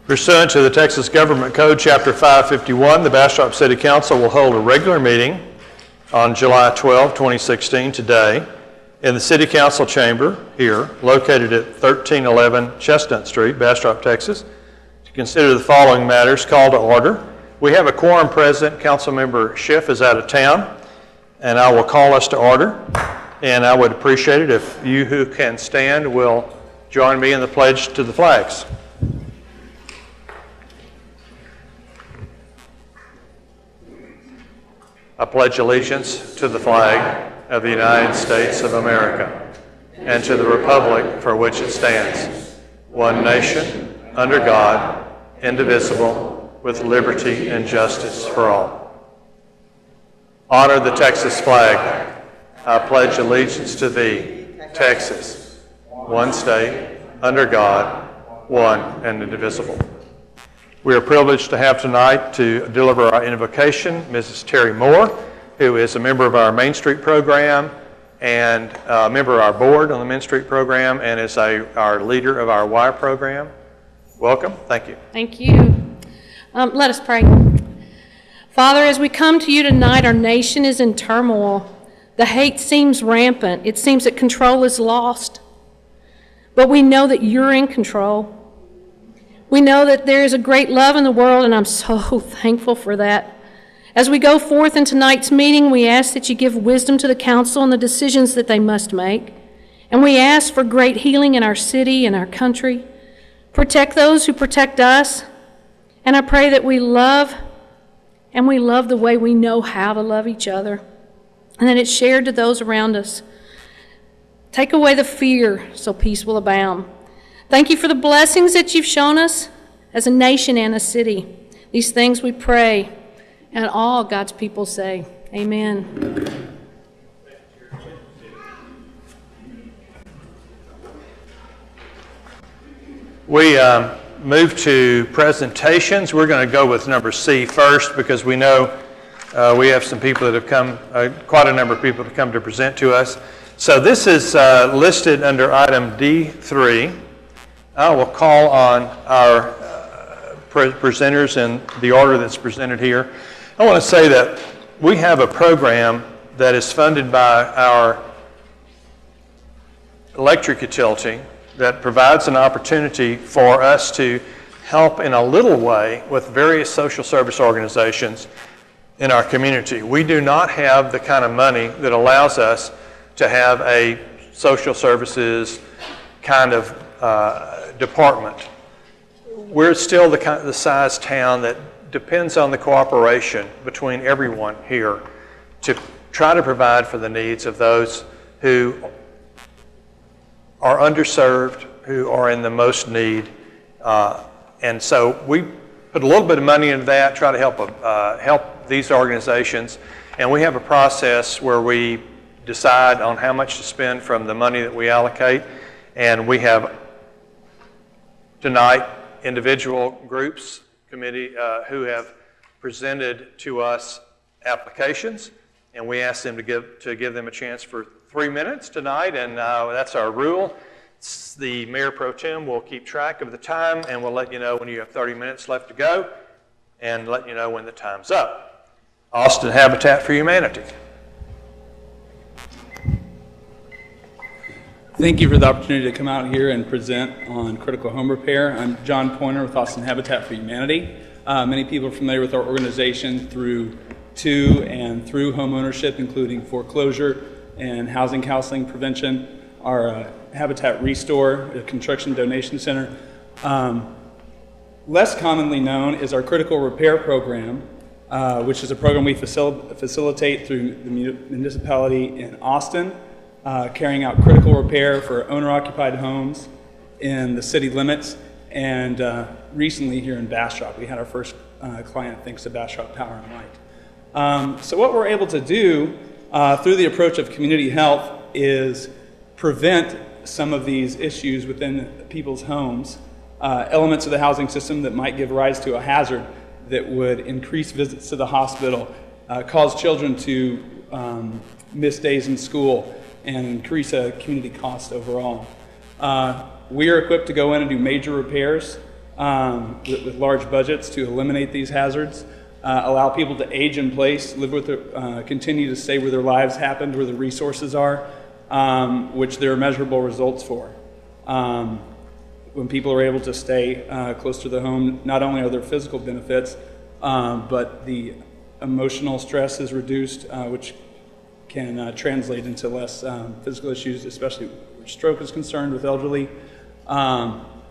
Pursuant to the Texas Government Code, Chapter 551, the Bastrop City Council will hold a regular meeting on July 12, 2016, today, in the City Council chamber here, located at 1311 Chestnut Street, Bastrop, Texas, to consider the following matters called to order. We have a quorum present. Councilmember Schiff is out of town, and I will call us to order. And I would appreciate it if you who can stand will join me in the pledge to the flags. I pledge allegiance to the flag of the United States of America and to the republic for which it stands, one nation, under God, indivisible, with liberty and justice for all. Honor the Texas flag. I pledge allegiance to thee, Texas, one state, under God, one and indivisible. We are privileged to have tonight to deliver our invocation Mrs. Terry Moore, who is a member of our Main Street program and a member of our board on the Main Street program and is our leader of our Y program. Welcome. Thank you. Thank you. Let us pray. Father, as we come to you tonight, our nation is in turmoil. The hate seems rampant. It seems that control is lost. But we know that you're in control. We know that there is a great love in the world, and I'm so thankful for that. As we go forth in tonight's meeting, we ask that you give wisdom to the council and the decisions that they must make. And we ask for great healing in our city and our country. Protect those who protect us. And I pray that we love, and we love the way we know how to love each other, and that it's shared to those around us. Take away the fear so peace will abound. Thank you for the blessings that you've shown us as a nation and a city. These things we pray, and all God's people say, amen. We move to presentations. We're going to go with number C first because we know we have some people that have come, quite a number of people to come to present to us. So this is listed under item D3. I will call on our presenters in the order that's presented here. I want to say that we have a program that is funded by our electric utility that provides an opportunity for us to help in a little way with various social service organizations in our community. We do not have the kind of money that allows us to have a social services kind of department. We're still the size town that depends on the cooperation between everyone here to try to provide for the needs of those who are underserved, who are in the most need. And so we put a little bit of money into that, try to help these organizations. And we have a process where we decide on how much to spend from the money that we allocate. And we have tonight individual groups, committee, who have presented to us applications. And we ask them to give them a chance for 3 minutes tonight, and that's our rule. The Mayor Pro Tem will keep track of the time, and we'll let you know when you have 30 minutes left to go, and let you know when the time's up. Austin Habitat for Humanity. Thank you for the opportunity to come out here and present on critical home repair. I'm John Pointer with Austin Habitat for Humanity. Many people are familiar with our organization through home ownership, including foreclosure and housing counseling prevention, our Habitat Restore, a construction donation center. Less commonly known is our critical repair program, which is a program we facilitate through the municipality in Austin, carrying out critical repair for owner-occupied homes in the city limits, and recently here in Bastrop. We had our first client thanks to Bastrop Power and Light. So what we're able to do through the approach of community health is prevent some of these issues within people's homes, elements of the housing system that might give rise to a hazard that would increase visits to the hospital, cause children to miss days in school, and increase community cost overall. We are equipped to go in and do major repairs with large budgets to eliminate these hazards, allow people to age in place, live with continue to stay where their lives happened, where the resources are, which there are measurable results for. When people are able to stay close to the home, not only are there physical benefits, but the emotional stress is reduced, which can translate into less physical issues, especially where stroke is concerned with elderly.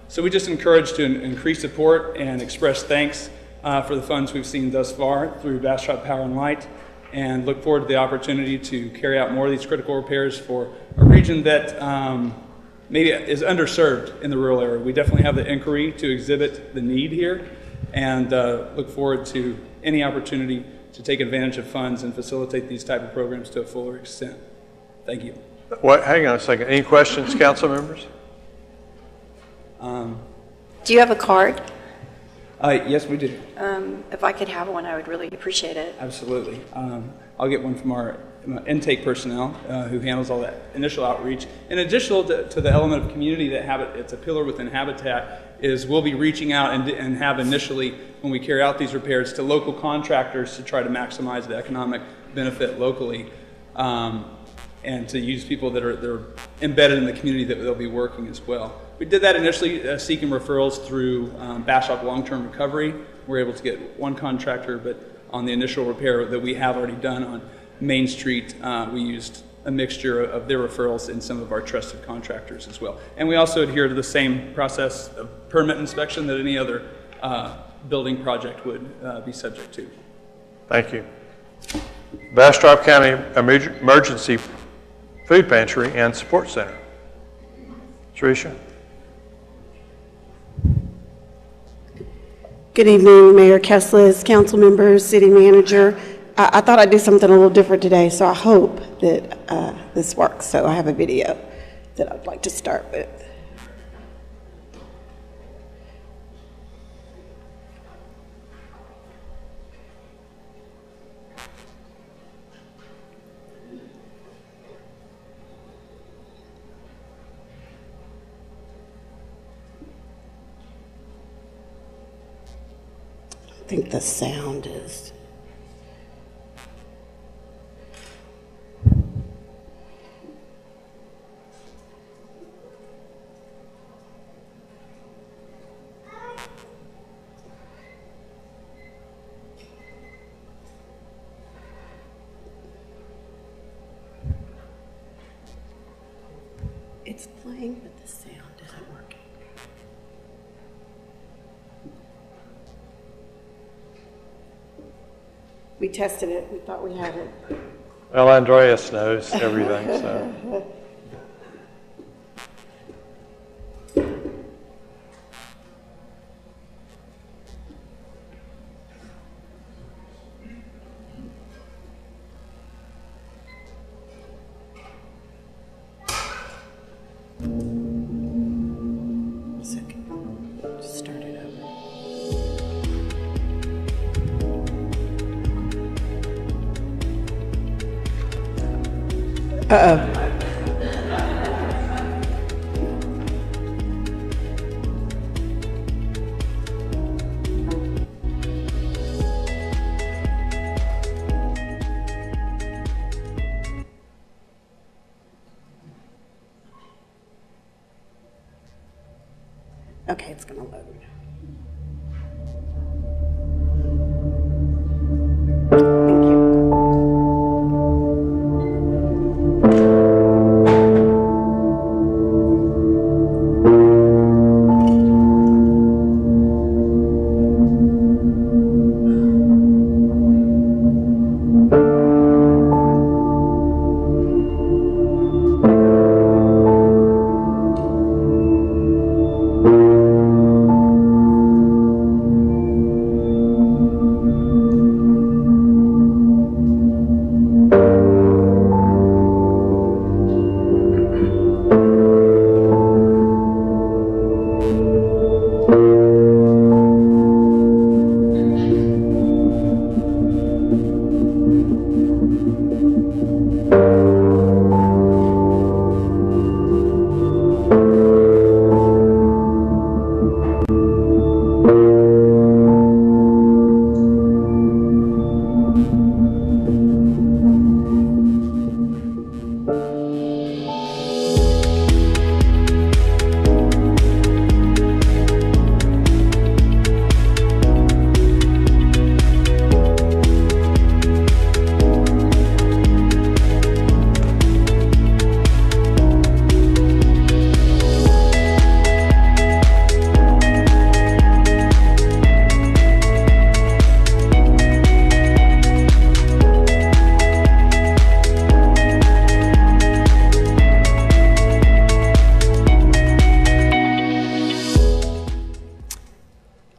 So we just encourage to increase support and express thanks for the funds we've seen thus far through Bastrop Power and Light, and look forward to the opportunity to carry out more of these critical repairs for a region that maybe is underserved in the rural area. We definitely have the inquiry to exhibit the need here, and look forward to any opportunity to take advantage of funds and facilitate these type of programs to a fuller extent. Thank you. Hang on a second. Any questions, council members? Do you have a card? Yes, we do. If I could have one, I would really appreciate it. Absolutely. I'll get one from our intake personnel who handles all that initial outreach. In addition to the element of community that it's a pillar within Habitat, is we'll be reaching out and have initially, when we carry out these repairs, to local contractors to try to maximize the economic benefit locally, and to use people that are embedded in the community that they'll be working as well. We did that initially seeking referrals through Bastrop Long-Term Recovery. We're able to get one contractor, but on the initial repair that we have already done on Main Street, we used a mixture of their referrals and some of our trusted contractors as well. And we also adhere to the same process of permit inspection that any other building project would be subject to. Thank you. Bastrop County Emergency Food Pantry and Support Center. Tricia? Good evening, Mayor Kessler, council members, city manager. I thought I'd do something a little different today, so I hope that this works. So I have a video that I'd like to start with. I think the sound is... It's playing, but the sound isn't working. We tested it. We thought we had it. Well, Andreas knows everything, so. A second. Just start it over. Uh-oh. Okay, it's going to load. Thank you.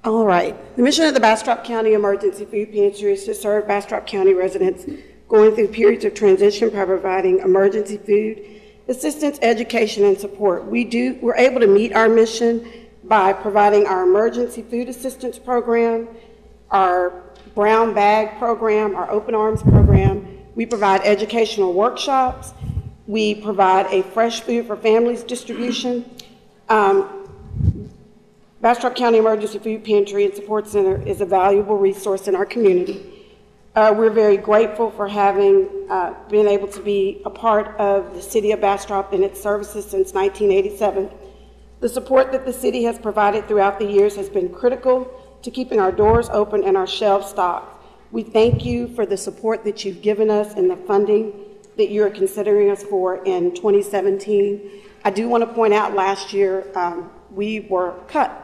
All right. The mission of the Bastrop County Emergency Food Pantry is to serve Bastrop County residents going through periods of transition by providing emergency food, assistance, education, and support. We're able to meet our mission by providing our emergency food assistance program, our brown bag program, our open arms program. We provide educational workshops. We provide a fresh food for families distribution. Bastrop County Emergency Food Pantry and Support Center is a valuable resource in our community. We're very grateful for having been able to be a part of the City of Bastrop and its services since 1987. The support that the city has provided throughout the years has been critical to keeping our doors open and our shelves stocked. We thank you for the support that you've given us and the funding that you're considering us for in 2017. I do want to point out last year we were cut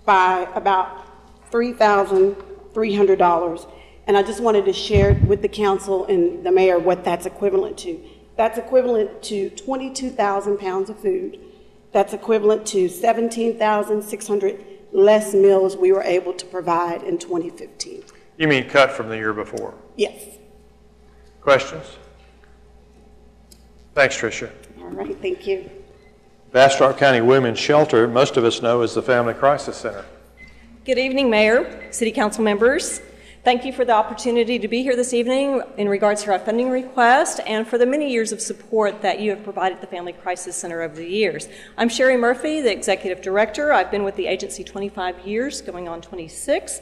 by about $3,300. And I just wanted to share with the council and the mayor what that's equivalent to. That's equivalent to 22,000 pounds of food. That's equivalent to 17,600 less meals we were able to provide in 2015. You mean cut from the year before? Yes. Questions? Thanks, Tricia. All right, thank you. Bastrop County Women's Shelter, most of us know as the Family Crisis Center. Good evening, Mayor, City Council members. Thank you for the opportunity to be here this evening in regards to our funding request and for the many years of support that you have provided the Family Crisis Center over the years. I'm Sherry Murphy, the Executive Director. I've been with the agency 25 years, going on 26.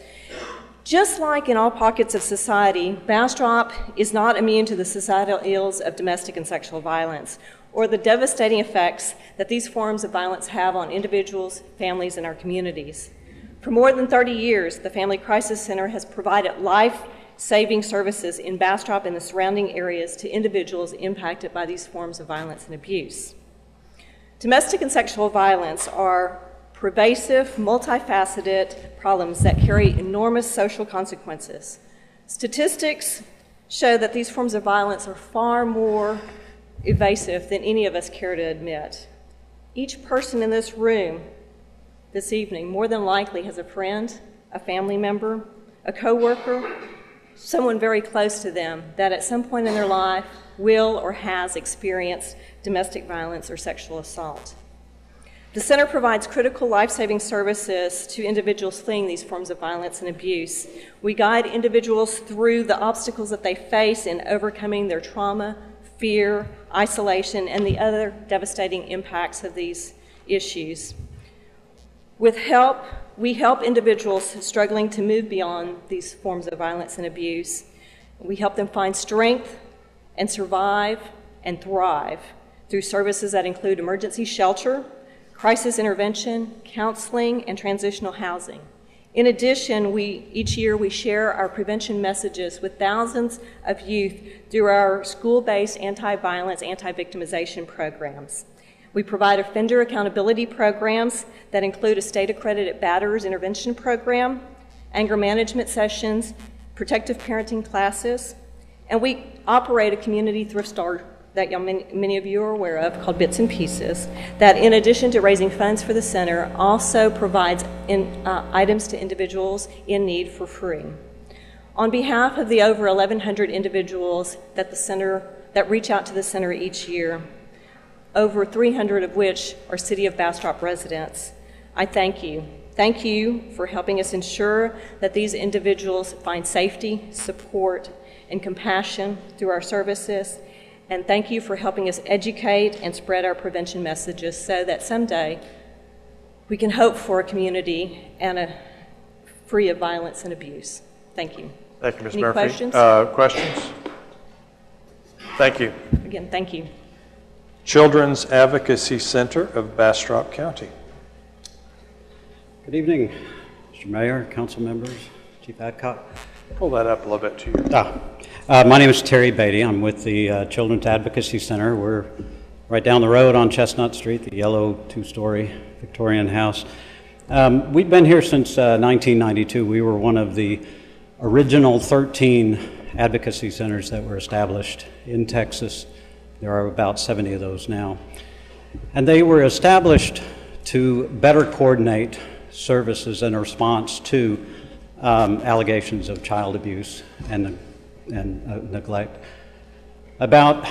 Just like in all pockets of society, Bastrop is not immune to the societal ills of domestic and sexual violence or the devastating effects that these forms of violence have on individuals, families, and our communities. For more than 30 years, the Family Crisis Center has provided life-saving services in Bastrop and the surrounding areas to individuals impacted by these forms of violence and abuse. Domestic and sexual violence are pervasive, multifaceted problems that carry enormous social consequences. Statistics show that these forms of violence are far more evasive than any of us care to admit. Each person in this room this evening more than likely has a friend, a family member, a coworker, someone very close to them that at some point in their life will or has experienced domestic violence or sexual assault. The center provides critical life-saving services to individuals fleeing these forms of violence and abuse. We guide individuals through the obstacles that they face in overcoming their trauma, fear, isolation, and the other devastating impacts of these issues. With help, we help individuals struggling to move beyond these forms of violence and abuse. We help them find strength and survive and thrive through services that include emergency shelter, crisis intervention, counseling, and transitional housing. In addition, each year we share our prevention messages with thousands of youth through our school-based anti-violence, anti-victimization programs. We provide offender accountability programs that include a state-accredited batterers intervention program, anger management sessions, protective parenting classes, and we operate a community thrift store that many of you are aware of called Bits and Pieces that, in addition to raising funds for the center, also provides items to individuals in need for free. On behalf of the over 1,100 individuals that reach out to the center each year, over 300 of which are City of Bastrop residents, I thank you. Thank you for helping us ensure that these individuals find safety, support, and compassion through our services. And thank you for helping us educate and spread our prevention messages so that someday we can hope for a community and free of violence and abuse. Thank you. Thank you, Ms. Any Murphy. questions? Questions? Thank you. Again, thank you. Children's Advocacy Center of Bastrop County. Good evening, Mr. Mayor, council members, Chief Adcock. Pull that up a little bit to you. My name is Terry Beatty. I'm with the Children's Advocacy Center. We're right down the road on Chestnut Street, the yellow two-story Victorian house. We've been here since 1992. We were one of the original 13 advocacy centers that were established in Texas. There are about 70 of those now. And they were established to better coordinate services in response to allegations of child abuse and neglect. About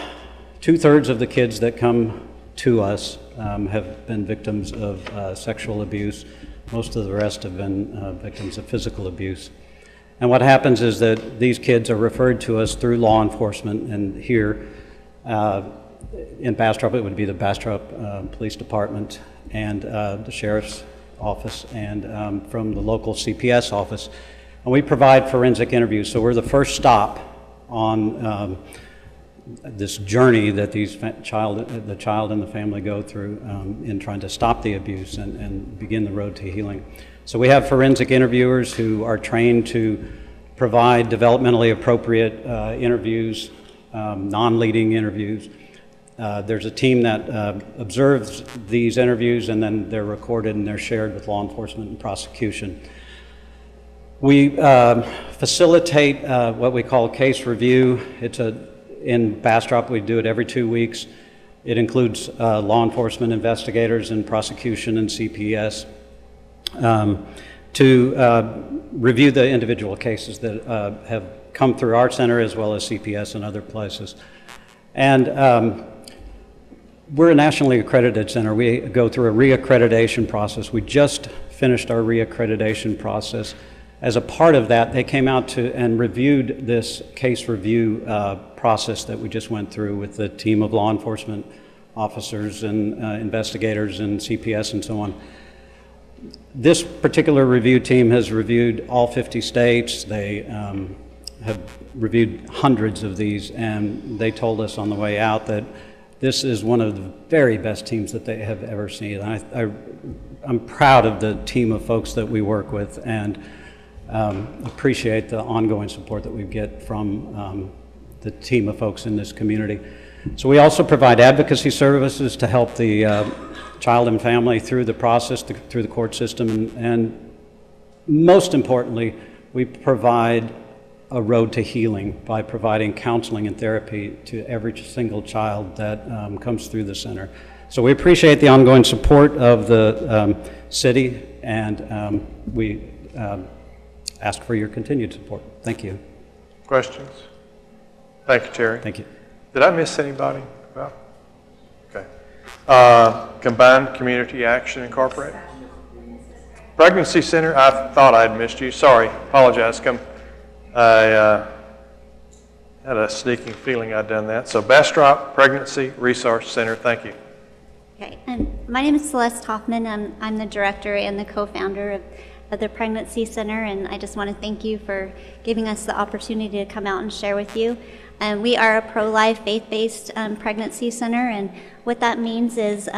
2/3 of the kids that come to us have been victims of sexual abuse. Most of the rest have been victims of physical abuse. And what happens is that these kids are referred to us through law enforcement, and here in Bastrop it would be the Bastrop Police Department and the Sheriff's Office, and from the local CPS office. And we provide forensic interviews, so we're the first stop on this journey that the child and the family go through in trying to stop the abuse and begin the road to healing. So we have forensic interviewers who are trained to provide developmentally appropriate interviews, non-leading interviews. There's a team that observes these interviews, and then they're recorded and they're shared with law enforcement and prosecution. We facilitate what we call case review. In Bastrop, we do it every 2 weeks. It includes law enforcement investigators and prosecution and CPS to review the individual cases that have come through our center as well as CPS and other places. And we're a nationally accredited center. We go through a reaccreditation process. We just finished our reaccreditation process. As a part of that, they came out and reviewed this case review process that we just went through with the team of law enforcement officers and investigators and CPS and so on. This particular review team has reviewed all 50 states. They have reviewed hundreds of these, and they told us on the way out that this is one of the very best teams that they have ever seen. I'm proud of the team of folks that we work with, and appreciate the ongoing support that we get from the team of folks in this community. So we also provide advocacy services to help the child and family through the process, through the court system, and most importantly, we provide a road to healing by providing counseling and therapy to every single child that comes through the center. So we appreciate the ongoing support of the city, and we ask for your continued support. Thank you. Questions? Thank you, Terry. Thank you. Did I miss anybody? Okay. Combined Community Action Incorporated. Pregnancy Center, I thought I'd missed you. Sorry, apologize. I had a sneaking feeling I'd done that. So Bastrop Pregnancy Resource Center, thank you. Okay, my name is Celeste Hoffman. I'm the director and the co-founder of the Pregnancy Center, and I just want to thank you for giving us the opportunity to come out and share with you. We are a pro-life, faith-based pregnancy center, and what that means is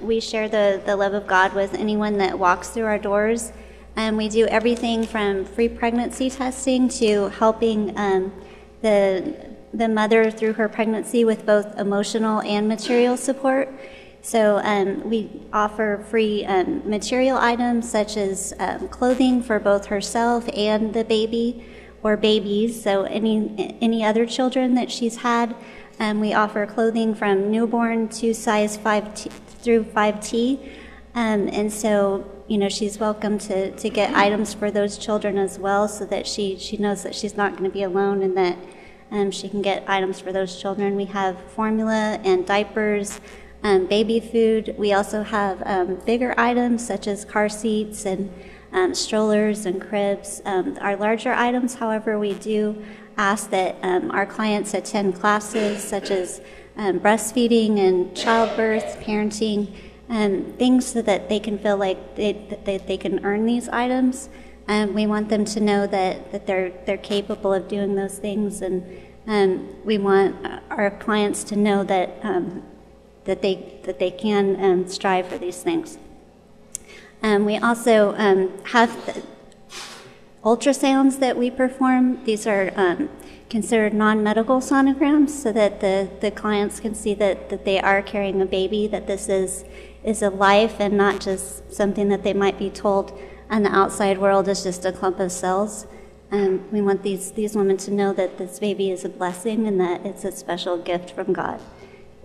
we share the love of God with anyone that walks through our doors. We do everything from free pregnancy testing to helping the mother through her pregnancy with both emotional and material support. So we offer free material items such as clothing for both herself and the baby or babies, so any other children that she's had. We offer clothing from newborn to size 5T through 5T. And so, you know, she's welcome to get items for those children as well, so that she knows that she's not going to be alone, and that she can get items for those children. We have formula and diapers, baby food. We also have bigger items such as car seats and strollers and cribs. Our larger items, however, we do ask that our clients attend classes such as breastfeeding and childbirth, parenting, things so that they can feel like they can earn these items. We want them to know that they're capable of doing those things, and we want our clients to know that they can strive for these things. We also have ultrasounds that we perform. These are considered non-medical sonograms, so that the clients can see that they are carrying a baby, that this is a life and not just something that they might be told on the outside world is just a clump of cells. We want these women to know that this baby is a blessing and that it's a special gift from God.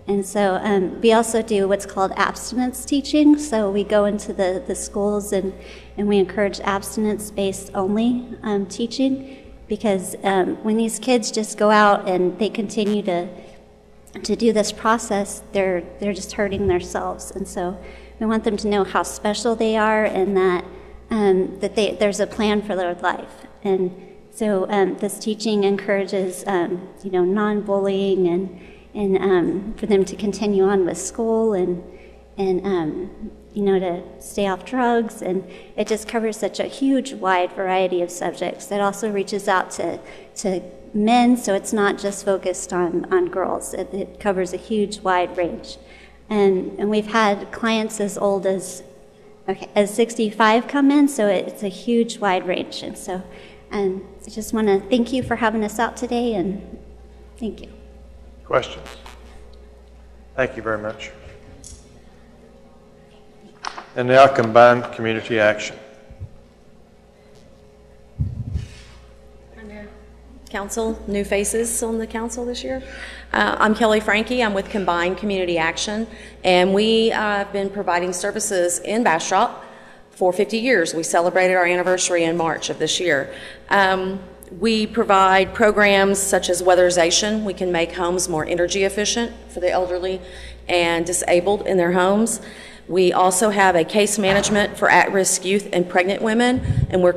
And so we also do what's called abstinence teaching. So we go into the schools and we encourage abstinence-based only teaching, because when these kids just go out and they continue to do this process, they're just hurting themselves. And so we want them to know how special they are, and that there's a plan for their life. And so this teaching encourages non-bullying and for them to continue on with school and to stay off drugs. And it just covers such a huge, wide variety of subjects. It also reaches out to men, so it's not just focused on girls. It covers a huge, wide range. And we've had clients as old as 65 come in, so it's a huge, wide range. And so I just want to thank you for having us out today, and thank you. Questions? Thank you very much. And now combined community action. Council, new faces on the council this year. I'm Kelly Frankie. I'm with Combined Community Action, and we have been providing services in Bastrop for 50 years. We celebrated our anniversary in March of this year. We provide programs such as weatherization. We can make homes more energy efficient for the elderly and disabled in their homes. We also have a case management for at-risk youth and pregnant women, and we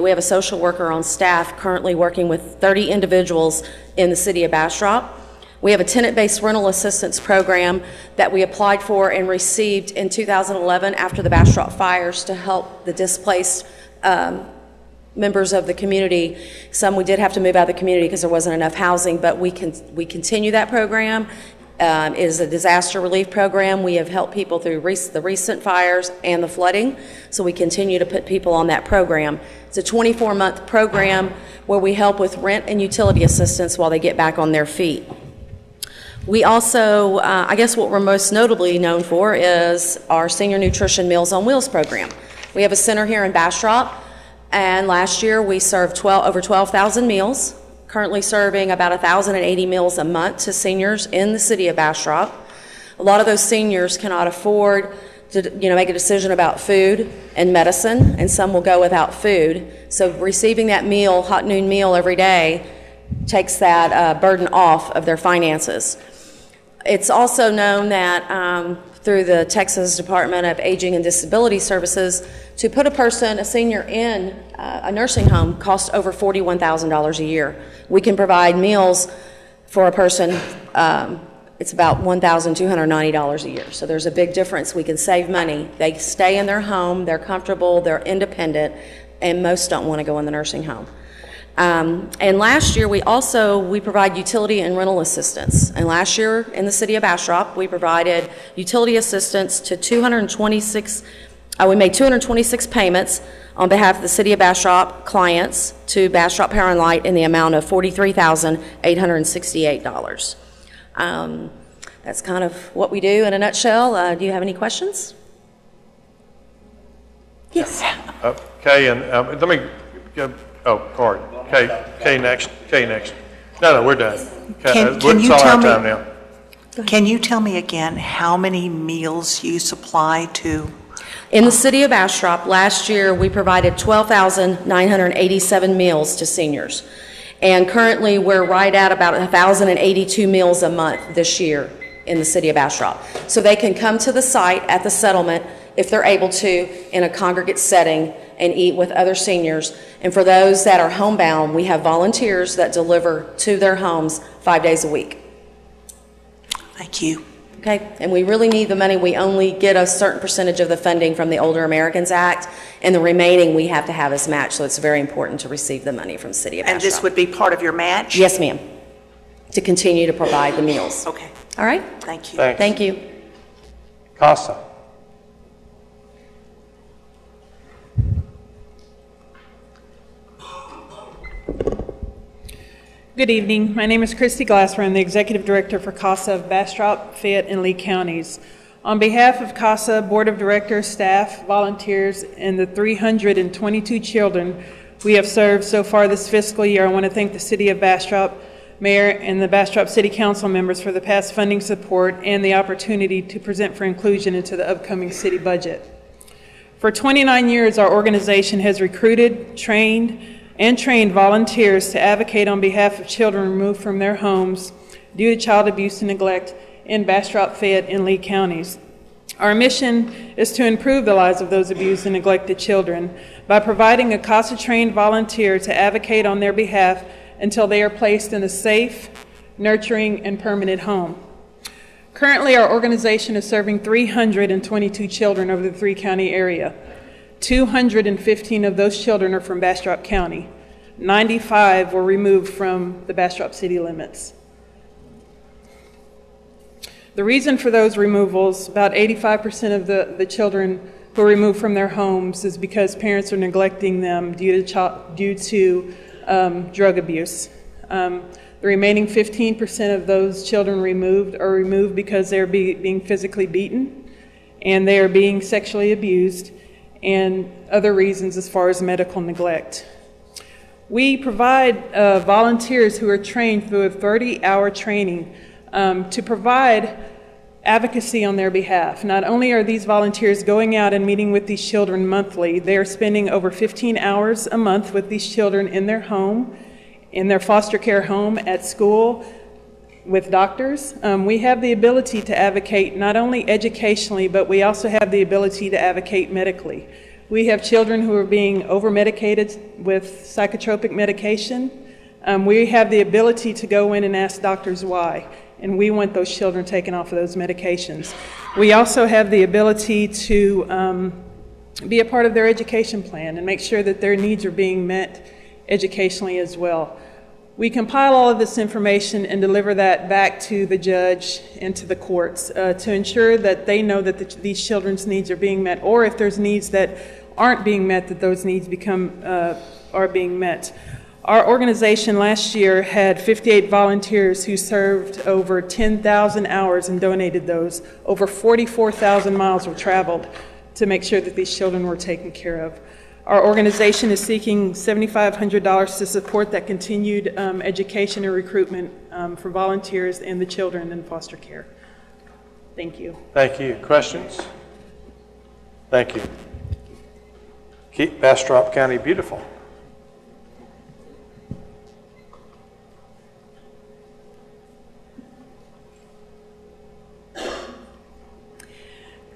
have a social worker on staff currently working with 30 individuals in the city of Bastrop. We have a tenant-based rental assistance program that we applied for and received in 2011 after the Bastrop fires to help the displaced members of the community. Some we did have to move out of the community because there wasn't enough housing, but we continue that program. It is a disaster relief program. We have helped people through the recent fires and the flooding, so we continue to put people on that program. It's a 24-month program where we help with rent and utility assistance while they get back on their feet. We also, I guess what we're most notably known for is our Senior Nutrition Meals on Wheels program. We have a center here in Bastrop, and last year we served over 12,000 meals, currently serving about 1,080 meals a month to seniors in the city of Bastrop. A lot of those seniors cannot afford to make a decision about food and medicine, and some will go without food. So receiving that meal, hot noon meal every day, takes that burden off of their finances. It's also known that through the Texas Department of Aging and Disability Services, to put a senior in a nursing home costs over $41,000 a year. We can provide meals for a person, it's about $1,290 a year. So there's a big difference. We can save money. They stay in their home, they're comfortable, they're independent, and most don't want to go in the nursing home. And last year we provide utility and rental assistance. And last year in the city of Bastrop, we provided utility assistance to we made 226 payments on behalf of the city of Bastrop clients to Bastrop Power and Light in the amount of $43,868. That's kind of what we do in a nutshell. Do you have any questions? Yes. Okay, and let me go. Oh, Card. Kay next. No, we're done. Can you tell me again how many meals you supply to? In the city of Bastrop, last year we provided 12,987 meals to seniors. And currently we're right at about 1,082 meals a month this year in the city of Bastrop. So they can come to the site at the settlement if they're able to in a congregate setting and eat with other seniors. And for those that are homebound, we have volunteers that deliver to their homes 5 days a week. Thank you. Okay, and we really need the money. We only get a certain percentage of the funding from the Older Americans Act, and the remaining we have to have as match, so it's very important to receive the money from the City of Bastrop. And this would be part of your match? Yes, ma'am, to continue to provide the meals. Okay. All right? Thank you. Thanks. Thank you. Casa. Good evening. My name is Christy Glasser. I'm the Executive Director for CASA of Bastrop, Fayette, and Lee counties. On behalf of CASA, Board of Directors, staff, volunteers, and the 322 children we have served so far this fiscal year, I want to thank the City of Bastrop, Mayor, and the Bastrop City Council members for the past funding support and the opportunity to present for inclusion into the upcoming city budget. For 29 years, our organization has recruited, trained volunteers to advocate on behalf of children removed from their homes due to child abuse and neglect in Bastrop, Fayette, and Lee counties. Our mission is to improve the lives of those abused and neglected children by providing a CASA-trained volunteer to advocate on their behalf until they are placed in a safe, nurturing, and permanent home. Currently, our organization is serving 322 children over the three-county area. 215 of those children are from Bastrop County. 95 were removed from the Bastrop city limits. The reason for those removals, about 85% of the children who are removed from their homes is because parents are neglecting them due to drug abuse. The remaining 15% of those children removed are removed because they're being physically beaten and they are being sexually abused, and other reasons as far as medical neglect. We provide volunteers who are trained through a 30-hour training to provide advocacy on their behalf. Not only are these volunteers going out and meeting with these children monthly, they are spending over 15 hours a month with these children in their home, in their foster care home, at school, with doctors. We have the ability to advocate not only educationally, but we also have the ability to advocate medically. We have children who are being over-medicated with psychotropic medication. We have the ability to go in and ask doctors why, and we want those children taken off of those medications. We also have the ability to be a part of their education plan and make sure that their needs are being met educationally as well. We compile all of this information and deliver that back to the judge and to the courts to ensure that they know that these children's needs are being met, or if there's needs that aren't being met, that those needs are being met. Our organization last year had 58 volunteers who served over 10,000 hours and donated those. Over 44,000 miles were traveled to make sure that these children were taken care of. Our organization is seeking $7,500 to support that continued education and recruitment for volunteers and the children in foster care. Thank you. Thank you. Questions? Thank you. Keep Bastrop County beautiful.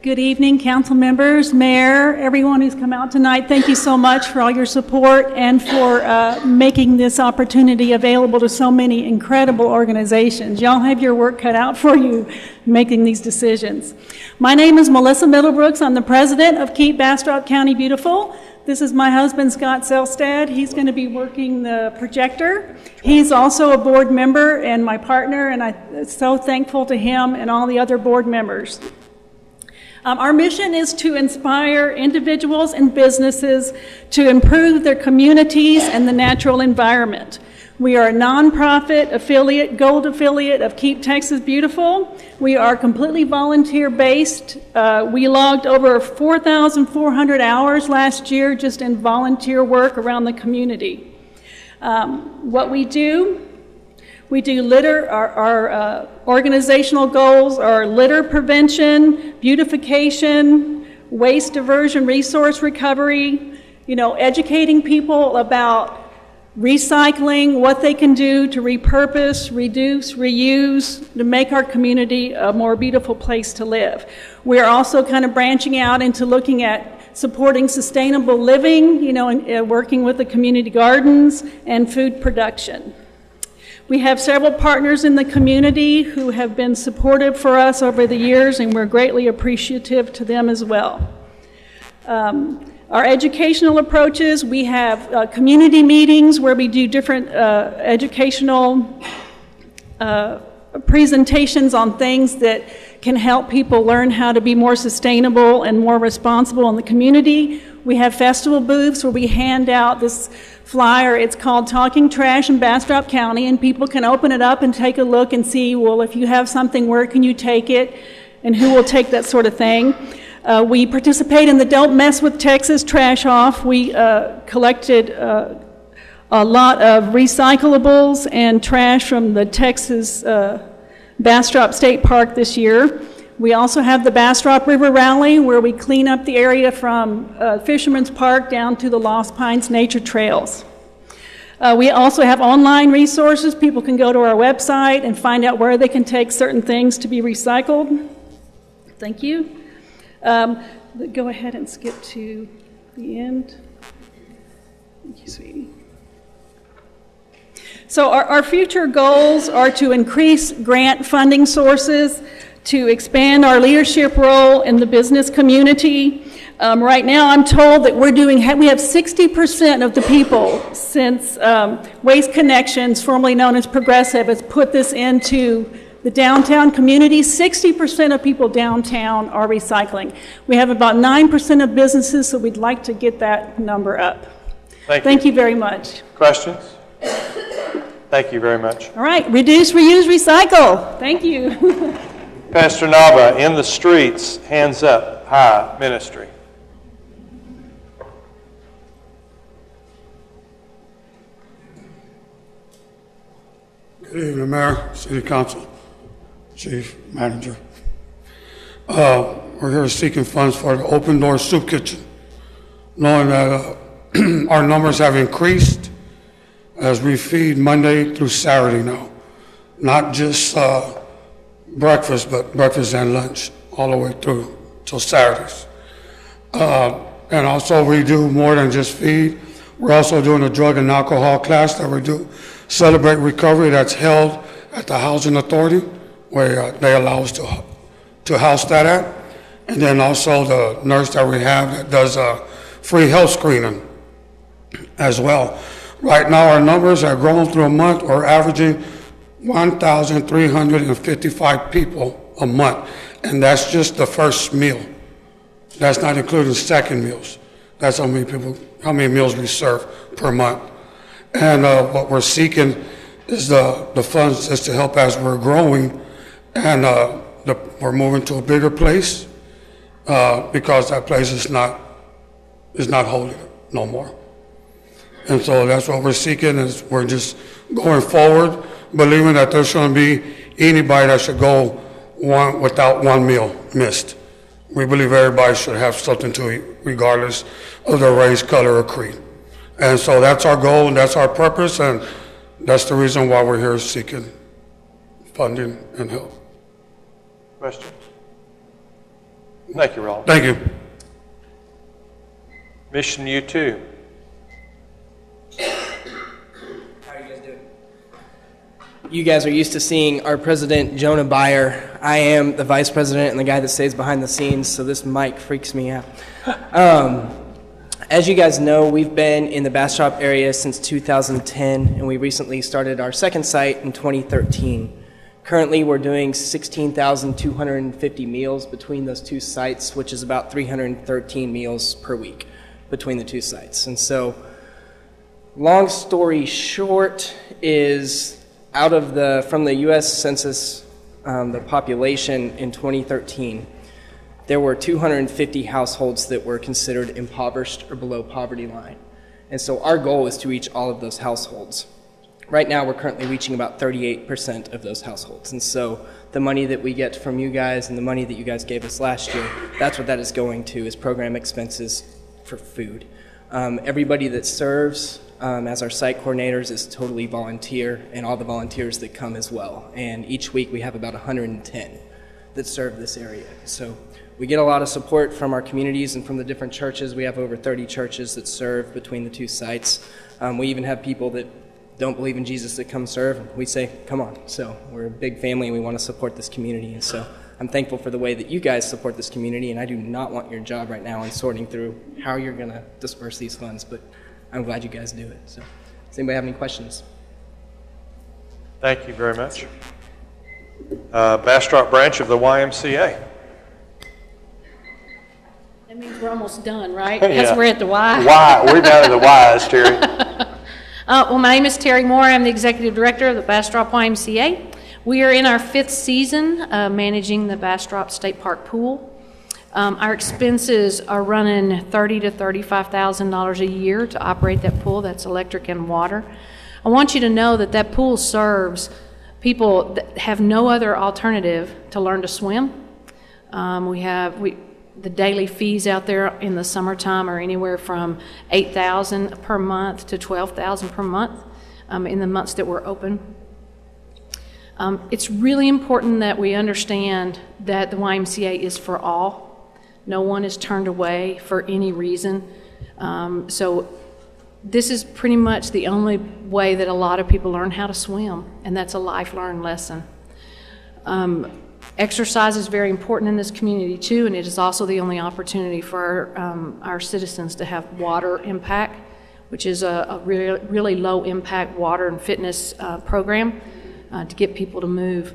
Good evening, council members, mayor, everyone who's come out tonight. Thank you so much for all your support and for making this opportunity available to so many incredible organizations. Y'all have your work cut out for you making these decisions. My name is Melissa Middlebrooks. I'm the president of Keep Bastrop County Beautiful. This is my husband, Scott Selstad. He's going to be working the projector. He's also a board member and my partner, and I'm so thankful to him and all the other board members. Our mission is to inspire individuals and businesses to improve their communities and the natural environment. We are a nonprofit affiliate, gold affiliate of Keep Texas Beautiful. We are completely volunteer-based. We logged over 4,400 hours last year just in volunteer work around the community. What we do litter, our organizational goals are litter prevention, beautification, waste diversion, resource recovery, educating people about recycling, what they can do to repurpose, reduce, reuse, to make our community a more beautiful place to live. We're also kind of branching out into looking at supporting sustainable living, and working with the community gardens and food production. We have several partners in the community who have been supportive for us over the years, and we're greatly appreciative to them as well. Our educational approaches, we have community meetings where we do different educational presentations on things that can help people learn how to be more sustainable and more responsible in the community. We have festival booths where we hand out this flyer. It's called Talking Trash in Bastrop County, and people can open it up and take a look and see, well, if you have something, where can you take it, and who will take that sort of thing. We participate in the Don't Mess with Texas Trash Off. We collected a lot of recyclables and trash from the Texas Bastrop State Park this year. We also have the Bastrop River Rally, where we clean up the area from Fisherman's Park down to the Lost Pines Nature Trails. We also have online resources. People can go to our website and find out where they can take certain things to be recycled. Thank you. Go ahead and skip to the end. Thank you, sweetie. So our future goals are to increase grant funding sources, to expand our leadership role in the business community. Right now I'm told that we have 60% of the people since Waste Connections, formerly known as Progressive, has put this into the downtown community. 60% of people downtown are recycling. We have about 9% of businesses, so we'd like to get that number up. Thank you very much. Questions? Thank you very much. All right, reduce, reuse, recycle. Thank you. Pastor Nava, in the streets, hands up, high ministry. Good evening, Mayor, City Council, Chief Manager. We're here seeking funds for the Open Door Soup Kitchen, knowing that our numbers have increased as we feed Monday through Saturday now, not just breakfast, but breakfast and lunch all the way through till Saturdays. And also we do more than just feed. We're also doing a drug and alcohol class that we do Celebrate Recovery that's held at the Housing Authority, where they allow us to house that at. And then also the nurse that we have that does free health screening as well. Right now our numbers have grown through a month. We're averaging 1,355 people a month, and that's just the first meal. That's not including second meals. That's how many meals we serve per month. And what we're seeking is the funds just to help as we're growing, and we're moving to a bigger place because that place is not holding it no more. And so that's what we're seeking, is we're just going forward, believing that there shouldn't be anybody that should go without one meal missed. We believe everybody should have something to eat, regardless of their race, color, or creed. And so that's our goal, and that's our purpose, and that's the reason why we're here seeking funding and help. Questions? Thank you, Roland. Thank you. Mission U2. How are you guys doing? You guys are used to seeing our president, Jonah Byer. I am the vice president and the guy that stays behind the scenes, so this mic freaks me out. As you guys know, we've been in the Bastrop area since 2010, and we recently started our second site in 2013. Currently, we're doing 16,250 meals between those two sites, which is about 313 meals per week between the two sites. And so, long story short is, from the U.S. Census, the population in 2013, there were 250 households that were considered impoverished or below poverty line. And so our goal is to reach all of those households. Right now, we're currently reaching about 38% of those households. And so the money that we get from you guys and the money that you guys gave us last year, that's what that is going to, is program expenses for food. Everybody that serves as our site coordinators is totally volunteer, and all the volunteers that come as well. And each week we have about 110 that serve this area. So we get a lot of support from our communities and from the different churches. We have over 30 churches that serve between the two sites. We even have people that don't believe in Jesus that come serve, and we say, come on. So we're a big family and we want to support this community. And so I'm thankful for the way that you guys support this community, and I do not want your job right now in sorting through how you're going to disperse these funds, but I'm glad you guys do it. So does anybody have any questions? Thank you very much. Bastrop branch of the YMCA. That means we're almost done, right? Yeah. Because we're at the Y. Y. We're down to the Y's, Terry. Well, my name is Terry Moore. I'm the Executive Director of the Bastrop YMCA. We are in our 5th season managing the Bastrop State Park Pool. Our expenses are running $30,000 to $35,000 a year to operate that pool. That's electric and water. I want you to know that that pool serves people that have no other alternative to learn to swim. The daily fees out there in the summertime are anywhere from $8,000 per month to $12,000 per month in the months that we're open. It's really important that we understand that the YMCA is for all. No one is turned away for any reason. So this is pretty much the only way that a lot of people learn how to swim, and that's a life-learned lesson. Exercise is very important in this community too, and it is also the only opportunity for our citizens to have water impact, which is a really low impact water and fitness program to get people to move.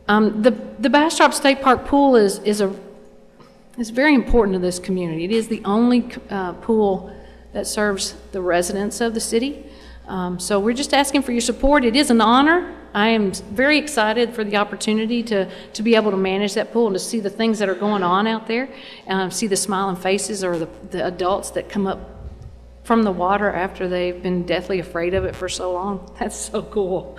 The Bastrop State Park pool is very important to this community. It is the only pool that serves the residents of the city. So we're just asking for your support. It is an honor. I am very excited for the opportunity to be able to manage that pool and to see the things that are going on out there, see the smiling faces or the adults that come up from the water after they've been deathly afraid of it for so long. That's so cool.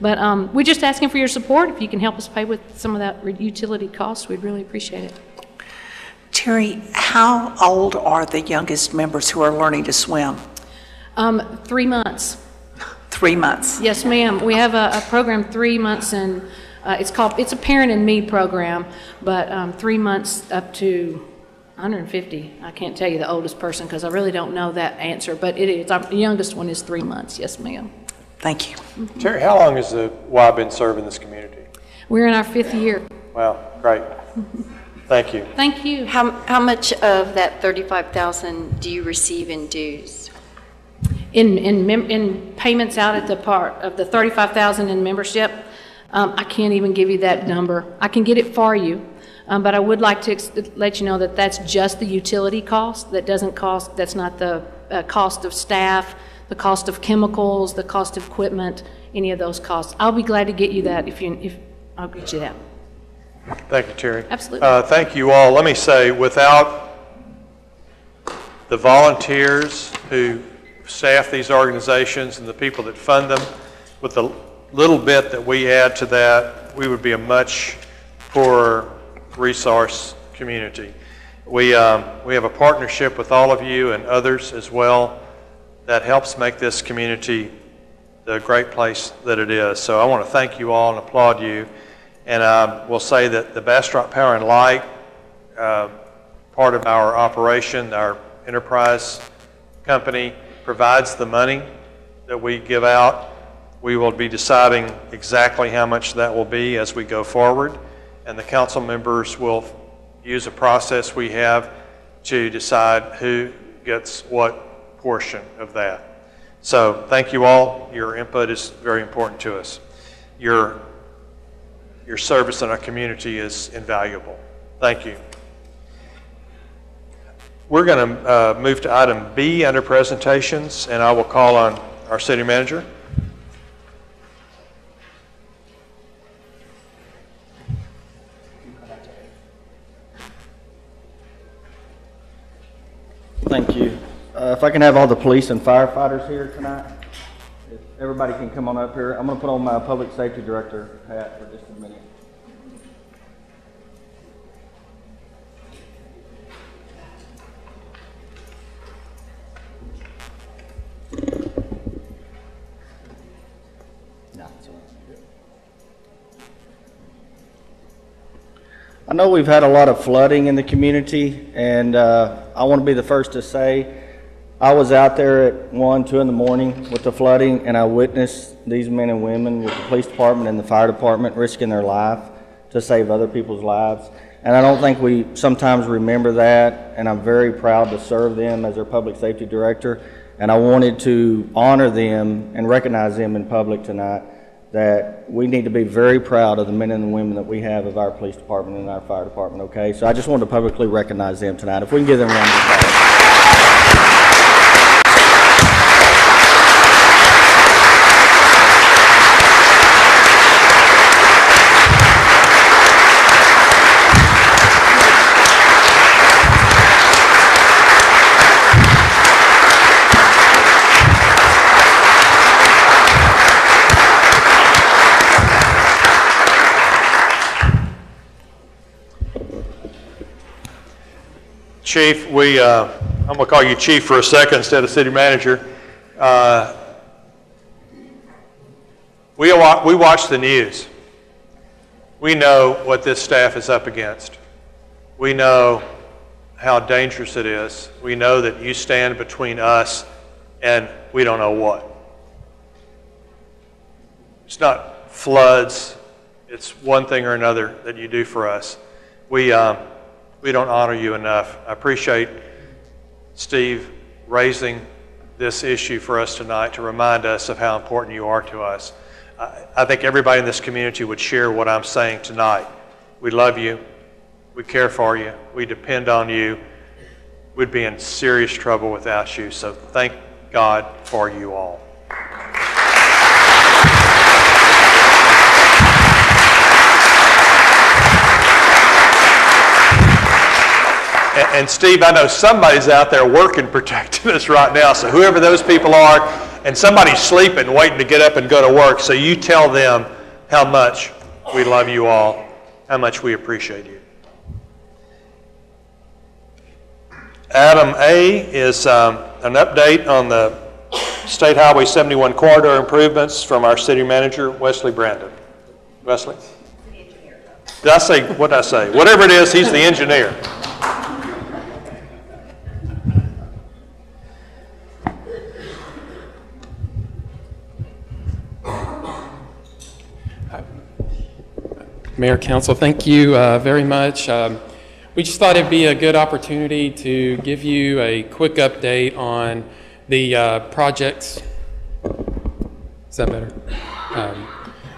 But we're just asking for your support. If you can help us pay with some of that utility costs, we'd really appreciate it. Terry, how old are the youngest members who are learning to swim? 3 months. 3 months? Yes, ma'am. We have a program 3 months, and it's a Parent and Me program, but 3 months up to 150. I can't tell you the oldest person because I really don't know that answer, but it is. Our youngest one is 3 months. Yes, ma'am. Thank you. Mm-hmm. Terry, how long has the Y been serving this community? We're in our 5th year. Wow, great. Thank you. Thank you. How much of that $35,000 do you receive in dues? In payments out at the part of the $35,000 in membership, I can't even give you that number. I can get it for you, but I would like to let you know that that's just the utility cost. That's not the cost of staff, the cost of chemicals, the cost of equipment, any of those costs. I'll be glad to get you that if I'll get you that. Thank you, Terry. Absolutely. Thank you all. Let me say, without the volunteers who staff these organizations and the people that fund them, with the little bit that we add to that, we would be a much poorer resource community. We have a partnership with all of you and others as well that helps make this community the great place that it is. So I want to thank you all and applaud you. And I will say that the Bastrop Power and Light, part of our operation, our enterprise company, provides the money that we give out. We will be deciding exactly how much that will be as we go forward, and the council members will use a process we have to decide who gets what portion of that. So thank you all. Your input is very important to us. Your service in our community is invaluable. Thank you. We're going to move to item B under presentations, and I will call on our city manager. Thank you. If I can have all the police and firefighters here tonight, if everybody can come on up here. I'm going to put on my public safety director hat for just a minute. I know we've had a lot of flooding in the community, and I want to be the first to say I was out there at 1, 2 in the morning with the flooding, and I witnessed these men and women with the police department and the fire department risking their life to save other people's lives. And I don't think we sometimes remember that, and I'm very proud to serve them as their public safety director. And I wanted to honor them and recognize them in public tonight, that we need to be very proud of the men and the women that we have of our police department and our fire department, okay? So I just wanted to publicly recognize them tonight. If we can give them a round of applause. Chief, I'm going to call you Chief for a second instead of City Manager. We watch the news. We know what this staff is up against. We know how dangerous it is. We know that you stand between us and we don't know what. It's not floods. It's one thing or another that you do for us. We don't honor you enough. I appreciate Steve raising this issue for us tonight to remind us of how important you are to us. I think everybody in this community would share what I'm saying tonight. We love you. We care for you. We depend on you. We'd be in serious trouble without you. So thank God for you all. And Steve, I know somebody's out there working, protecting us right now. So whoever those people are, and somebody's sleeping, waiting to get up and go to work. So you tell them how much we love you all, how much we appreciate you. Item A is an update on the State Highway 71 corridor improvements from our city manager, Wesley Brandon. Wesley? Did I say, what did I say? Whatever it is, he's the engineer. Mayor, Council, thank you very much. We just thought it'd be a good opportunity to give you a quick update on the projects. Is that better?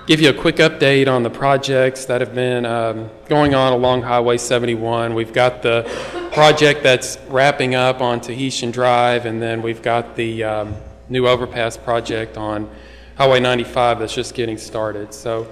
Give you a quick update on the projects that have been going on along Highway 71. We've got the project that's wrapping up on Tahitian Drive, and then we've got the new overpass project on Highway 95 that's just getting started. So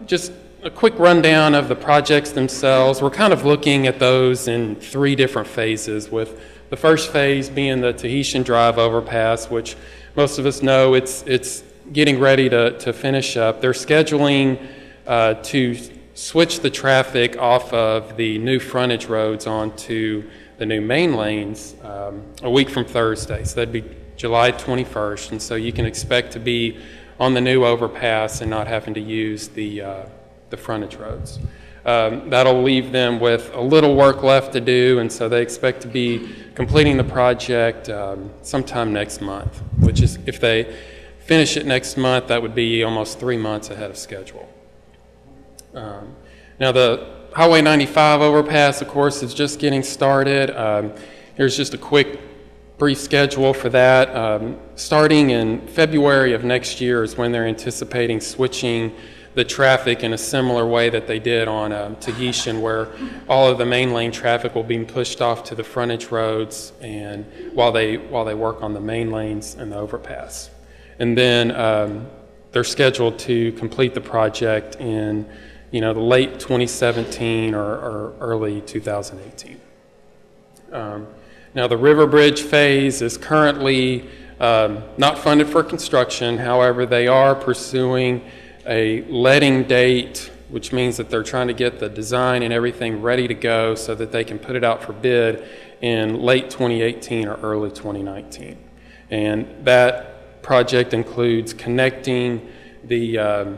just a quick rundown of the projects themselves. We're kind of looking at those in 3 different phases, with the first phase being the Tahitian Drive overpass, which most of us know it's getting ready to finish up. They're scheduling to switch the traffic off of the new frontage roads onto the new main lanes a week from Thursday. So that'd be July 21st, and so you can expect to be on the new overpass and not having to use the frontage roads. That'll leave them with a little work left to do, and so they expect to be completing the project sometime next month, which is, if they finish it next month, that would be almost 3 months ahead of schedule. Now the Highway 95 overpass, of course, is just getting started. Here's just a quick brief schedule for that. Starting in February of next year is when they're anticipating switching the traffic in a similar way that they did on Tahitian, where all of the main lane traffic will be pushed off to the frontage roads, and while they work on the main lanes and the overpass. And then they're scheduled to complete the project in the late 2017 or early 2018. Now the River Bridge phase is currently not funded for construction. However, they are pursuing a letting date, which means that they're trying to get the design and everything ready to go so that they can put it out for bid in late 2018 or early 2019. And that project includes connecting the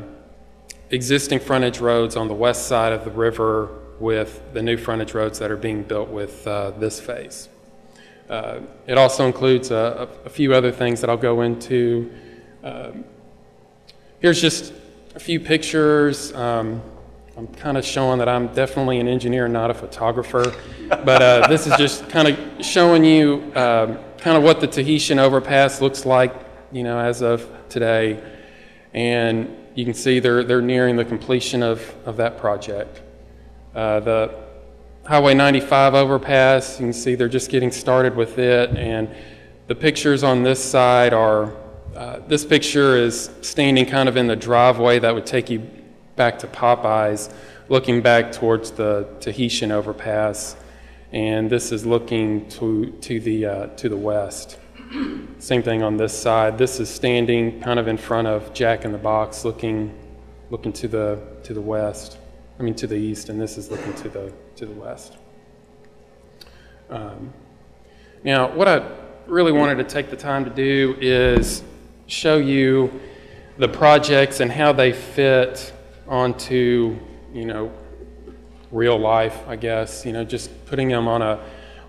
existing frontage roads on the west side of the river with the new frontage roads that are being built with this phase. It also includes a few other things that I'll go into. Here's just a few pictures. I'm kind of showing that I'm definitely an engineer, not a photographer. But this is just kind of showing you kind of what the Tahitian overpass looks like, as of today. And you can see they're nearing the completion of that project. The Highway 95 overpass, you can see they're just getting started with it. And the pictures on this side are, this picture is standing kind of in the driveway that would take you back to Popeyes, looking back towards the Tahitian overpass. And this is looking to the west. Same thing on this side. This is standing kind of in front of Jack in the Box, looking to the west. I mean to the east, and this is looking to the west. Now, what I really wanted to take the time to do is show you the projects and how they fit onto real life, I guess. Just putting them on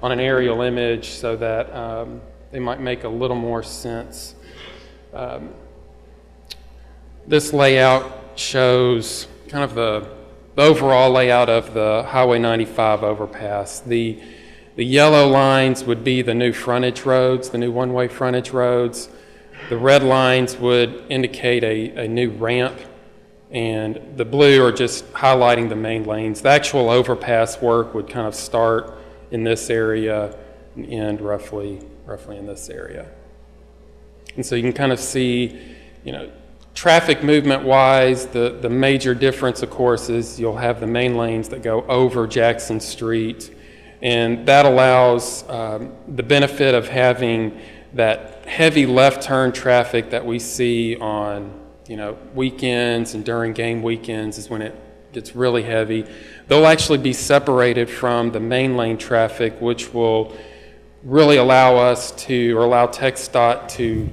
an aerial image so that they might make a little more sense. This layout shows kind of the overall layout of the Highway 95 overpass. The yellow lines would be the new frontage roads, the new one-way frontage roads. The red lines would indicate a new ramp, and the blue are just highlighting the main lanes. The actual overpass work would kind of start in this area and end roughly in this area. And so you can kind of see, traffic movement wise, the major difference, of course, is you'll have the main lanes that go over Jackson Street, and that allows the benefit of having that heavy left turn traffic that we see on weekends and during game weekends is when it gets really heavy. They'll actually be separated from the main lane traffic, which will really allow us to, or allow TxDOT to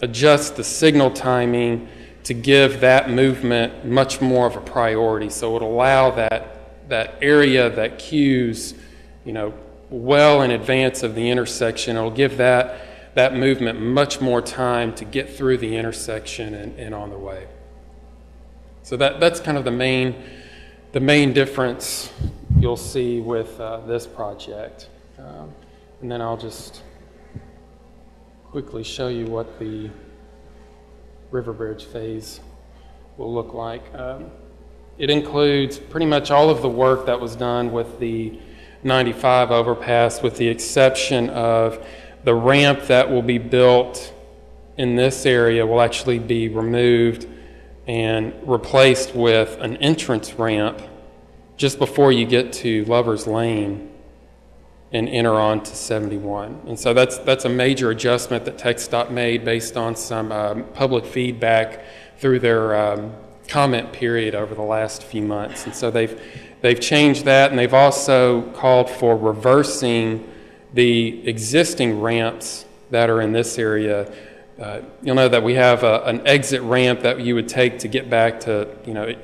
adjust the signal timing to give that movement much more of a priority. So it'll allow that area that queues, well in advance of the intersection. It'll give that movement much more time to get through the intersection and on the way. So that's kind of the main difference you'll see with this project. And then I'll just quickly show you what the River Bridge phase will look like. It includes pretty much all of the work that was done with the 95 overpass, with the exception of the ramp that will be built in this area will actually be removed and replaced with an entrance ramp just before you get to Lover's Lane and enter on to 71. And so that's a major adjustment that TxDOT made based on some public feedback through their comment period over the last few months. And so they've changed that, and they've also called for reversing the existing ramps that are in this area. You'll know that we have an exit ramp that you would take to get back to, it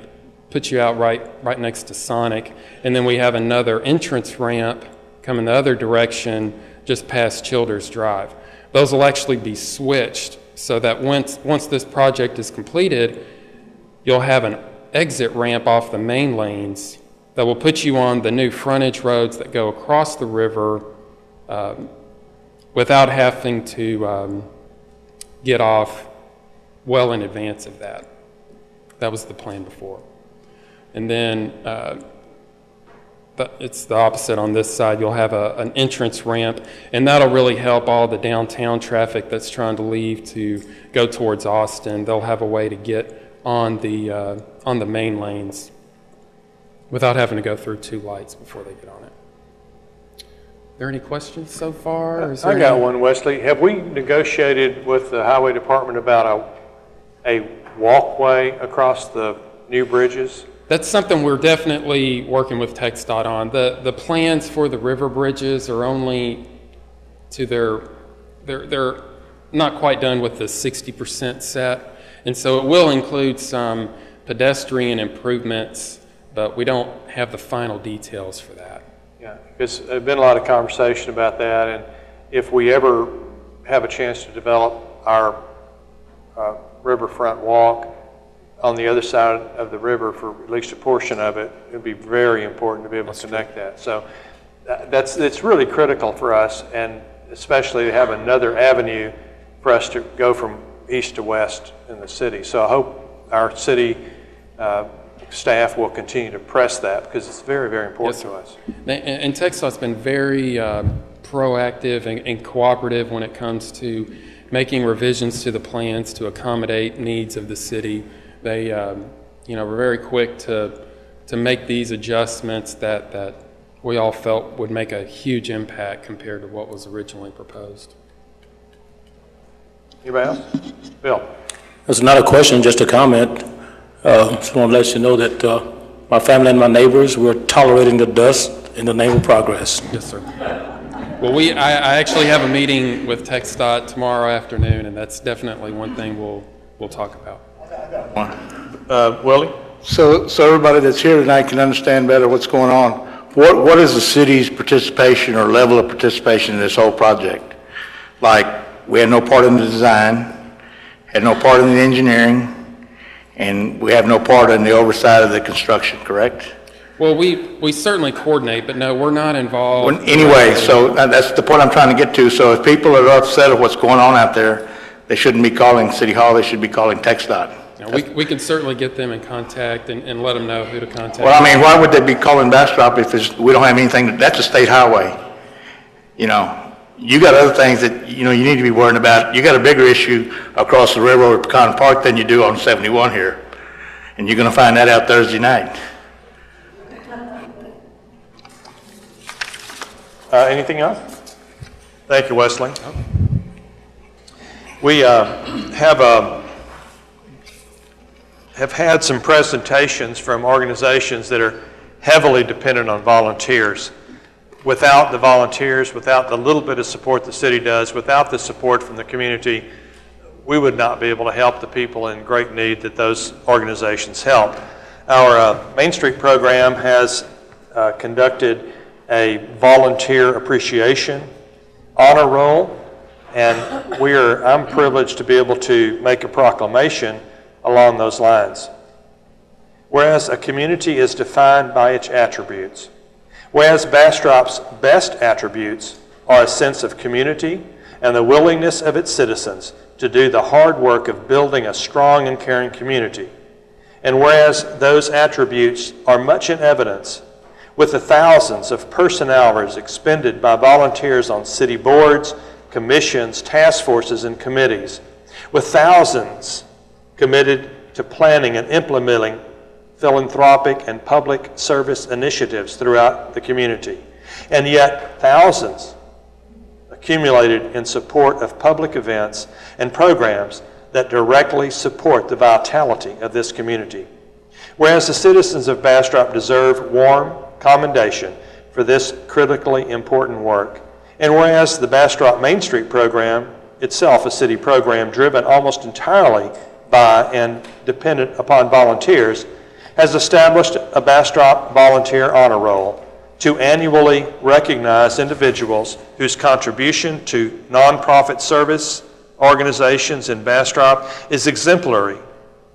puts you out right next to Sonic. And then we have another entrance ramp coming the other direction just past Childers Drive. Those will actually be switched so that once this project is completed, you'll have an exit ramp off the main lanes that will put you on the new frontage roads that go across the river without having to get off well in advance of that. That was the plan before. And then it's the opposite on this side. You'll have an entrance ramp, and that'll really help all the downtown traffic that's trying to leave to go towards Austin. They'll have a way to get on the main lanes without having to go through two lights before they get on it. Are there any questions so far? I got one, Wesley. Have we negotiated with the Highway Department about a walkway across the new bridges? That's something we're definitely working with TxDOT on. The plans for the river bridges are only to they're not quite done with the 60% set. And so it will include some pedestrian improvements but we don't have the final details for that. Yeah, because there's been a lot of conversation about that, and if we ever have a chance to develop our riverfront walk on the other side of the river for at least a portion of it, it would be very important to be able to connect that. So it's really critical for us, and especially to have another avenue for us to go from east to west in the city. So I hope our city staff will continue to press that, because it's very, very important to us. And TxDOT's been very proactive and cooperative when it comes to making revisions to the plans to accommodate needs of the city. They, were very quick to make these adjustments that we all felt would make a huge impact compared to what was originally proposed. Anybody else? Bill. That's not a question, just a comment. Just want to let you know that my family and my neighbors, we're tolerating the dust in the name of progress. Yes, sir. Well, I actually have a meeting with TxDOT tomorrow afternoon, and that's definitely one thing we'll talk about. Willie? So everybody that's here tonight can understand better what's going on. What is the city's participation or level of participation in this whole project? Like, we had no part in the design, had no part in the engineering, and we have no part in the oversight of the construction, correct? Well, we certainly coordinate, but no, we're not involved. Well, anyway, so that's the point I'm trying to get to. So if people are upset at what's going on out there, they shouldn't be calling City Hall, they should be calling TxDOT. We can certainly get them in contact and let them know who to contact. Well, I mean, why would they be calling Bastrop if we don't have anything? That's a state highway. You know, you got other things that, you need to be worrying about. You got a bigger issue across the railroad at Pecan Park than you do on 71 here. And you're going to find that out Thursday night. Anything else? Thank you, Wesley. We have had some presentations from organizations that are heavily dependent on volunteers. Without the volunteers, without the little bit of support the city does, without the support from the community, we would not be able to help the people in great need that those organizations help. Our Main Street program has conducted a volunteer appreciation honor roll, and I'm privileged to be able to make a proclamation along those lines. Whereas a community is defined by its attributes, whereas Bastrop's best attributes are a sense of community and the willingness of its citizens to do the hard work of building a strong and caring community, and whereas those attributes are much in evidence with the thousands of person-hours expended by volunteers on city boards, commissions, task forces, and committees, with thousands committed to planning and implementing philanthropic and public service initiatives throughout the community, and yet thousands accumulated in support of public events and programs that directly support the vitality of this community. Whereas the citizens of Bastrop deserve warm commendation for this critically important work, and whereas the Bastrop Main Street program, itself a city program driven almost entirely by and dependent upon volunteers, has established a Bastrop Volunteer Honor Roll to annually recognize individuals whose contribution to nonprofit service organizations in Bastrop is exemplary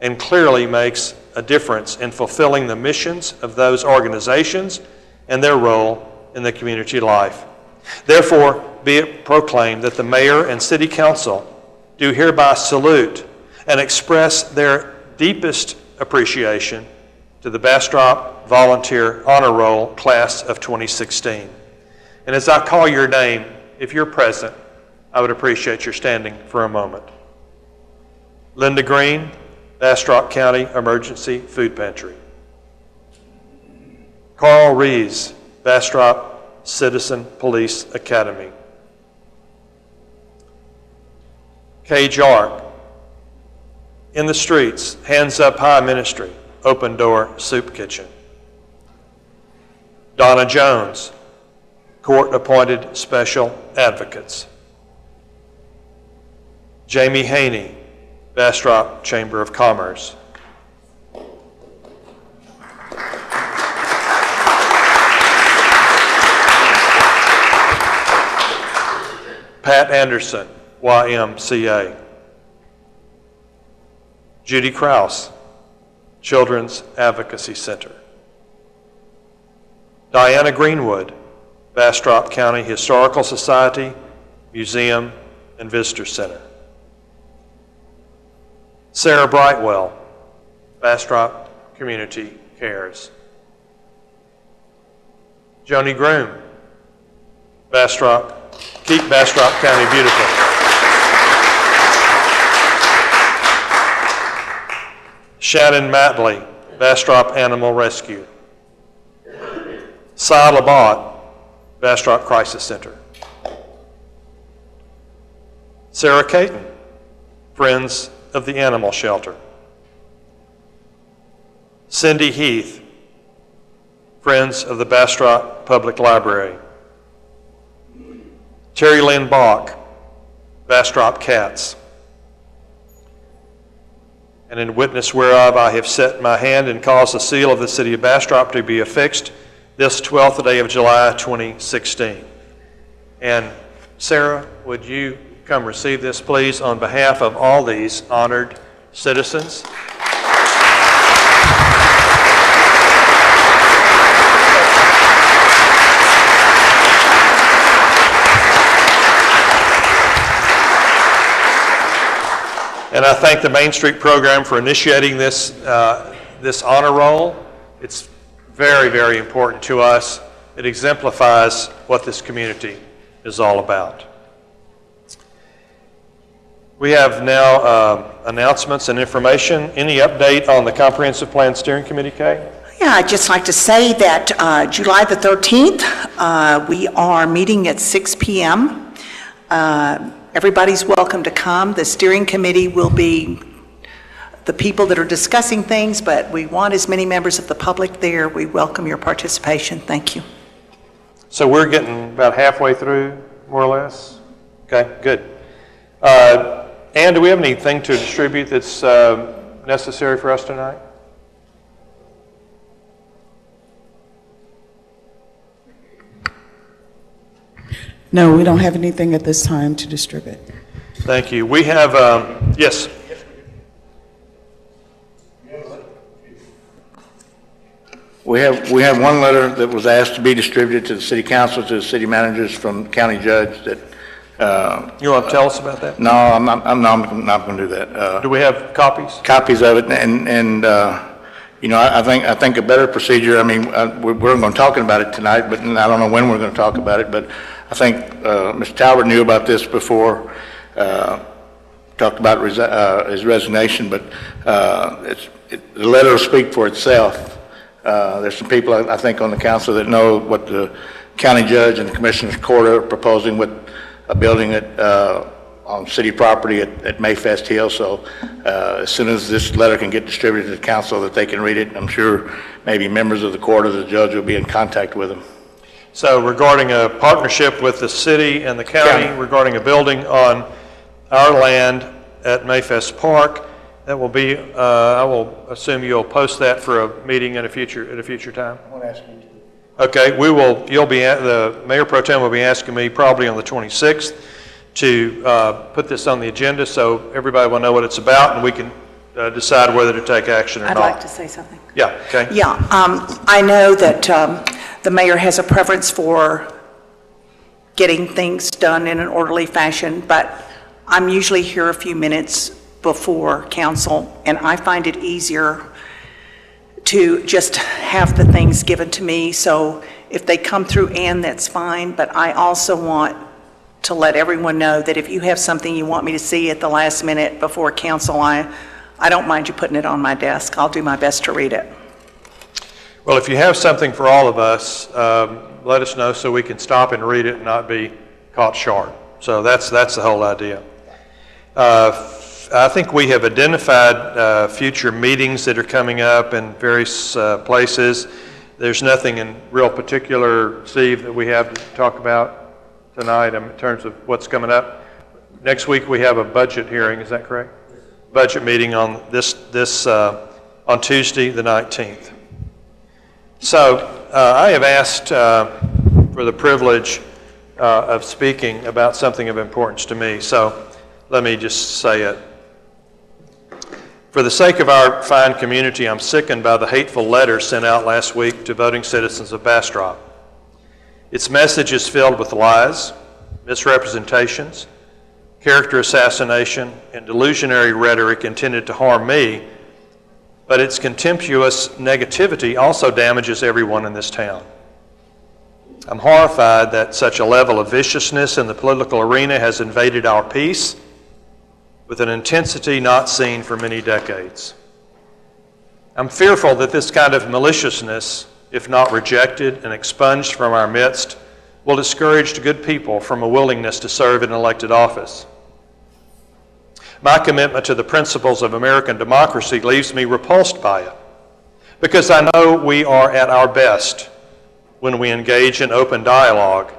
and clearly makes a difference in fulfilling the missions of those organizations and their role in the community life. Therefore, be it proclaimed that the mayor and city council do hereby salute and express their deepest appreciation to the Bastrop Volunteer Honor Roll Class of 2016. And as I call your name, if you're present, I would appreciate your standing for a moment. Linda Green, Bastrop County Emergency Food Pantry. Carl Rees, Bastrop Citizen Police Academy. Kay Jark, In the Streets, Hands Up High Ministry, Open Door Soup Kitchen. Donna Jones, Court-Appointed Special Advocates. Jamie Haney, Bastrop Chamber of Commerce. Pat Anderson, YMCA. Judy Krause, Children's Advocacy Center. Diana Greenwood, Bastrop County Historical Society, Museum and Visitor Center. Sarah Brightwell, Bastrop Community Cares. Joni Groom, Bastrop, Keep Bastrop County Beautiful. Shannon Matley, Bastrop Animal Rescue. Cy Labat, Bastrop Crisis Center. Sarah Caton, Friends of the Animal Shelter. Cindy Heath, Friends of the Bastrop Public Library. Terry Lynn Bach, Bastrop Cats. And in witness whereof I have set my hand and caused the seal of the city of Bastrop to be affixed this 12th day of July 2016. And Sarah, would you come receive this, please, on behalf of all these honored citizens? And I thank the Main Street program for initiating this, this honor roll. It's very, very important to us. It exemplifies what this community is all about. We have now announcements and information. Any update on the Comprehensive Plan Steering Committee, Kay? Yeah, I'd just like to say that July the 13th, we are meeting at 6 p.m. Everybody's welcome to come. The steering committee will be the people that are discussing things, but we want as many members of the public there. We welcome your participation. Thank you. So we're getting about halfway through, more or less? Okay, good. Ann, do we have anything to distribute that's necessary for us tonight? No, we don't have anything at this time to distribute. Thank you. We have, yes. We have one letter that was asked to be distributed to the city council, to the city managers from the county judge that. You want to tell us about that? No, I'm not going to do that. Do we have copies? Copies of it, and you know, I think a better procedure. I mean, we're going to talk about it tonight, but I don't know when we're going to talk about it. But I think Mr. Talbot knew about this before. Talked about his resignation, but the letter will speak for itself. There's some people I think on the council that know what the county judge and the commissioner's court are proposing with a building on city property at Mayfest Hill. So as soon as this letter can get distributed to the council that they can read it, I'm sure maybe members of the court or the judge will be in contact with them. So regarding a partnership with the city and the county regarding a building on our land at Mayfest Park, that will be, I will assume you'll post that for a meeting at a future time? I want to ask you to. Okay, the Mayor Pro Tem will be asking me probably on the 26th to put this on the agenda so everybody will know what it's about and we can decide whether to take action or not. I'd like to say something. Yeah, okay. Yeah, I know that the mayor has a preference for getting things done in an orderly fashion, but I'm usually here a few minutes before council, and I find it easier to just have the things given to me. So if they come through Ann, that's fine, but I also want to let everyone know that if you have something you want me to see at the last minute before council, I don't mind you putting it on my desk. I'll do my best to read it. Well, if you have something for all of us, let us know so we can stop and read it and not be caught short. So that's the whole idea. I think we have identified future meetings that are coming up in various places. There's nothing in real particular, Steve, that we have to talk about tonight in terms of what's coming up. Next week we have a budget hearing, is that correct? Budget meeting on on Tuesday the 19th. So I have asked for the privilege of speaking about something of importance to me, so let me just say it. For the sake of our fine community, I'm sickened by the hateful letter sent out last week to voting citizens of Bastrop. Its message is filled with lies, misrepresentations, character assassination, and delusionary rhetoric intended to harm me, but its contemptuous negativity also damages everyone in this town. I'm horrified that such a level of viciousness in the political arena has invaded our peace with an intensity not seen for many decades. I'm fearful that this kind of maliciousness, if not rejected and expunged from our midst, will discourage good people from a willingness to serve in elected office. My commitment to the principles of American democracy leaves me repulsed by it, because I know we are at our best when we engage in open dialogue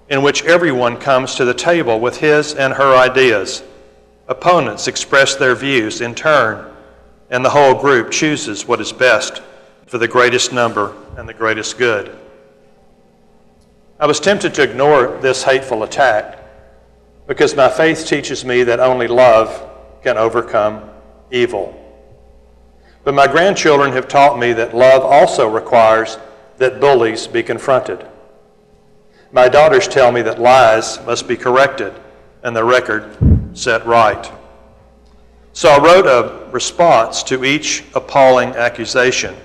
in which everyone comes to the table with his and her ideas. Opponents express their views in turn, and the whole group chooses what is best for the greatest number and the greatest good. I was tempted to ignore this hateful attack because my faith teaches me that only love can overcome evil. But my grandchildren have taught me that love also requires that bullies be confronted. My daughters tell me that lies must be corrected and the record set right. So I wrote a response to each appalling accusation,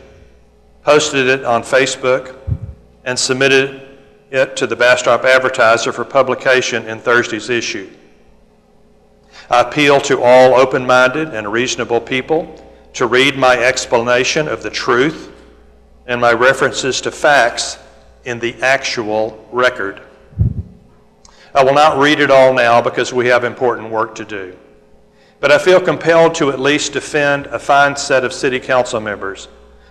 posted it on Facebook, and submitted it to the Bastrop Advertiser for publication in Thursday's issue. I appeal to all open-minded and reasonable people to read my explanation of the truth and my references to facts in the actual record. I will not read it all now because we have important work to do, but I feel compelled to at least defend a fine set of city council members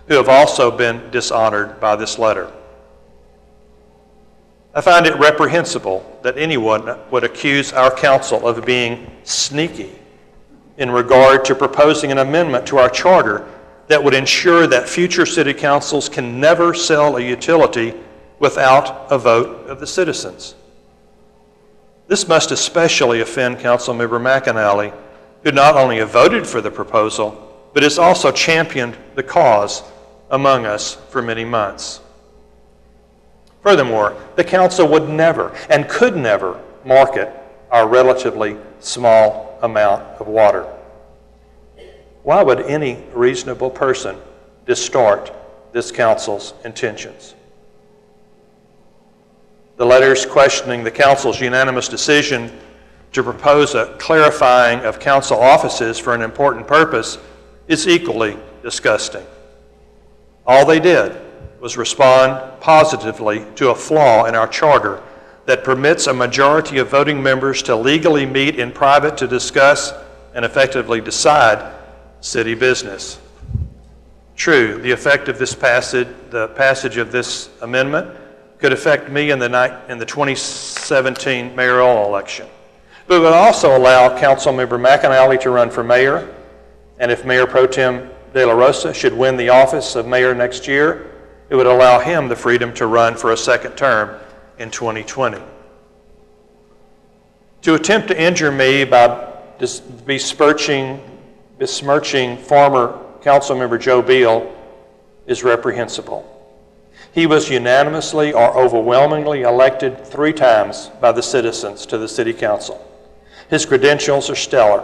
who have also been dishonored by this letter. I find it reprehensible that anyone would accuse our council of being sneaky in regard to proposing an amendment to our charter that would ensure that future city councils can never sell a utility without a vote of the citizens. This must especially offend Councilmember McAnally, who not only have voted for the proposal, but has also championed the cause among us for many months. Furthermore, the council would never and could never market our relatively small amount of water. Why would any reasonable person distort this council's intentions? The letters questioning the council's unanimous decision to propose a clarifying of council offices for an important purpose is equally disgusting. All they did was respond positively to a flaw in our charter that permits a majority of voting members to legally meet in private to discuss and effectively decide city business. True, the effect of this passage, the passage of this amendment, could affect me in the 2017 mayoral election, but it would also allow Councilmember McAnally to run for mayor, and if Mayor Pro Tem De La Rosa should win the office of mayor next year, it would allow him the freedom to run for a second term in 2020. To attempt to injure me by besmirching former Councilmember Joe Beal is reprehensible. He was unanimously or overwhelmingly elected 3 times by the citizens to the City Council. His credentials are stellar.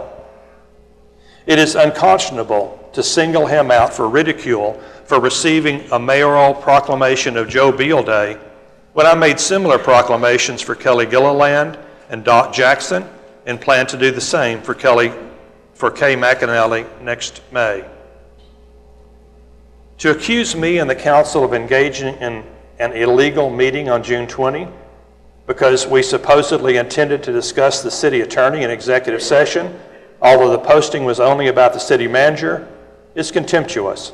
It is unconscionable to single him out for ridicule for receiving a mayoral proclamation of Joe Beal Day when I made similar proclamations for Kelly Gilliland and Dot Jackson and plan to do the same for Kay McAnally next May. To accuse me and the council of engaging in an illegal meeting on June 20 because we supposedly intended to discuss the city attorney in executive session, although the posting was only about the city manager, is contemptuous.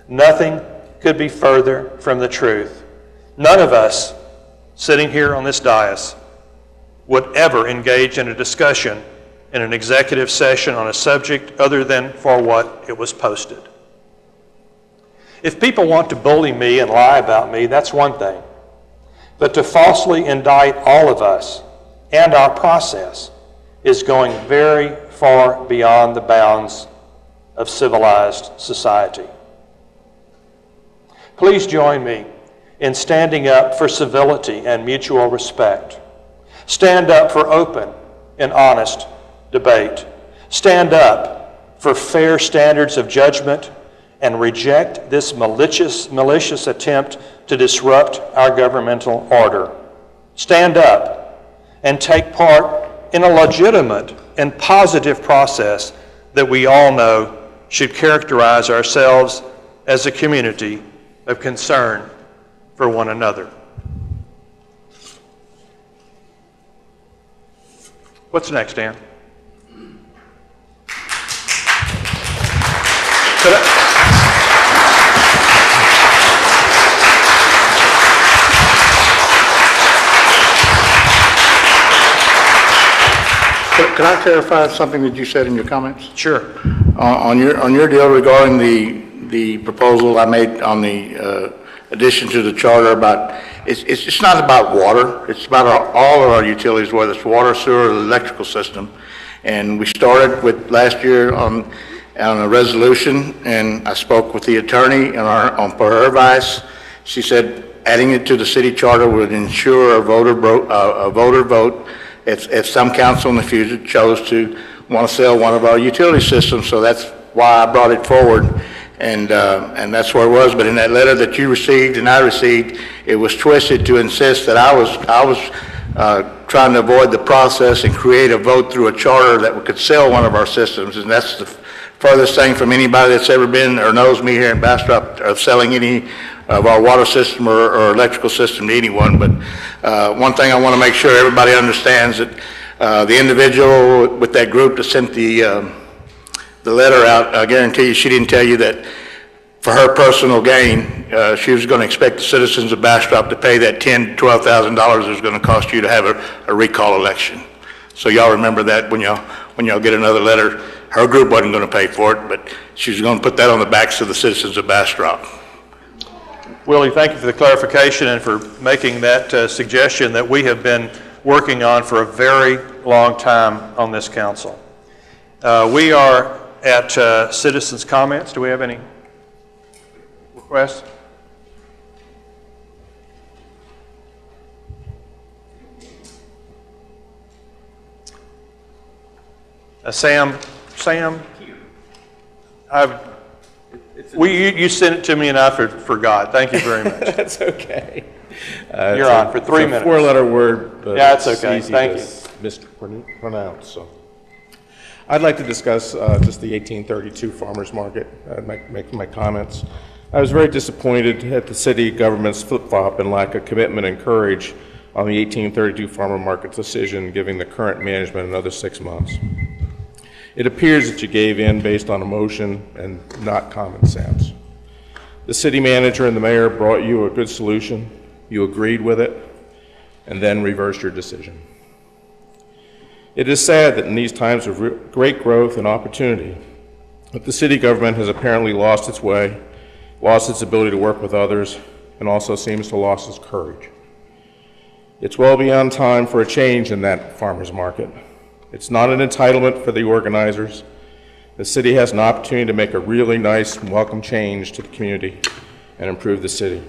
Nothing could be further from the truth. None of us sitting here on this dais would ever engage in a discussion in an executive session on a subject other than for what it was posted. If people want to bully me and lie about me, that's one thing. But to falsely indict all of us and our process is going very far beyond the bounds of civilized society. Please join me in standing up for civility and mutual respect. Stand up for open and honest debate. Stand up for fair standards of judgment and reject this malicious attempt to disrupt our governmental order. Stand up and take part in a legitimate and positive process that we all know should characterize ourselves as a community of concern for one another. What's next, Dan? Could I clarify something that you said in your comments? Sure. On your deal regarding the proposal I made on the addition to the charter about, it's not about water, it's about all of our utilities, whether it's water, sewer, or the electrical system. And we started with last year on a resolution, and I spoke with the attorney on for her advice. She said adding it to the city charter would ensure a voter vote if some council in the future chose to want to sell one of our utility systems. So that's why I brought it forward, and that's where it was. But in that letter that you received and I received, it was twisted to insist that I was trying to avoid the process and create a vote through a charter that could sell one of our systems, and that's the furthest thing from anybody that's ever been or knows me here in Bastrop of selling any of our water system or electrical system to anyone. But one thing I want to make sure everybody understands that the individual with that group that sent the letter out, I guarantee you she didn't tell you that for her personal gain, she was going to expect the citizens of Bastrop to pay that $10,000 to $12,000 it was going to cost you to have a recall election. So y'all remember that when y'all get another letter. Her group wasn't going to pay for it, but she was going to put that on the backs of the citizens of Bastrop. Willie, thank you for the clarification and for making that suggestion that we have been working on for a very long time on this council. We are at citizens' comments. Do we have any requests? Sam, you sent it to me and I forgot. Thank you very much. That's okay. You're on for 3 minutes. Four-letter word, but yeah, it's okay. Thank you. Mispronounce. So, I'd like to discuss just the 1832 farmers market. Make my comments. I was very disappointed at the city government's flip-flop and lack of commitment and courage on the 1832 farmer market decision, giving the current management another 6 months. It appears that you gave in based on emotion and not common sense. The city manager and the mayor brought you a good solution, you agreed with it, and then reversed your decision. It is sad that in these times of great growth and opportunity, that the city government has apparently lost its way, lost its ability to work with others, and also seems to have lost its courage. It's well beyond time for a change in that farmers market. It's not an entitlement for the organizers. The city has an opportunity to make a really nice and welcome change to the community and improve the city.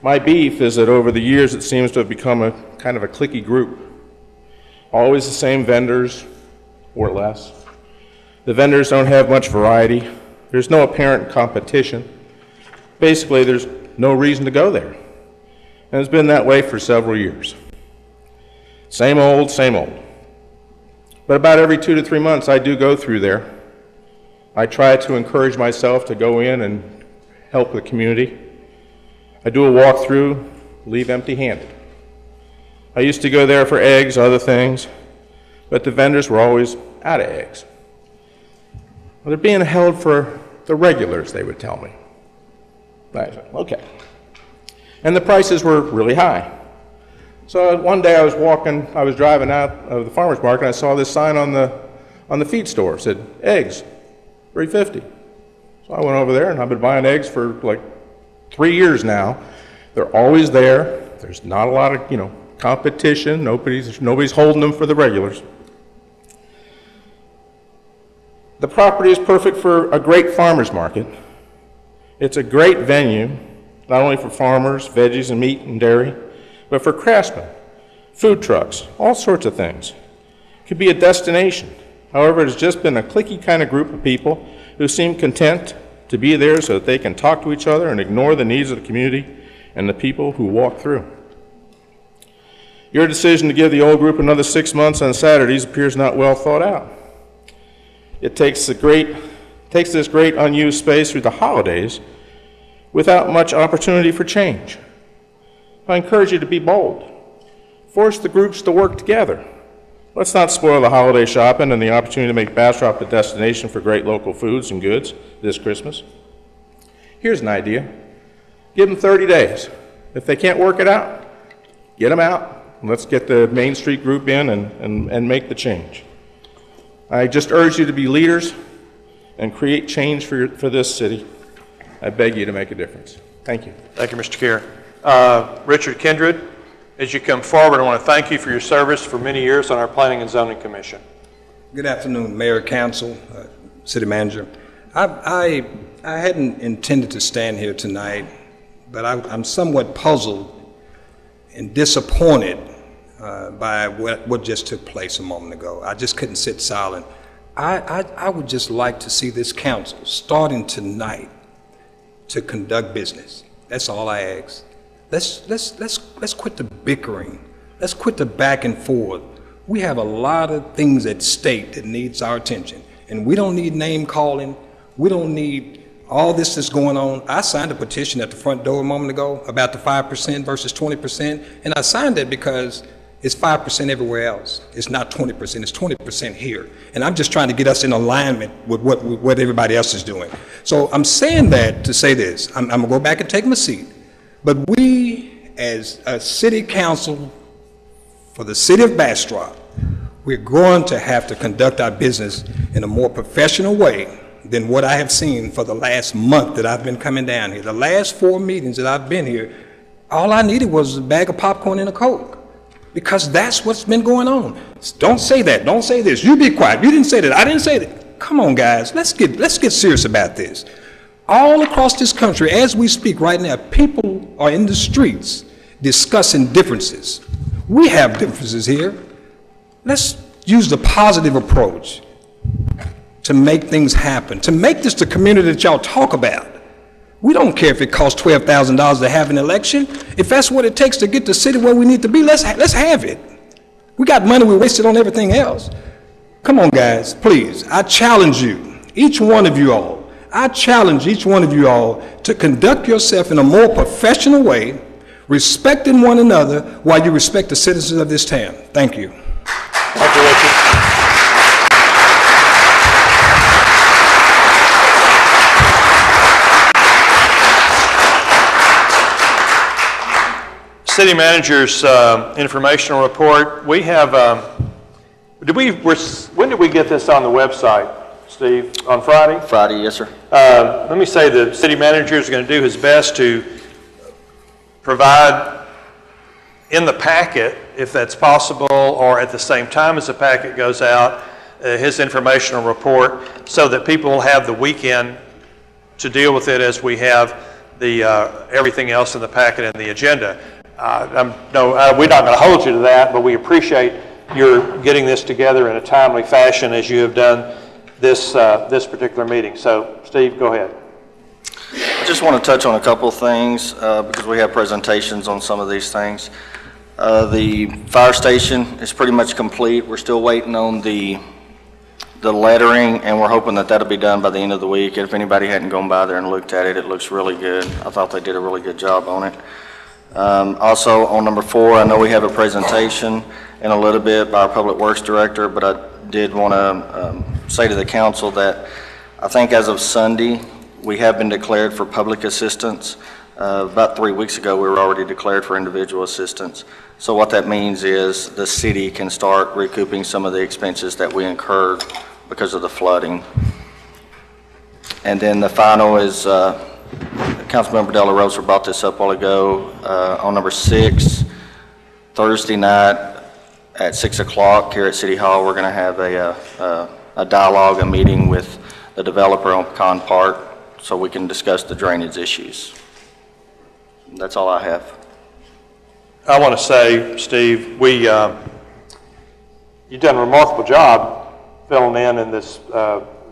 My beef is that over the years it seems to have become a kind of a cliquey group. Always the same vendors, or less. The vendors don't have much variety. There's no apparent competition. Basically, there's no reason to go there. And it's been that way for several years. Same old, same old. But about every 2 to 3 months, I do go through there. I try to encourage myself to go in and help the community. I do a walkthrough, leave empty-handed. I used to go there for eggs, other things, but the vendors were always out of eggs. Well, they're being held for the regulars, they would tell me. I said, okay. And the prices were really high. So one day I was driving out of the farmer's market, and I saw this sign on the feed store. It said, eggs, $3.50. So I went over there, and I've been buying eggs for like 3 years now. They're always there. There's not a lot of, competition. Nobody's holding them for the regulars. The property is perfect for a great farmer's market. It's a great venue, not only for farmers, veggies and meat and dairy, but for craftsmen, food trucks, all sorts of things. It could be a destination. However, it has just been a cliquey kind of group of people who seem content to be there so that they can talk to each other and ignore the needs of the community and the people who walk through. Your decision to give the old group another 6 months on Saturdays appears not well thought out. It takes this great unused space through the holidays without much opportunity for change. I encourage you to be bold. Force the groups to work together. Let's not spoil the holiday shopping and the opportunity to make Bastrop a destination for great local foods and goods this Christmas. Here's an idea. Give them 30 days. If they can't work it out, get them out. Let's get the Main Street group in and make the change. I just urge you to be leaders and create change for this city. I beg you to make a difference. Thank you. Thank you, Mr. Keir. Richard Kindred, as you come forward, I want to thank you for your service for many years on our Planning and Zoning Commission. Good afternoon, Mayor, Council, City Manager. I hadn't intended to stand here tonight, but I'm somewhat puzzled and disappointed by what just took place a moment ago. I just couldn't sit silent. I would just like to see this council starting tonight to conduct business. That's all I ask. Let's quit the bickering. Let's quit the back and forth. We have a lot of things at stake that needs our attention, and we don't need name calling. We don't need all this that's going on. I signed a petition at the front door a moment ago about the 5% versus 20%, and I signed it because it's 5% everywhere else. It's not 20%, it's 20% here. And I'm just trying to get us in alignment with what everybody else is doing. So I'm saying that to say this. I'm gonna go back and take my seat. But we, as a city council for the city of Bastrop, we're going to have to conduct our business in a more professional way than what I have seen for the last month that I've been coming down here. The last 4 meetings that I've been here, all I needed was a bag of popcorn and a Coke, because that's what's been going on. Don't say that, don't say this. You be quiet, you didn't say that, I didn't say that. Come on, guys, let's get serious about this. All across this country, as we speak right now, people are in the streets discussing differences. We have differences here. Let's use the positive approach to make things happen, to make this the community that y'all talk about. We don't care if it costs $12,000 to have an election. If that's what it takes to get the city where we need to be, let's have it. We got money, we wasted on everything else. Come on, guys, please. I challenge you, each one of you all, I challenge each one of you all to conduct yourself in a more professional way, respecting one another while you respect the citizens of this town. Thank you. Thank you, Richard. City Manager's informational report. We have, when did we get this on the website, Steve? On Friday? Friday, yes, sir. Let me say the City Manager is going to do his best to provide in the packet, if that's possible, or at the same time as the packet goes out, his informational report, so that people will have the weekend to deal with it as we have the everything else in the packet and the agenda. We're not going to hold you to that, but we appreciate your getting this together in a timely fashion as you have done this particular meeting. So, Steve, go ahead. I just want to touch on a couple of things because we have presentations on some of these things. The fire station is pretty much complete. We're still waiting on the lettering, and we're hoping that that'll be done by the end of the week. If anybody hadn't gone by there and looked at it, it looks really good. I thought they did a really good job on it. Also, on number 4, I know we have a presentation in a little bit by our Public Works Director, but I did want to say to the council that I think as of Sunday, we have been declared for public assistance. About 3 weeks ago, we were already declared for individual assistance. So what that means is the city can start recouping some of the expenses that we incurred because of the flooding. And then the final is Councilmember De La Rosa brought this up a while ago. On number 6, Thursday night at 6 o'clock here at City Hall, we're going to have a dialogue, a meeting with the developer on Pecan Park so we can discuss the drainage issues. That's all I have. I want to say, Steve, you've done a remarkable job filling in this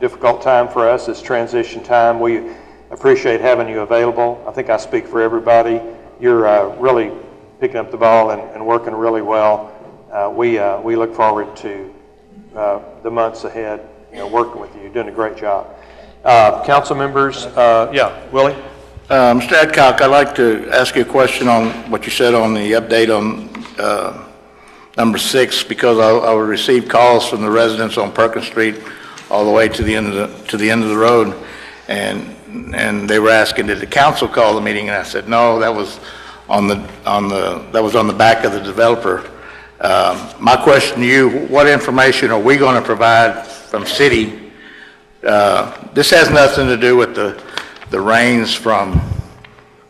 difficult time for us, this transition time. We appreciate having you available. I think I speak for everybody. You're really picking up the ball and working really well. We look forward to the months ahead, working with you. You're doing a great job. Council members, Willie? Mr. Adcock, I'd like to ask you a question on what you said on the update on number 6, because I received calls from the residents on Perkins Street all the way to the end of the road, and they were asking, did the council call the meeting? And I said, no, that was on the back of the developer. My question to you: what information are we going to provide from city? This has nothing to do with the rains from,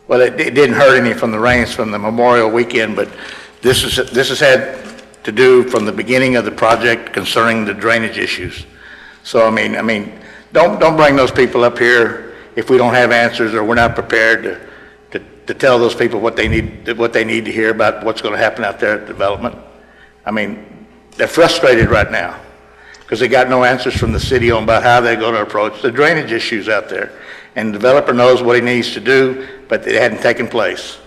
well, it didn't hurt any from the rains from the Memorial Weekend, but this has had to do from the beginning of the project concerning the drainage issues. So I mean, don't bring those people up here if we don't have answers or we're not prepared to tell those people what they need to hear about what's going to happen out there at development. I mean, they're frustrated right now because they got no answers from the city on about how they're going to approach the drainage issues out there. And the developer knows what he needs to do, but it hadn't taken place.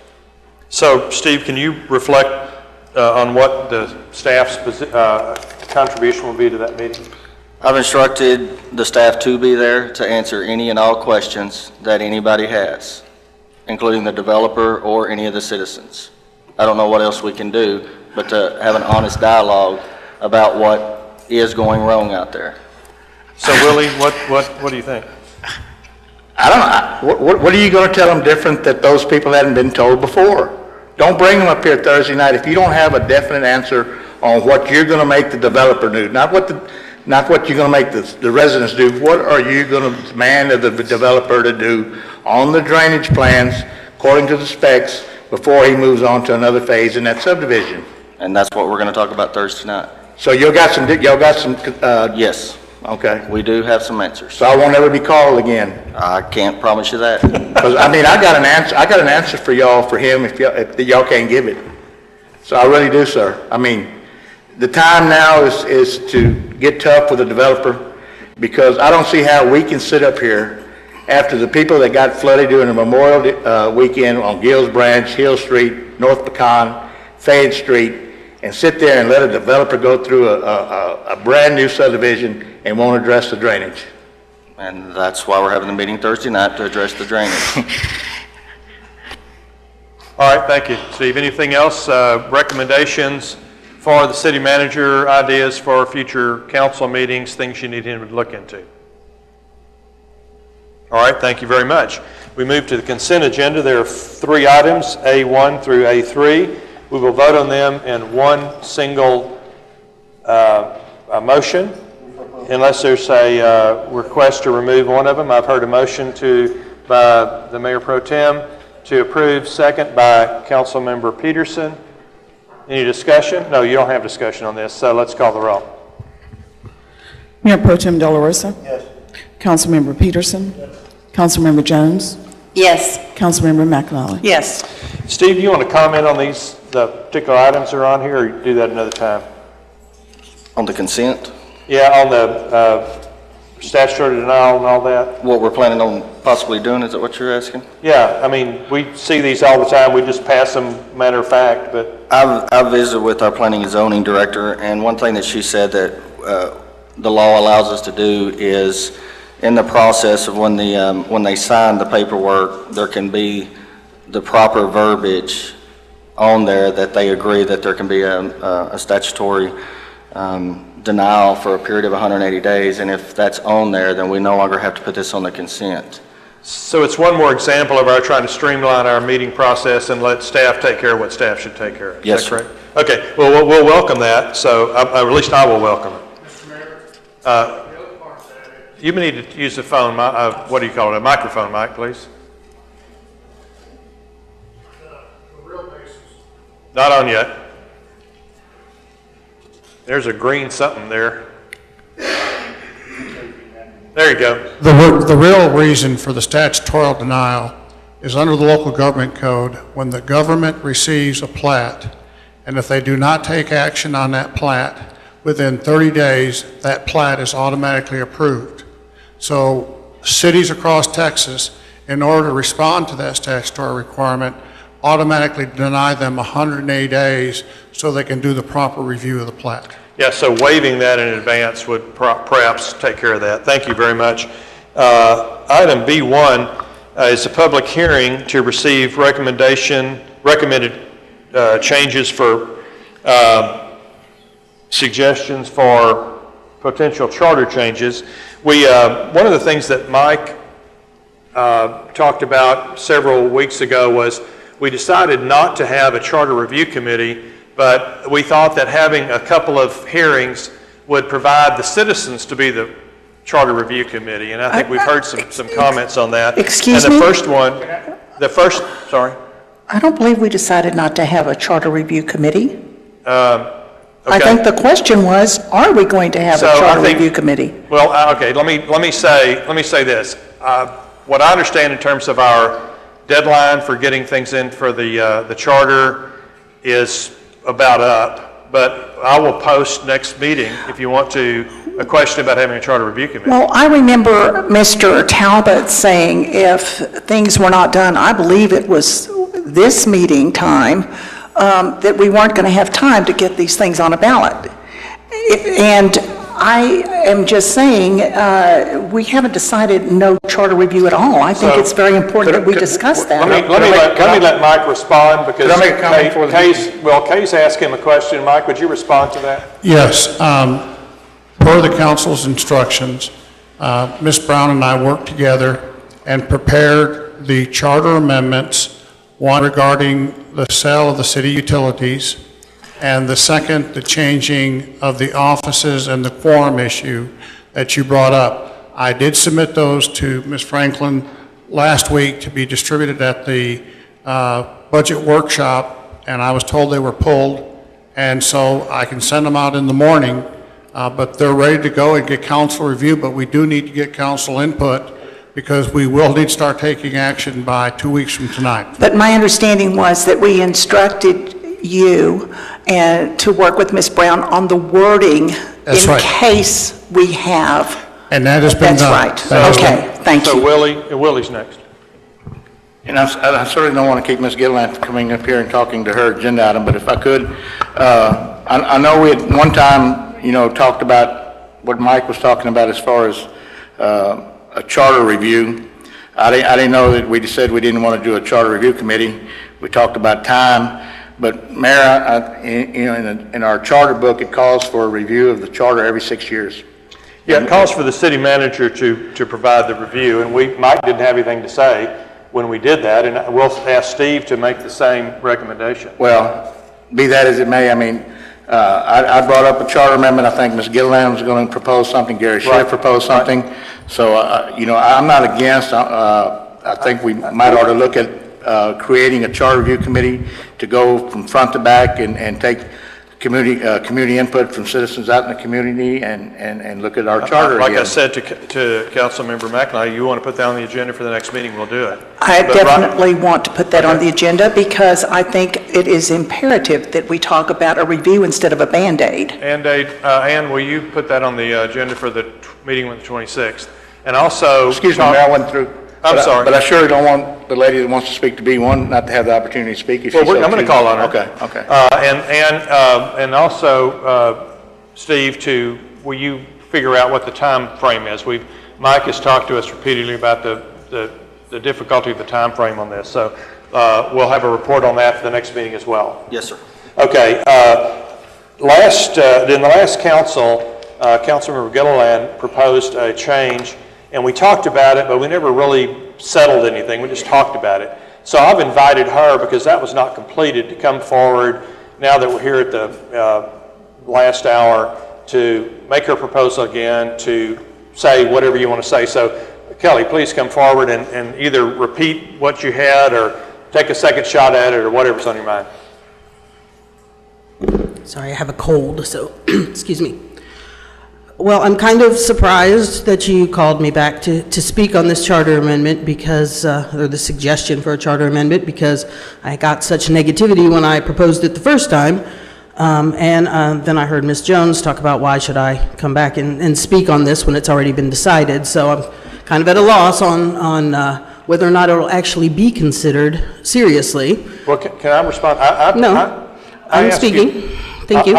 So, Steve, can you reflect on what the staff's contribution will be to that meeting? I've instructed the staff to be there to answer any and all questions that anybody has, including the developer or any of the citizens. I don't know what else we can do but to have an honest dialogue about what is going wrong out there. So, Willie, what do you think? I don't know. What are you going to tell them different that those people hadn't been told before? Don't bring them up here Thursday night if you don't have a definite answer on what you're going to make the developer do, not what you're going to make the residents do. What are you going to demand of the developer to do on the drainage plans according to the specs before he moves on to another phase in that subdivision? And that's what we're going to talk about Thursday night. So y'all got some. Yes. Okay. We do have some answers. So I won't ever be called again. I can't promise you that. Because I mean, I got an answer for y'all, for him, if y'all can't give it. So I really do, sir. I mean, the time now is to get tough with the developer, because I don't see how we can sit up here after the people that got flooded during the Memorial Weekend on Gills Branch, Hill Street, North Pecan, Fayette Street, and sit there and let a developer go through a brand new subdivision and won't address the drainage. And that's why we're having the meeting Thursday night, to address the drainage. All right, thank you, Steve. Anything else? Recommendations for the city manager, ideas for future council meetings, things you need him to look into? All right, thank you very much. We move to the consent agenda. There are 3 items, A1 through A3. We will vote on them in one single motion, unless there's a request to remove one of them. I've heard a motion by the Mayor Pro Tem to approve, second by Councilmember Peterson. Any discussion? No, you don't have discussion on this, so let's call the roll. Mayor Pro Tem De La Rosa? Yes. Councilmember Peterson? Yes. Councilmember Jones? Yes. Councilmember McAnally? Yes. Steve, do you want to comment on the particular items that are on here, or do that another time? On the consent? Yeah, on the statutory denial and all that. What we're planning on possibly doing, is that what you're asking? Yeah, I mean, we see these all the time. We just pass them matter of fact, but... I've visited with our planning and zoning director, and one thing that she said that the law allows us to do is, in the process of when they sign the paperwork, there can be the proper verbiage on there that they agree that there can be a statutory denial for a period of 180 days, and if that's on there, then we no longer have to put this on the consent. So it's one more example of our trying to streamline our meeting process and let staff take care of what staff should take care of. Yes, is that correct? Okay, well, we'll welcome that, so at least I will welcome it. Mr. Mayor? You need to use the phone, what do you call it, a microphone mic, please. Not on yet. There's a green something there. There you go. The real reason for the statutory denial is under the local government code, when the government receives a plat, and if they do not take action on that plat, within 30 days, that plat is automatically approved. So cities across Texas, in order to respond to that statutory requirement, automatically deny them 180 days so they can do the proper review of the plat. Yeah, so waiving that in advance would perhaps take care of that. Thank you very much. Item B1 is a public hearing to receive recommended changes for suggestions for potential charter changes. One of the things that Mike talked about several weeks ago was we decided not to have a charter review committee, but we thought that having a couple of hearings would provide the citizens to be the charter review committee, and I think we've heard some comments on that. Excuse me? And the first, sorry? I don't believe we decided not to have a charter review committee. Okay. I think the question was, are we going to have a charter review committee? Well, okay, let me say this. What I understand in terms of our deadline for getting things in for the charter is about up, but I will post next meeting if you want to a question about having a charter review committee. Well, I remember Mr. Talbot saying if things were not done, I believe it was this meeting time, that we weren't going to have time to get these things on a ballot. And I am just saying, we haven't decided no charter review at all. I think it's very important that we discuss that. Let me let Mike respond, because Could I make a comment before the Case asked him a question. Mike, would you respond to that? Yes. Per the council's instructions, Ms. Brown and I worked together and prepared the charter amendments, one regarding the sale of the city utilities, and the second, the changing of the offices and the quorum issue that you brought up. I did submit those to Ms. Franklin last week to be distributed at the budget workshop, and I was told they were pulled, and so I can send them out in the morning, but they're ready to go and get council review, but we do need to get council input, because we will need to start taking action by 2 weeks from tonight. But my understanding was that we instructed you to work with Ms. Brown on the wording in case we have. And that has been done. That's right. Okay, thank you. So Willie's next. And I certainly don't want to keep Ms. Gilliland from coming up here and talking to her agenda item, but if I could, I know we at one time, talked about what Mike was talking about as far as a charter review. I didn't know that we said we didn't want to do a charter review committee. We talked about time, but Mayor, in our charter book, it calls for a review of the charter every 6 years. Yeah, it calls for the city manager to provide the review, and Mike didn't have anything to say when we did that, and we'll ask Steve to make the same recommendation. Well, be that as it may, I mean, I brought up a charter amendment. I think Ms. Gilliland was going to propose something. Gary Schiff proposed something. Right. So, I'm not against. I think we might ought to look at creating a charter review committee to go from front to back and take community input from citizens out in the community and look at our charter Like again. I said to Councilmember McNally, you want to put that on the agenda for the next meeting, we'll do it. I definitely want to put that on the agenda, because I think it is imperative that we talk about a review instead of a Band-Aid. Ann, will you put that on the agenda for the meeting on the 26th? And also... Excuse me, I went through. I'm sorry. But I surely don't want the lady that wants to speak to B1 not to have the opportunity to speak. If I'm going to call on her. Okay. And also, Steve, will you figure out what the time frame is? Mike has talked to us repeatedly about the difficulty of the time frame on this. So we'll have a report on that for the next meeting as well. Yes, sir. Okay. In the last council, Councilmember Gilliland proposed a change, and we talked about it, but we never really settled anything. We just talked about it. So I've invited her, because that was not completed, to come forward now that we're here at the last hour to make her proposal again, to say whatever you want to say. So Kelly, please come forward and either repeat what you had or take a second shot at it or whatever's on your mind. Sorry, I have a cold, so excuse me. Well, I'm kind of surprised that you called me back to speak on this charter amendment because, or the suggestion for a charter amendment, because I got such negativity when I proposed it the first time. Then I heard Ms. Jones talk about why should I come back and speak on this when it's already been decided. So I'm kind of at a loss on whether or not it'll actually be considered seriously. Well, can I respond? I'm speaking. Thank you.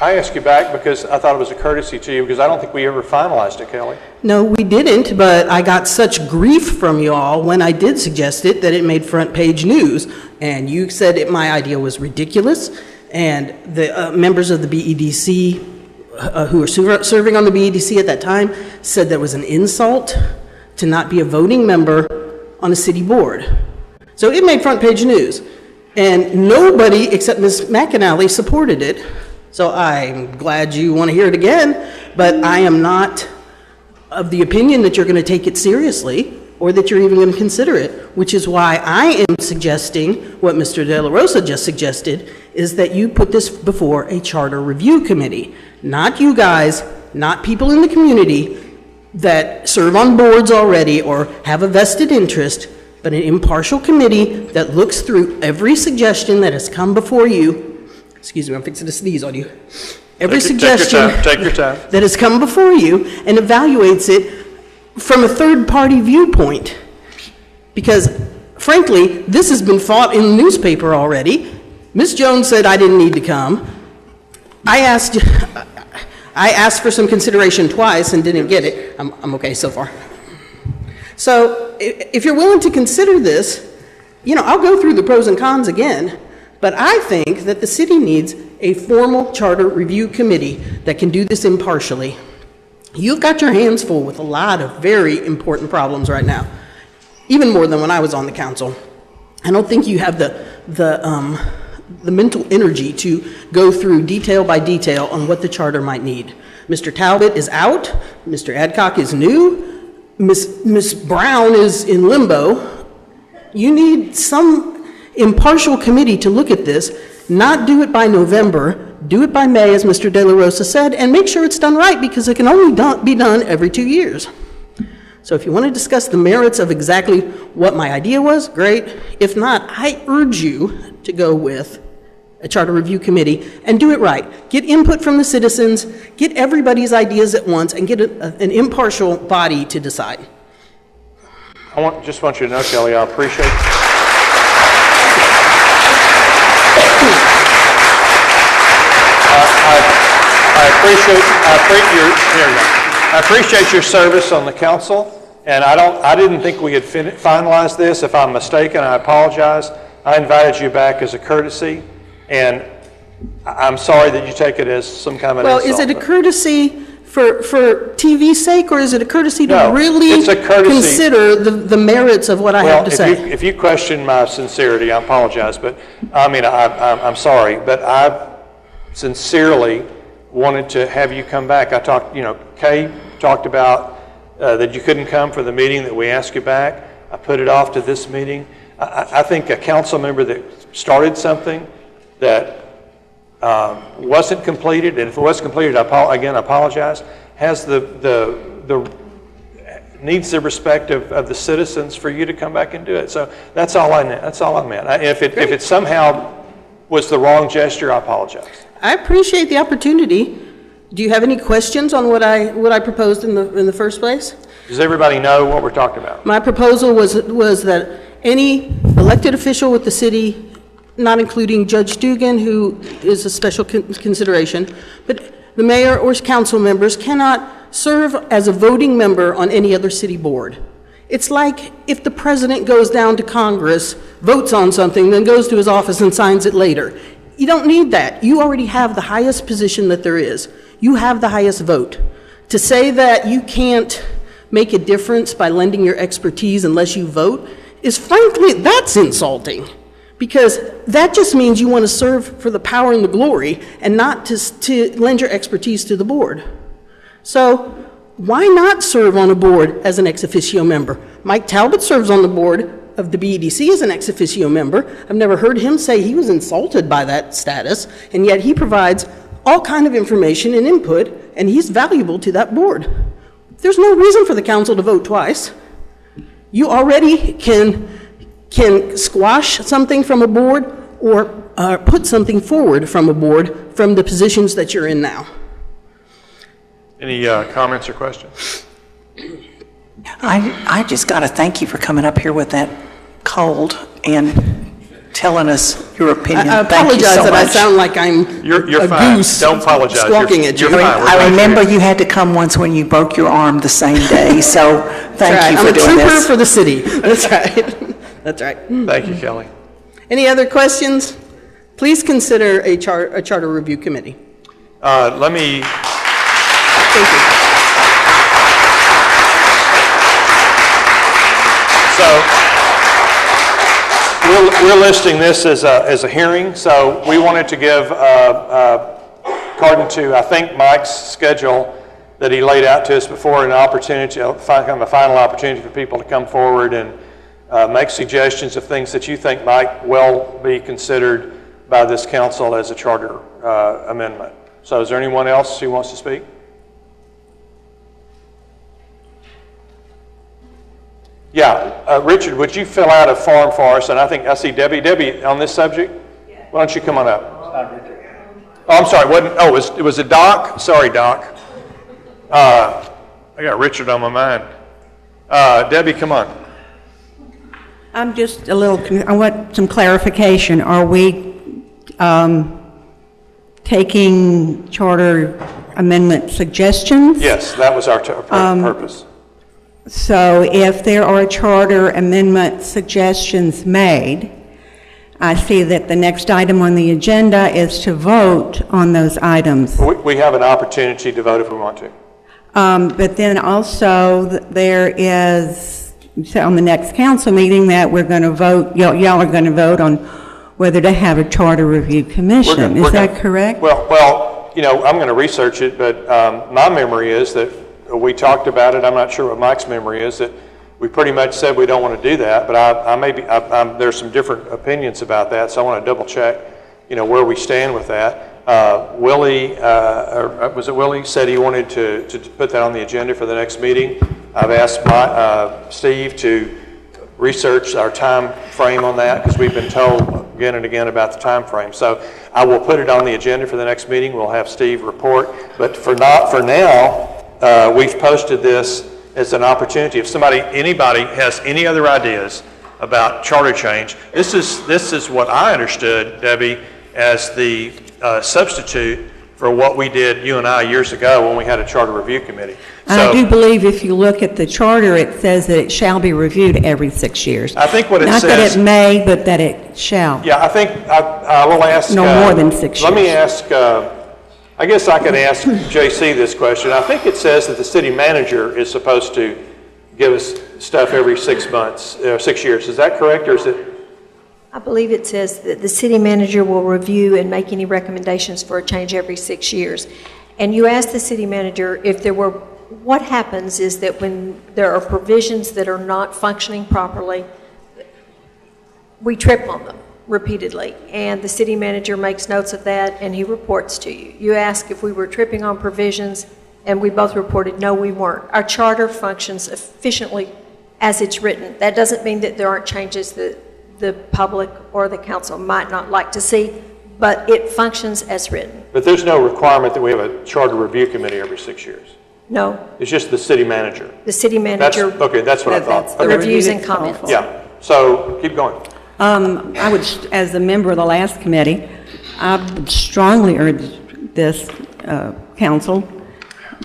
I asked you back because I thought it was a courtesy to you because I don't think we ever finalized it, Kelly. No, we didn't, but I got such grief from you all when I did suggest it that it made front page news. And you said my idea was ridiculous. And the members of the BEDC who were serving on the BEDC at that time said that was an insult to not be a voting member on a city board. So it made front page news. And nobody except Ms. McAnally supported it. So I'm glad you want to hear it again, but I am not of the opinion that you're going to take it seriously or that you're even going to consider it, which is why I am suggesting what Mr. De La Rosa just suggested, is that you put this before a charter review committee. Not you guys, not people in the community that serve on boards already or have a vested interest, but an impartial committee that looks through every suggestion that has come before you. Excuse me, I'm fixing to sneeze on you. Every suggestion Take your time. that has come before you and evaluates it from a third-party viewpoint. Because, frankly, this has been fought in the newspaper already. Ms. Jones said I didn't need to come. I asked for some consideration twice and didn't get it. I'm okay so far. So if you're willing to consider this, you know, I'll go through the pros and cons again, but I think that the city needs a formal charter review committee that can do this impartially. You've got your hands full with a lot of very important problems right now, even more than when I was on the council. I don't think you have the mental energy to go through detail by detail on what the charter might need. Mr. Talbot is out, Mr. Adcock is new, Ms. Brown is in limbo. You need some impartial committee to look at this, not do it by November, do it by May, as Mr. De La Rosa said, and make sure it's done right, because it can only be done every 2 years. So if you want to discuss the merits of exactly what my idea was, great. If not, I urge you to go with a charter review committee and do it right. Get input from the citizens, get everybody's ideas at once, and get an impartial body to decide. Just want you to know, Kelly, I appreciate I appreciate your service on the council, and I didn't think we had finalized this. If I'm mistaken, I apologize. I invited you back as a courtesy, and I'm sorry that you take it as some kind of an insult. Well, is it a courtesy for TV's sake, or is it a courtesy to really it's a courtesy. Consider the merits of what I have to say? If you question my sincerity, I apologize, but I mean, I'm sorry, but I sincerely wanted to have you come back. I talked, Kay talked about that you couldn't come for the meeting that we asked you back. I put it off to this meeting. I think a council member that started something that wasn't completed, and if it was completed, again, I apologize, has needs the respect of the citizens for you to come back and do it. So that's all I meant. If it somehow was the wrong gesture, I apologize. I appreciate the opportunity. Do you have any questions on what I proposed in the first place? Does everybody know what we're talking about? My proposal was that any elected official with the city, not including Judge Dugan, who is a special consideration, but the mayor or council members cannot serve as a voting member on any other city board. It's like if the president goes down to Congress, votes on something, then goes to his office and signs it later. You don't need that. You already have the highest position that there is. You have the highest vote. To say that you can't make a difference by lending your expertise unless you vote is, frankly, that's insulting. Because that just means you want to serve for the power and the glory and not to lend your expertise to the board. So why not serve on a board as an ex officio member? Mike Talbot serves on the board of the BEDC is an ex officio member. I've never heard him say he was insulted by that status, and yet he provides all kind of information and input, and he's valuable to that board. There's no reason for the council to vote twice. You already can squash something from a board or put something forward from a board from the positions that you're in now. Any comments or questions? I just got to thank you for coming up here with that cold and telling us your opinion. I apologize that I sound like I'm You're a fine. goose Don't apologize. squawking at you. You're fine. We're I glad you're remember here. you had to come once when you broke your arm the same day, so thank you for doing I'm a trooper this. for the city. That's right. That's right. Thank you, Kelly. Any other questions? Please consider a charter review committee. Let me. Thank you. So we're listing this as a hearing. So we wanted to give, according to I think Mike's schedule that he laid out to us before, an opportunity, kind of a final opportunity for people to come forward and make suggestions of things that you think might well be considered by this council as a charter amendment. So is there anyone else who wants to speak? Yeah, Richard, would you fill out a form for us? And I see Debbie. Debbie, on this subject? Why don't you come on up? Oh, I'm sorry. It was a Doc? Sorry, Doc. I got Richard on my mind. Debbie, come on. I'm just a little, I want some clarification. Are we taking charter amendment suggestions? Yes, that was our purpose. So if there are charter amendment suggestions made, I see that the next item on the agenda is to vote on those items. We have an opportunity to vote if we want to. But then also there is, so on the next council meeting, that we're going to vote, y'all are going to vote on whether to have a charter review commission. Is that correct? Well, I'm going to research it, but my memory is that we talked about it. I'm not sure what Mike's memory is, that we pretty much said we don't want to do that, but there's some different opinions about that, so I want to double check, where we stand with that. Willie, was it Willie, said he wanted to put that on the agenda for the next meeting. I've asked Steve to research our time frame on that, because we've been told again and again about the time frame. So I will put it on the agenda for the next meeting. We'll have Steve report, but for now, we've posted this as an opportunity. If anybody has any other ideas about charter change, this is what I understood, Debbie, as the substitute for what we did, you and I, years ago when we had a charter review committee. I do believe if you look at the charter, it says that it shall be reviewed every 6 years. I think what it says... Not that it may, but that it shall. Yeah, I think I will ask... No more than 6 years. Let me ask... I guess I could ask JC this question. I think it says that the city manager is supposed to give us stuff every 6 months, 6 years. Is that correct, or is it? I believe it says that the city manager will review and make any recommendations for a change every 6 years. And you ask the city manager if there were, what happens is that when there are provisions that are not functioning properly, we trip on them repeatedly, and the city manager makes notes of that and he reports to you. You ask if we were tripping on provisions, and we both reported no, we weren't. Our charter functions efficiently as it's written. That doesn't mean that there aren't changes that the public or the council might not like to see, but it functions as written. But there's no requirement that we have a charter review committee every 6 years. No. It's just the city manager. The city manager. That's what I thought. The reviews and comments. Yeah. So keep going. I would, as a member of the last committee, I would strongly urge this council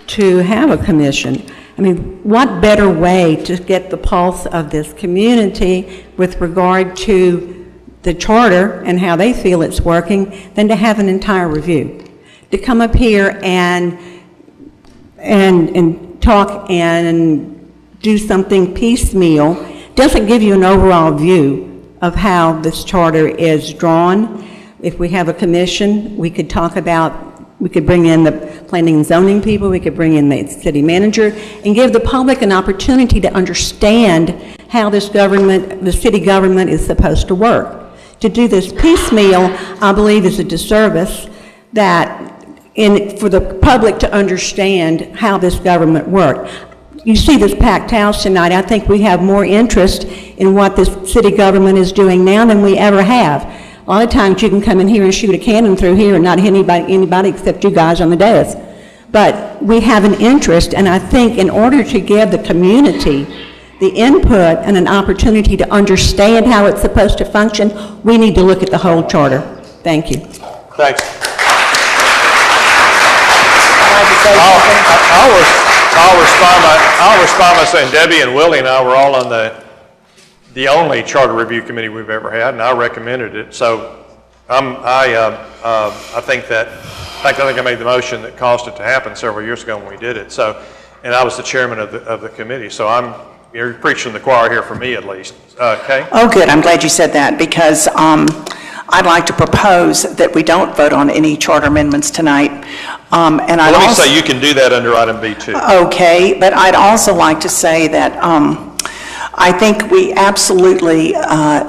to have a commission. I mean, what better way to get the pulse of this community with regard to the charter and how they feel it's working than to have an entire review? To come up here and talk and do something piecemeal doesn't give you an overall view of how this charter is drawn. If we have a commission, we could talk about, we could bring in the planning and zoning people, we could bring in the city manager, and give the public an opportunity to understand how this government, the city government is supposed to work. To do this piecemeal, I believe, is a disservice for the public to understand how this government works. You see this packed house tonight. I think we have more interest in what this city government is doing now than we ever have. A lot of times you can come in here and shoot a cannon through here and not hit anybody except you guys on the desk. But we have an interest, and I think in order to give the community the input and an opportunity to understand how it's supposed to function, we need to look at the whole charter. Thank you. Thanks. I'll respond by saying Debbie and Willie and I were all on the only charter review committee we've ever had, and I recommended it. So I think I made the motion that caused it to happen several years ago when we did it. So, and I was the chairman of the committee. So you're preaching the choir here for me at least. Kay? Oh, good. I'm glad you said that, because I'd like to propose that we don't vote on any charter amendments tonight. Let me say you can do that under item B2. Okay, but I'd also like to say that I think we absolutely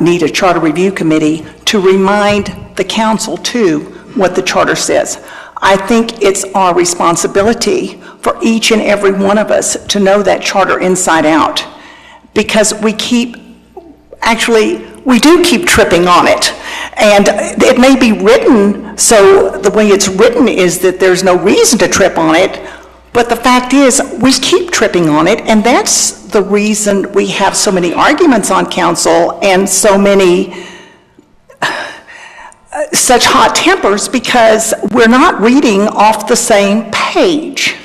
need a charter review committee to remind the council too what the charter says. I think it's our responsibility for each and every one of us to know that charter inside out, because we do keep tripping on it. And it may be written, so the way it's written is that there's no reason to trip on it, but the fact is we keep tripping on it, and that's the reason we have so many arguments on council and so many such hot tempers, because we're not reading off the same page.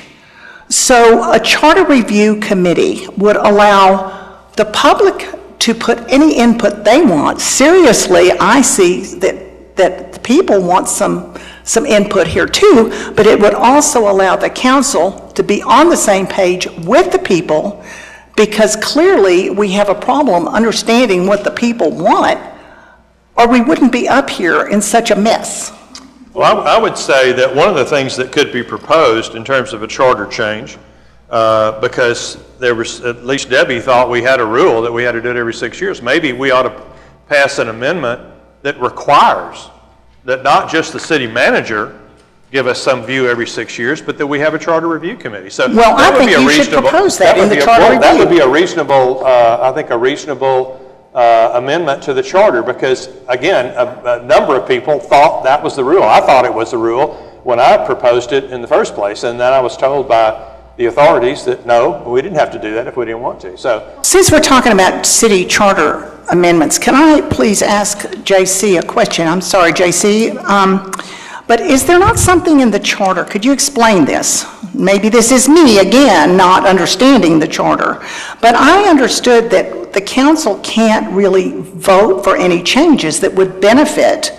So a charter review committee would allow the public to put any input they want. Seriously, I see that the people want some input here too, but it would also allow the council to be on the same page with the people, because clearly we have a problem understanding what the people want, or we wouldn't be up here in such a mess. Well, I would say that one of the things that could be proposed in terms of a charter change, because there was, at least Debbie thought we had a rule that we had to do it every 6 years. Maybe we ought to pass an amendment that requires that not just the city manager give us some view every 6 years, but that we have a charter review committee. So well, I think you should propose that in the charter review. That would be a reasonable, I think, a reasonable amendment to the charter, because again, a number of people thought that was the rule. I thought it was the rule when I proposed it in the first place, and then I was told by the authorities that no, we didn't have to do that if we didn't want to. So, since we're talking about city charter amendments, can I please ask JC a question? I'm sorry, JC, but is there not something in the charter? Could you explain this? Maybe this is me again not understanding the charter, but I understood that the council can't really vote for any changes that would benefit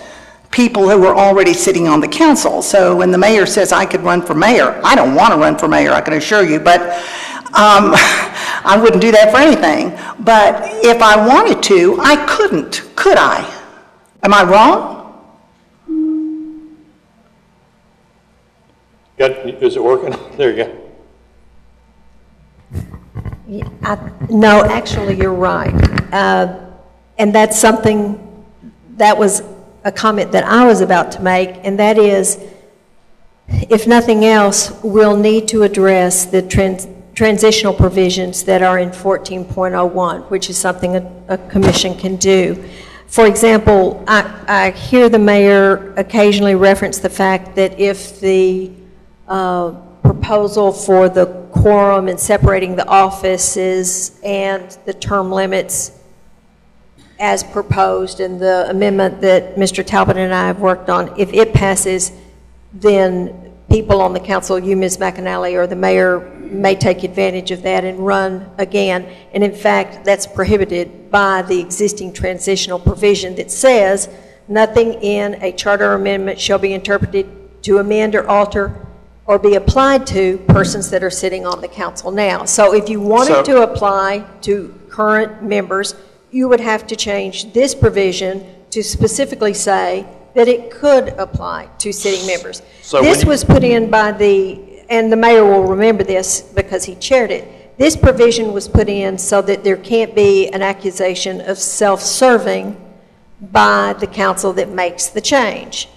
people who are already sitting on the council. So when the mayor says I could run for mayor, I don't want to run for mayor, I can assure you, but I wouldn't do that for anything. But if I wanted to, I couldn't, could I? Am I wrong? Is it working? There you go. No, actually, you're right. And that's something, that was a comment that I was about to make, and that is, if nothing else, we'll need to address the transitional provisions that are in 14.01, which is something a commission can do. For example, I hear the mayor occasionally reference the fact that if the proposal for the quorum and separating the offices and the term limits as proposed in the amendment that Mr. Talbot and I have worked on, if it passes, then people on the council, you, Ms. McAnally, or the mayor may take advantage of that and run again. And in fact, that's prohibited by the existing transitional provision that says nothing in a charter amendment shall be interpreted to amend or alter or be applied to persons that are sitting on the council now. So if you wanted to apply to current members, you would have to change this provision to specifically say that it could apply to sitting members. So this was put in by and the mayor will remember this because he chaired it, This provision was put in so that there can't be an accusation of self-serving by the council that makes the change.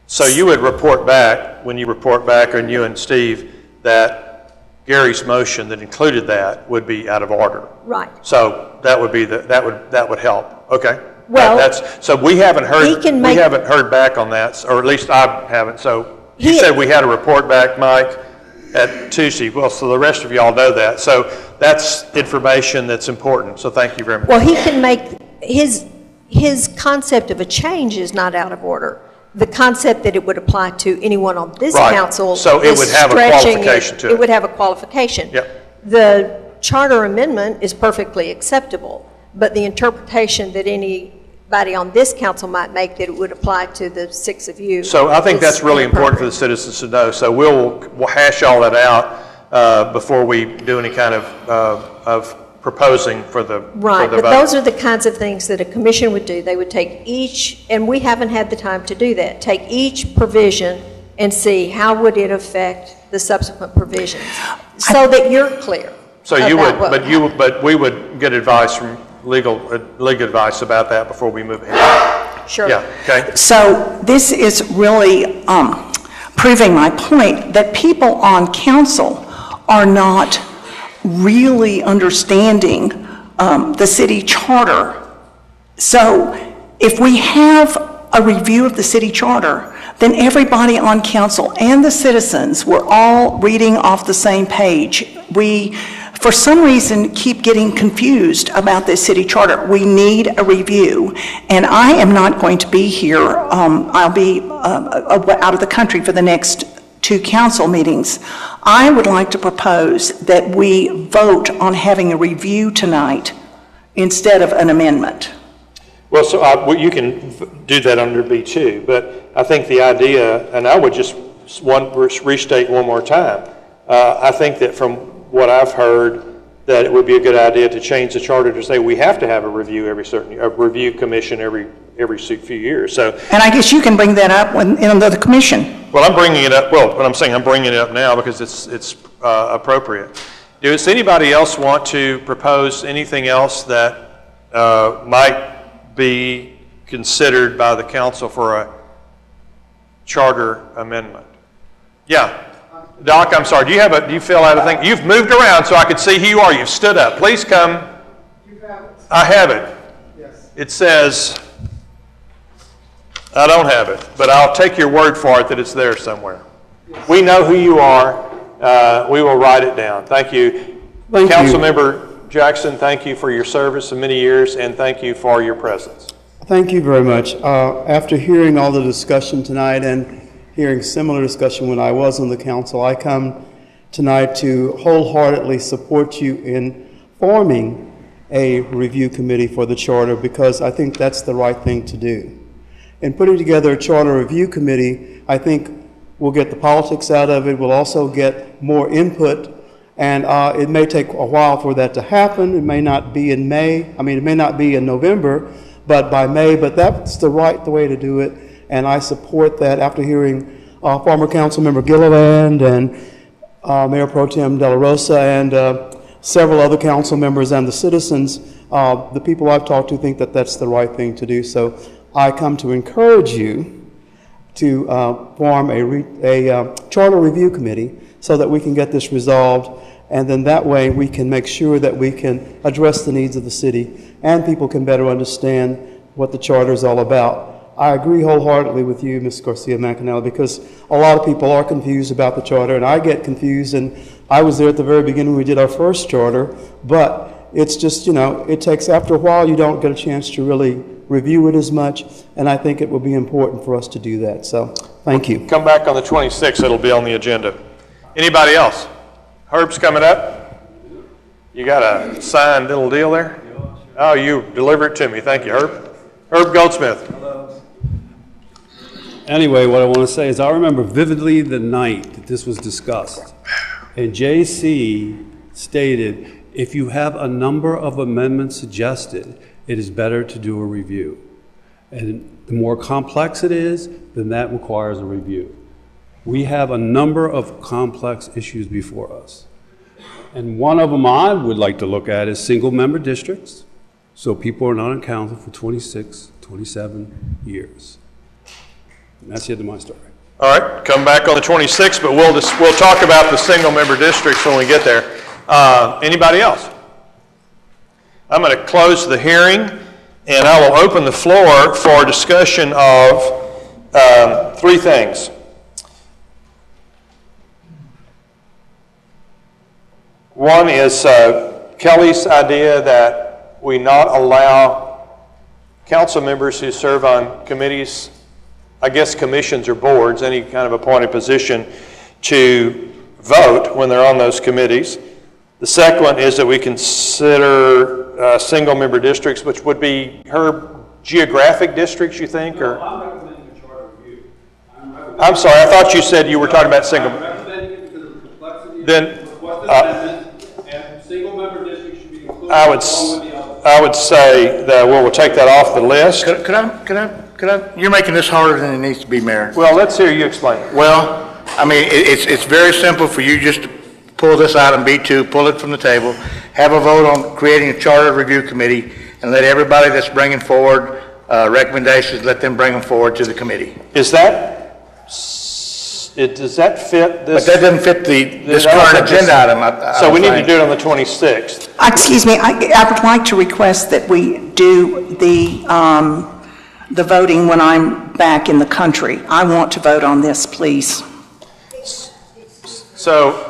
So you would report back, when you report back, and you and Steve, that Gary's motion that included that would be out of order. Right. So that would be that would help. Okay. Well, so we haven't heard back on that, or at least I haven't. So you said we had a report back, Mike, at Tuesday. Well, so the rest of y'all know that. So that's information that's important. So thank you very much. Well, he can make his concept of a change is not out of order. The concept that it would apply to anyone on this council, so it would have a qualification to it. It would have a qualification. Yep. The charter amendment is perfectly acceptable, but the interpretation that anybody on this council might make that it would apply to the 6 of you. So I think that's really important for the citizens to know. So we'll hash all that out before we do any kind of proposing for the Right, for the but vote. those are the kinds of things that a commission would do. They would take each, and we haven't had the time to do that, take each provision and see how would it affect the subsequent provisions, so that you're clear. So you would, but we would get advice from legal advice about that before we move ahead. Sure. Yeah. Okay. So this is really proving my point that people on council are not really understanding the city charter. So if we have a review of the city charter, then everybody on council and the citizens, we're all reading off the same page. We, for some reason, keep getting confused about this city charter. We need a review, and I am not going to be here. I'll be out of the country for the next 2 council meetings. I would like to propose that we vote on having a review tonight instead of an amendment. Well, so you can do that under B2, but I think the idea, and I would just restate one more time, I think that from what I've heard, that it would be a good idea to change the charter to say we have to have a review review commission every few years. So, and I guess you can bring that up in the commission. Well, I'm bringing it up. Well, what I'm saying, I'm bringing it up now because it's appropriate. Does anybody else want to propose anything else that might be considered by the council for a charter amendment? Yeah. Doc, I'm sorry. Do you fill out a thing? You've moved around so I could see who you are. You've stood up. Please come. You have it. I have it. Yes. It says, I don't have it, but I'll take your word for it that it's there somewhere. Yes. We know who you are. We will write it down. Thank you. Councilmember Jackson, thank you for your service of many years, and thank you for your presence. Thank you very much. After hearing all the discussion tonight and hearing similar discussion when I was on the council, I come tonight to wholeheartedly support you in forming a review committee for the charter, because I think that's the right thing to do. In putting together a charter review committee, I think we'll get the politics out of it. We'll also get more input, and it may take a while for that to happen. It may not be in May. I mean, it may not be in November, but by May. But that's the way to do it, and I support that. After hearing former Councilmember Gilliland and Mayor Pro Tem De La Rosa and several other council members and the citizens, the people I've talked to think that that's the right thing to do. So I come to encourage you to form a charter review committee so that we can get this resolved, and then that way we can make sure that we can address the needs of the city and people can better understand what the charter is all about. I agree wholeheartedly with you, Ms. Garcia-Mancanelli, because a lot of people are confused about the charter, and I get confused, and I was there at the very beginning when we did our first charter, but it's just, you know, it takes, after a while, you don't get a chance to really review it as much, and I think it will be important for us to do that. So, thank you. Come back on the 26th, it'll be on the agenda. Anybody else? Herb's coming up. You got a signed little deal there? Oh, you deliver it to me. Thank you, Herb. Herb Goldsmith. Anyway, what I want to say is I remember vividly the night that this was discussed. And JC stated, if you have a number of amendments suggested, it is better to do a review. And the more complex it is, then that requires a review. We have a number of complex issues before us. And one of them I would like to look at is single-member districts, so people are not accounted for 26, 27 years. And that's the end of my story. All right, come back on the 26th, but we'll talk about the single-member districts when we get there. Anybody else? I'm going to close the hearing, and I will open the floor for discussion of three things. One is Kelly's idea that we not allow council members who serve on committees, I guess commissions or boards, any kind of appointed position, to vote when they're on those committees. The second one is that we consider single-member districts, which would be her geographic districts, you think? Or I'm recommending a charter review. I'm sorry, I thought you said you were talking about single. I'm recommending it because of the complexity Then, of the amendment, and single-member districts should be included I would say that we'll take that off the list. Could I, you're making this harder than it needs to be, Mayor. Well, let's hear you explain it. Well, I mean, it's very simple for you just to pull this item B2, pull it from the table, have a vote on creating a charter review committee, and let everybody that's bringing forward recommendations, let them bring them forward to the committee. Does that fit this? But that doesn't fit this current agenda item. So we need to do it on the 26th. Excuse me, I would like to request that we do the voting when I'm back in the country. I want to vote on this, please. So,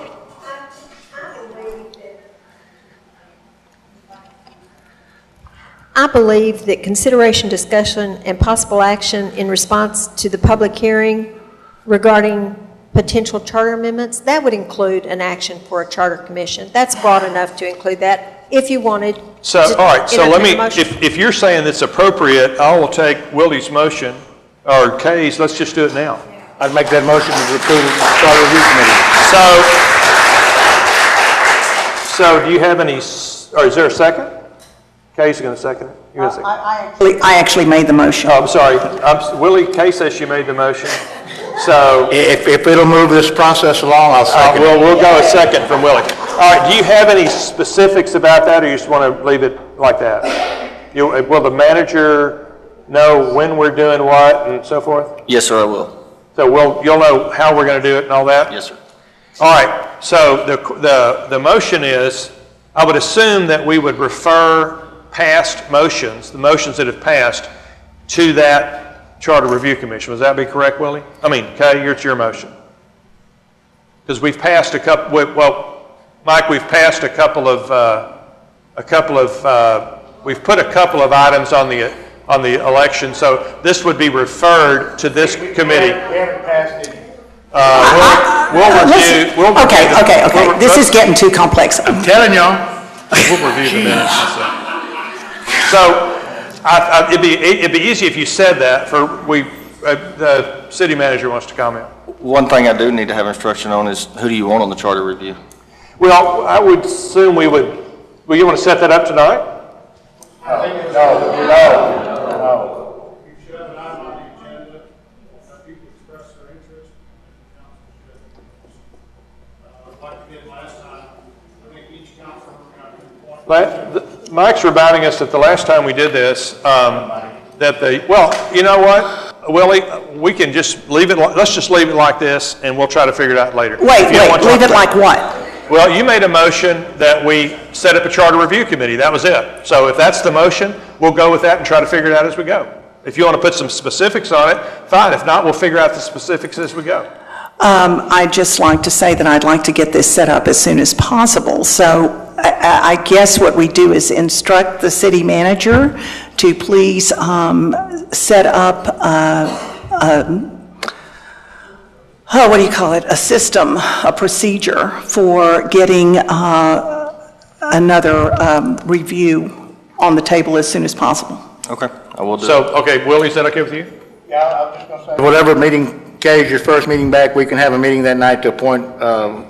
I believe that consideration, discussion, and possible action in response to the public hearing regarding potential charter amendments, that would include an action for a charter commission. That's broad enough to include that if you wanted. So, all right, so let me, if you're saying it's appropriate, I will take Willie's motion, or Kay's, let's just do it now. I'd make that motion to approve the charter review committee. So do you have any, or is there a second? Kay's going to second it. You're going to second it. I actually made the motion. Oh, I'm sorry. Willie, Kay says she made the motion. So if it'll move this process along, I'll second it. We'll go a second from Willie. All right, do you have any specifics about that, or you just want to leave it like that? Will the manager know when we're doing what and so forth? Yes, sir, I will. So you'll know how we're going to do it and all that? Yes, sir. All right, so the motion is, I would assume that we would refer past motions, the motions that have passed, to that Charter Review Commission. Would that be correct, Willie? I mean, Kay, it's your motion. Because we've passed a couple, well, Mike, we've passed we've put a couple of items on the election, so this would be referred to this committee. We haven't passed it. We'll review. Okay. This is getting too complex. I'm telling y'all. We'll review the minutes. So it'd be easy if you said that. The city manager wants to comment. One thing I do need to have instruction on is who do you want on the charter review? Well, I would assume we would. Well, you want to set that up tonight? No. Mike's reminding us that the last time we did this, well, you know what, Willie, we can just leave it, let's just leave it like this, and we'll try to figure it out later. Wait, leave it like what? Well, you made a motion that we set up a charter review committee. That was it. So if that's the motion, we'll go with that and try to figure it out as we go. If you want to put some specifics on it, fine. If not, we'll figure out the specifics as we go. I'd just like to say that I'd like to get this set up as soon as possible. So I guess what we do is instruct the city manager to please set up what do you call it? A system, a procedure for getting another review on the table as soon as possible. Okay, I will do. So, okay, Willie, is that okay with you? Yeah, I was just going to say. Whatever meeting, Kay, is your first meeting back, we can have a meeting that night to appoint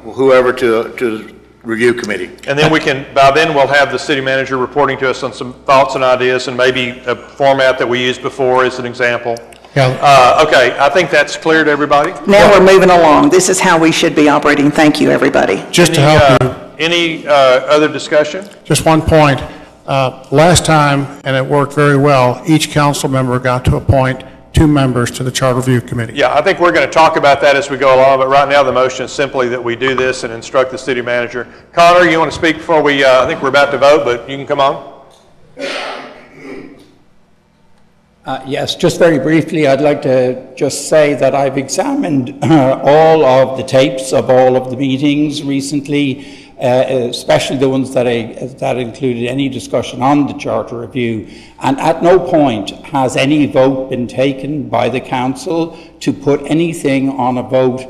whoever to the review committee. And then by then we'll have the city manager reporting to us on some thoughts and ideas and maybe a format that we used before as an example. Yeah. Okay, I think that's clear to everybody. Now we're moving along. This is how we should be operating. Thank you, everybody. Just to help you, Any other discussion? Just one point. Last time, and it worked very well, each council member got to appoint 2 members to the Charter Review Committee. Yeah, I think we're going to talk about that as we go along, but right now the motion is simply that we do this and instruct the city manager. Connor, you want to speak before we, I think we're about to vote, but you can come on. Yes, just very briefly, I'd like to just say that I've examined all of the tapes of all of the meetings recently, especially the ones that included any discussion on the Charter Review, and at no point has any vote been taken by the Council to put anything on a vote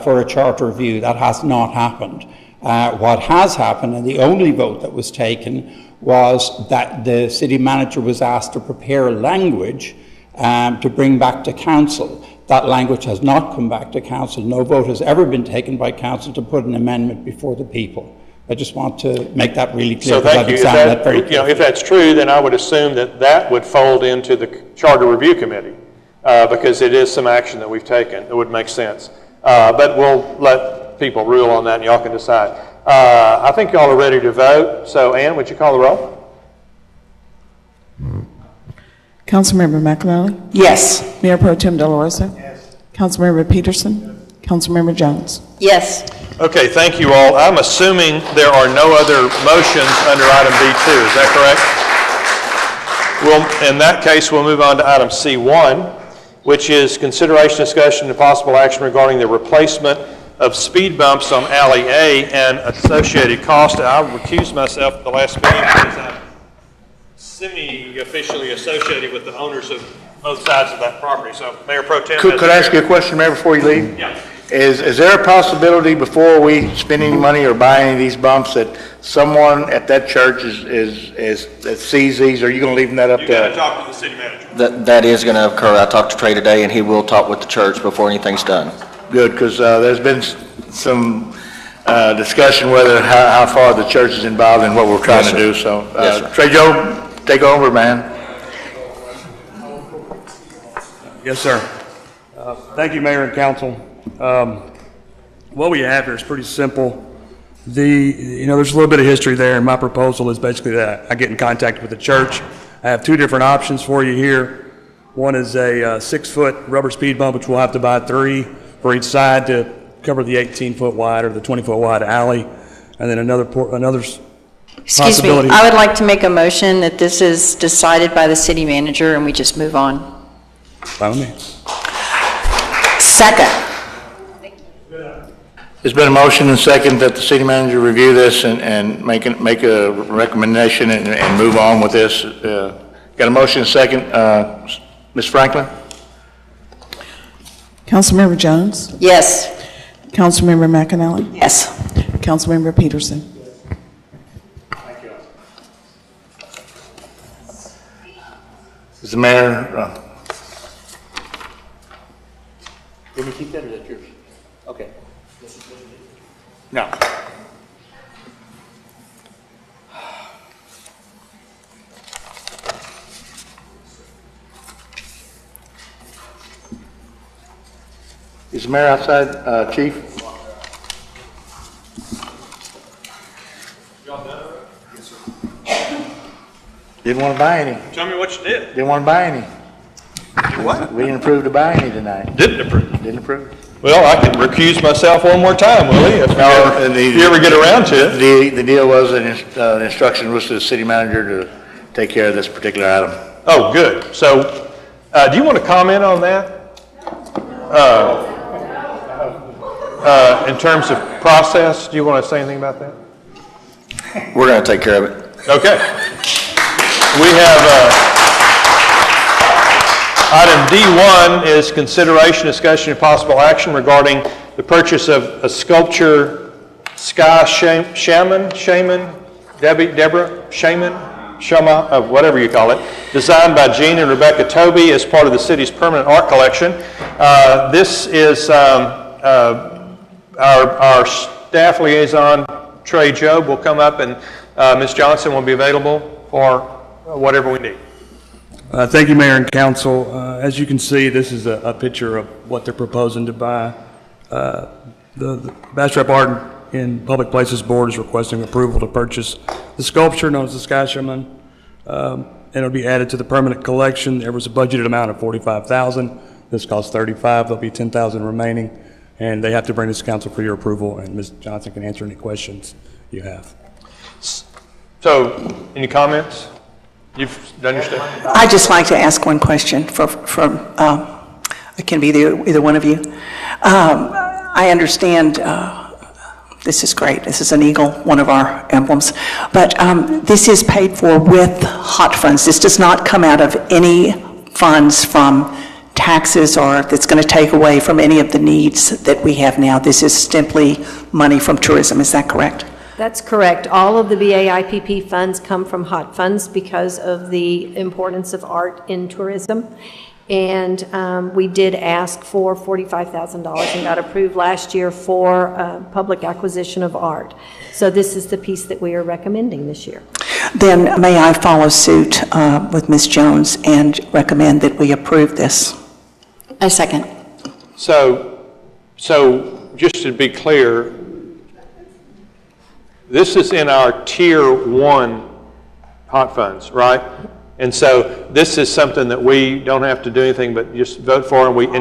for a Charter Review. That has not happened. What has happened, and the only vote that was taken, was that the city manager was asked to prepare language to bring back to council. That language has not come back to council. No vote has ever been taken by council to put an amendment before the people. I just want to make that really clear. So thank you. If that's true, then I would assume that would fold into the Charter Review Committee because it is some action that we've taken. It would make sense. But we'll let people rule on that and y'all can decide. I think y'all are ready to vote. So Ann, would you call the roll? Councilmember McAnally? Yes. Mayor Pro Tem Delorosa? Yes. Councilmember Peterson? Councilmember Jones? Yes. Okay, thank you all. I'm assuming there are no other motions under item B2. Is that correct? Well, in that case, we'll move on to item C1, which is consideration, discussion, and possible action regarding the replacement of speed bumps on Alley A and associated cost. I'll recuse myself at the last meeting because I'm semi-officially associated with the owners of both sides of that property. So, Mayor Pro Tem. Could I ask you a question, Mayor, before you leave? Yeah. Is there a possibility before we spend any money or buy any of these bumps that someone at that church that sees these? Or are you going to leave that up to? You got to talk to the city manager. That is going to occur. I talked to Trey today, and he will talk with the church before anything's done. Good, because there's been some discussion whether how far the church is involved in what we're trying to do. So, Trey Joe, take over, man. Yes, sir. Thank you, Mayor and Council. What we have here is pretty simple. There's a little bit of history there, and my proposal is basically that I get in contact with the church. I have 2 different options for you here. One is a 6-foot rubber speed bump, which we'll have to buy 3 for each side to cover the 18-foot wide or the 20-foot wide alley, and then another Excuse me, I would like to make a motion that this is decided by the city manager and we just move on. By me. Second. There's been a motion and second that the city manager review this and make a recommendation and move on with this. Got a motion and second. Ms. Franklin? Councilmember Jones? Yes. Councilmember McAnally? Yes. Councilmember Peterson? Is the mayor? Did we keep that or is that yours? Okay. No. Is the mayor outside, Chief? Didn't want to buy any. Tell me what you did. Didn't want to buy any. What? We didn't approve to buy any tonight. Didn't approve. Didn't approve. Well, I can recuse myself one more time, Willie, if you ever get around to it. The deal was that the instruction was to the city manager to take care of this particular item. Oh, good. So, do you want to comment on that? In terms of process, do you want to say anything about that? We're going to take care of it. Okay. We have item D1 is consideration, discussion, and possible action regarding the purchase of a sculpture Sky Shaman, whatever you call it, designed by Gene and Rebecca Toby as part of the city's permanent art collection. This is our staff liaison, Trey Jobe, will come up, and Ms. Johnson will be available for whatever we need. Thank you, Mayor and Council. As you can see, this is a picture of what they're proposing to buy. The Bastrop Art and in Public Places Board is requesting approval to purchase the sculpture known as the Sky Showman, and it'll be added to the permanent collection. There was a budgeted amount of $45,000. This costs $35,000. There'll be $10,000 remaining, and they have to bring this to council for your approval, and Ms. Johnson can answer any questions you have. So, any comments? You've done your stuff? I'd just like to ask one question it can be either one of you. I understand this is great. This is an eagle, one of our emblems. But this is paid for with hot funds. This does not come out of any funds from taxes or that's going to take away from any of the needs that we have now. This is simply money from tourism. Is that correct? That's correct. All of the BAIPP funds come from hot funds because of the importance of art in tourism. And we did ask for $45,000 and got approved last year for public acquisition of art. So this is the piece that we are recommending this year. Then may I follow suit with Ms. Jones and recommend that we approve this? I second. So just to be clear, this is in our Tier 1 hot funds, right? And so this is something that we don't have to do anything but just vote for, and we put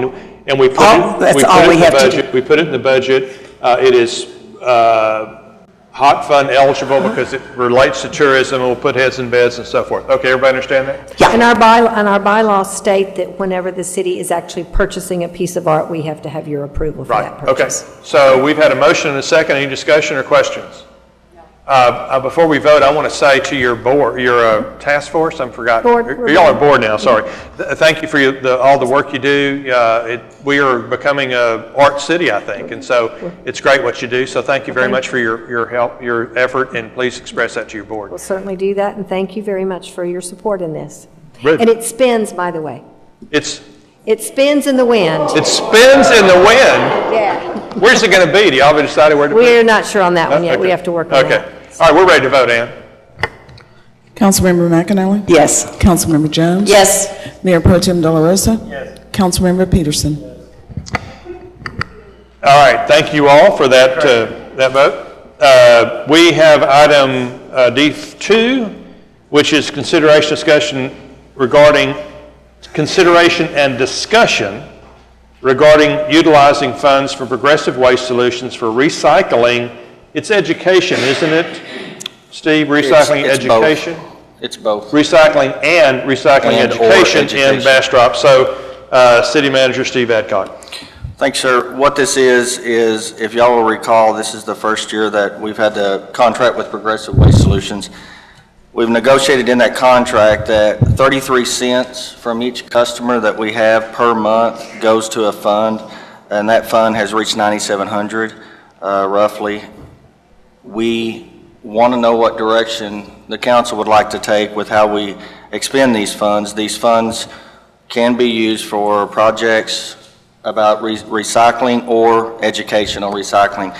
it in the budget. It is hot fund eligible because it relates to tourism, and we'll put heads in beds and so forth. Okay, everybody understand that? Yeah. And our bylaws state that whenever the city is actually purchasing a piece of art, we have to have your approval for that purchase. Okay, so we've had a motion and a second. Any discussion or questions? Before we vote, I want to say to your board, your task force, I forgot. Y'all are board now, sorry. Thank you for all the work you do. We are becoming an art city, I think, and so it's great what you do. So thank you very much for your help, your effort, and please express that to your board. We'll certainly do that, and thank you very much for your support in this. Really? And it spins, by the way. It spins in the wind. It spins in the wind? Yeah. Where's it going to be? Do y'all have decided where to be? We're not sure on that one yet. Okay. We have to work on that. Okay. All right, we're ready to vote, Ann. Councilmember McAnally? Yes. Councilmember Jones? Yes. Mayor Pro Tem De La Rosa? Yes. Councilmember Peterson? All right, thank you all for that vote. We have item D2, which is consideration and discussion regarding utilizing funds for Progressive Waste Solutions for recycling. It's education, isn't it, Steve? Recycling education? It's both. Recycling and education in Bastrop. So, City Manager Steve Adcock. Thanks, sir. What this is if y'all will recall, this is the first year that we've had the contract with Progressive Waste Solutions. We've negotiated in that contract that 33 cents from each customer that we have per month goes to a fund, and that fund has reached 9,700 roughly. We want to know what direction the council would like to take with how we expend these funds. These funds can be used for projects about recycling or educational recycling.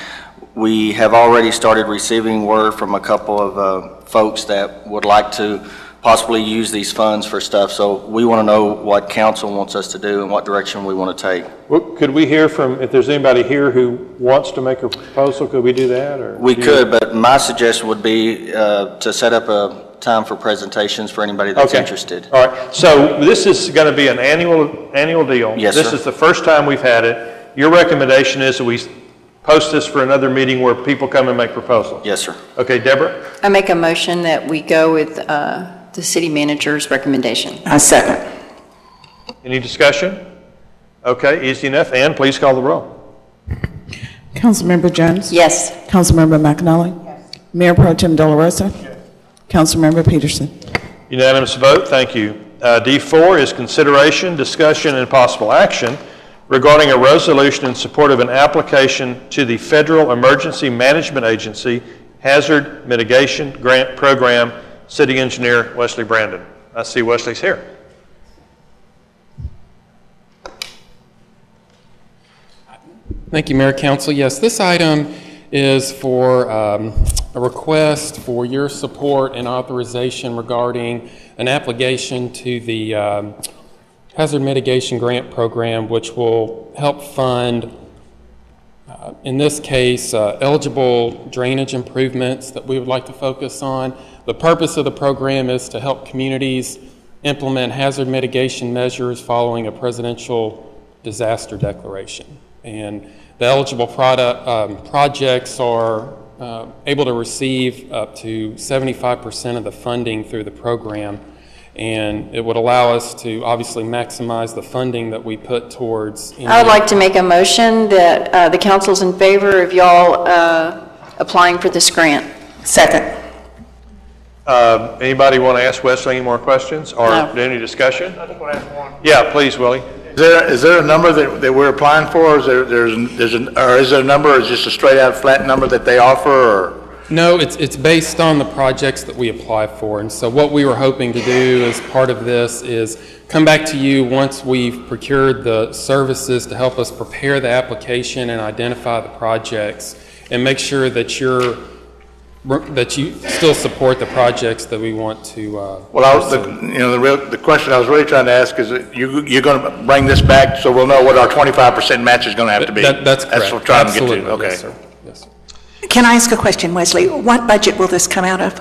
We have already started receiving word from a couple of folks that would like to possibly use these funds for stuff. So we want to know what council wants us to do and what direction we want to take. Well, could we hear from, if there's anybody here who wants to make a proposal, could we do that? Or we could, but my suggestion would be to set up a time for presentations for anybody that's interested. All right. So this is going to be an annual deal. Yes, This sir. is the first time we've had it. Your recommendation is that we post this for another meeting where people come and make proposals? Yes, sir. Okay, Deborah? I make a motion that we go with the city manager's recommendation. I second. Any discussion? Okay, easy enough. Ann, please call the roll. Councilmember Jones? Yes. Councilmember McAnally? Yes. Mayor Pro Tem De La Rosa? Yes. Councilmember Peterson? Unanimous vote, thank you. D4 is consideration, discussion, and possible action regarding a resolution in support of an application to the Federal Emergency Management Agency Hazard Mitigation Grant Program. City Engineer Wesley Brandon. I see Wesley's here. Thank you, Mayor Council. Yes, this item is for a request for your support and authorization regarding an application to the Hazard Mitigation Grant Program, which will help fund In this case, eligible drainage improvements that we would like to focus on. The purpose of the program is to help communities implement hazard mitigation measures following a presidential disaster declaration. And the eligible projects are able to receive up to 75% of the funding through the program. And it would allow us to obviously maximize the funding that we put towards. I would like to make a motion that the council's in favor of y'all applying for this grant. Second. Anybody want to ask Wesley any more questions or any discussion? I just want to ask one. Yeah, please, Willie. Is there a number that we're applying for? Or is there a number, or is it just a straight out flat number that they offer? Or? No, it's based on the projects that we apply for. And so what we were hoping to do as part of this is come back to you once we've procured the services to help us prepare the application and identify the projects, and make sure that you still support the projects that we want to. Well, the question I was really trying to ask is that you're going to bring this back so we'll know what our 25% match is going to have to be. That's correct. That's what I'm trying Absolutely. to get to. Okay. Yes, sir. Yes, sir. Can I ask a question, Wesley? What budget will this come out of?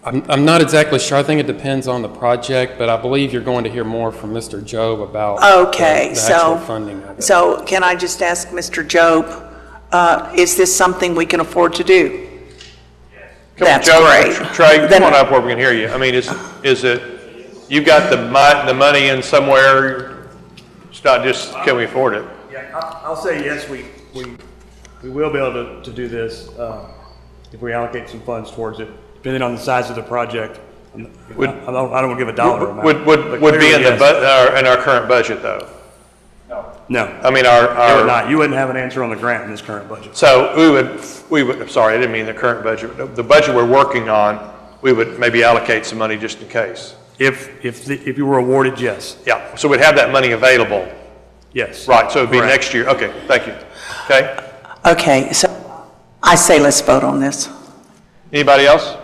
I'm not exactly sure. I think it depends on the project, but I believe you're going to hear more from Mr. Job about the actual funding of it. So can I just ask Mr. Job, is this something we can afford to do? That's Joe, great. Trey, come on up where we can hear you. I mean, is it, you've got the money in somewhere, it's not just, can we afford it? Yeah, I'll say yes, we will be able to do this if we allocate some funds towards it, depending on the size of the project. I don't want to give a dollar amount. Would be in our current budget, though? No. I mean, It would not. You wouldn't have an answer on the grant in this current budget. So we would, sorry, I didn't mean the current budget. The budget we're working on, we would maybe allocate some money just in case. If you were awarded, yes. Yeah, so we'd have that money available. Yes. Right, so it'd be next year. Okay, thank you. Okay? Okay, so I say let's vote on this. Anybody else?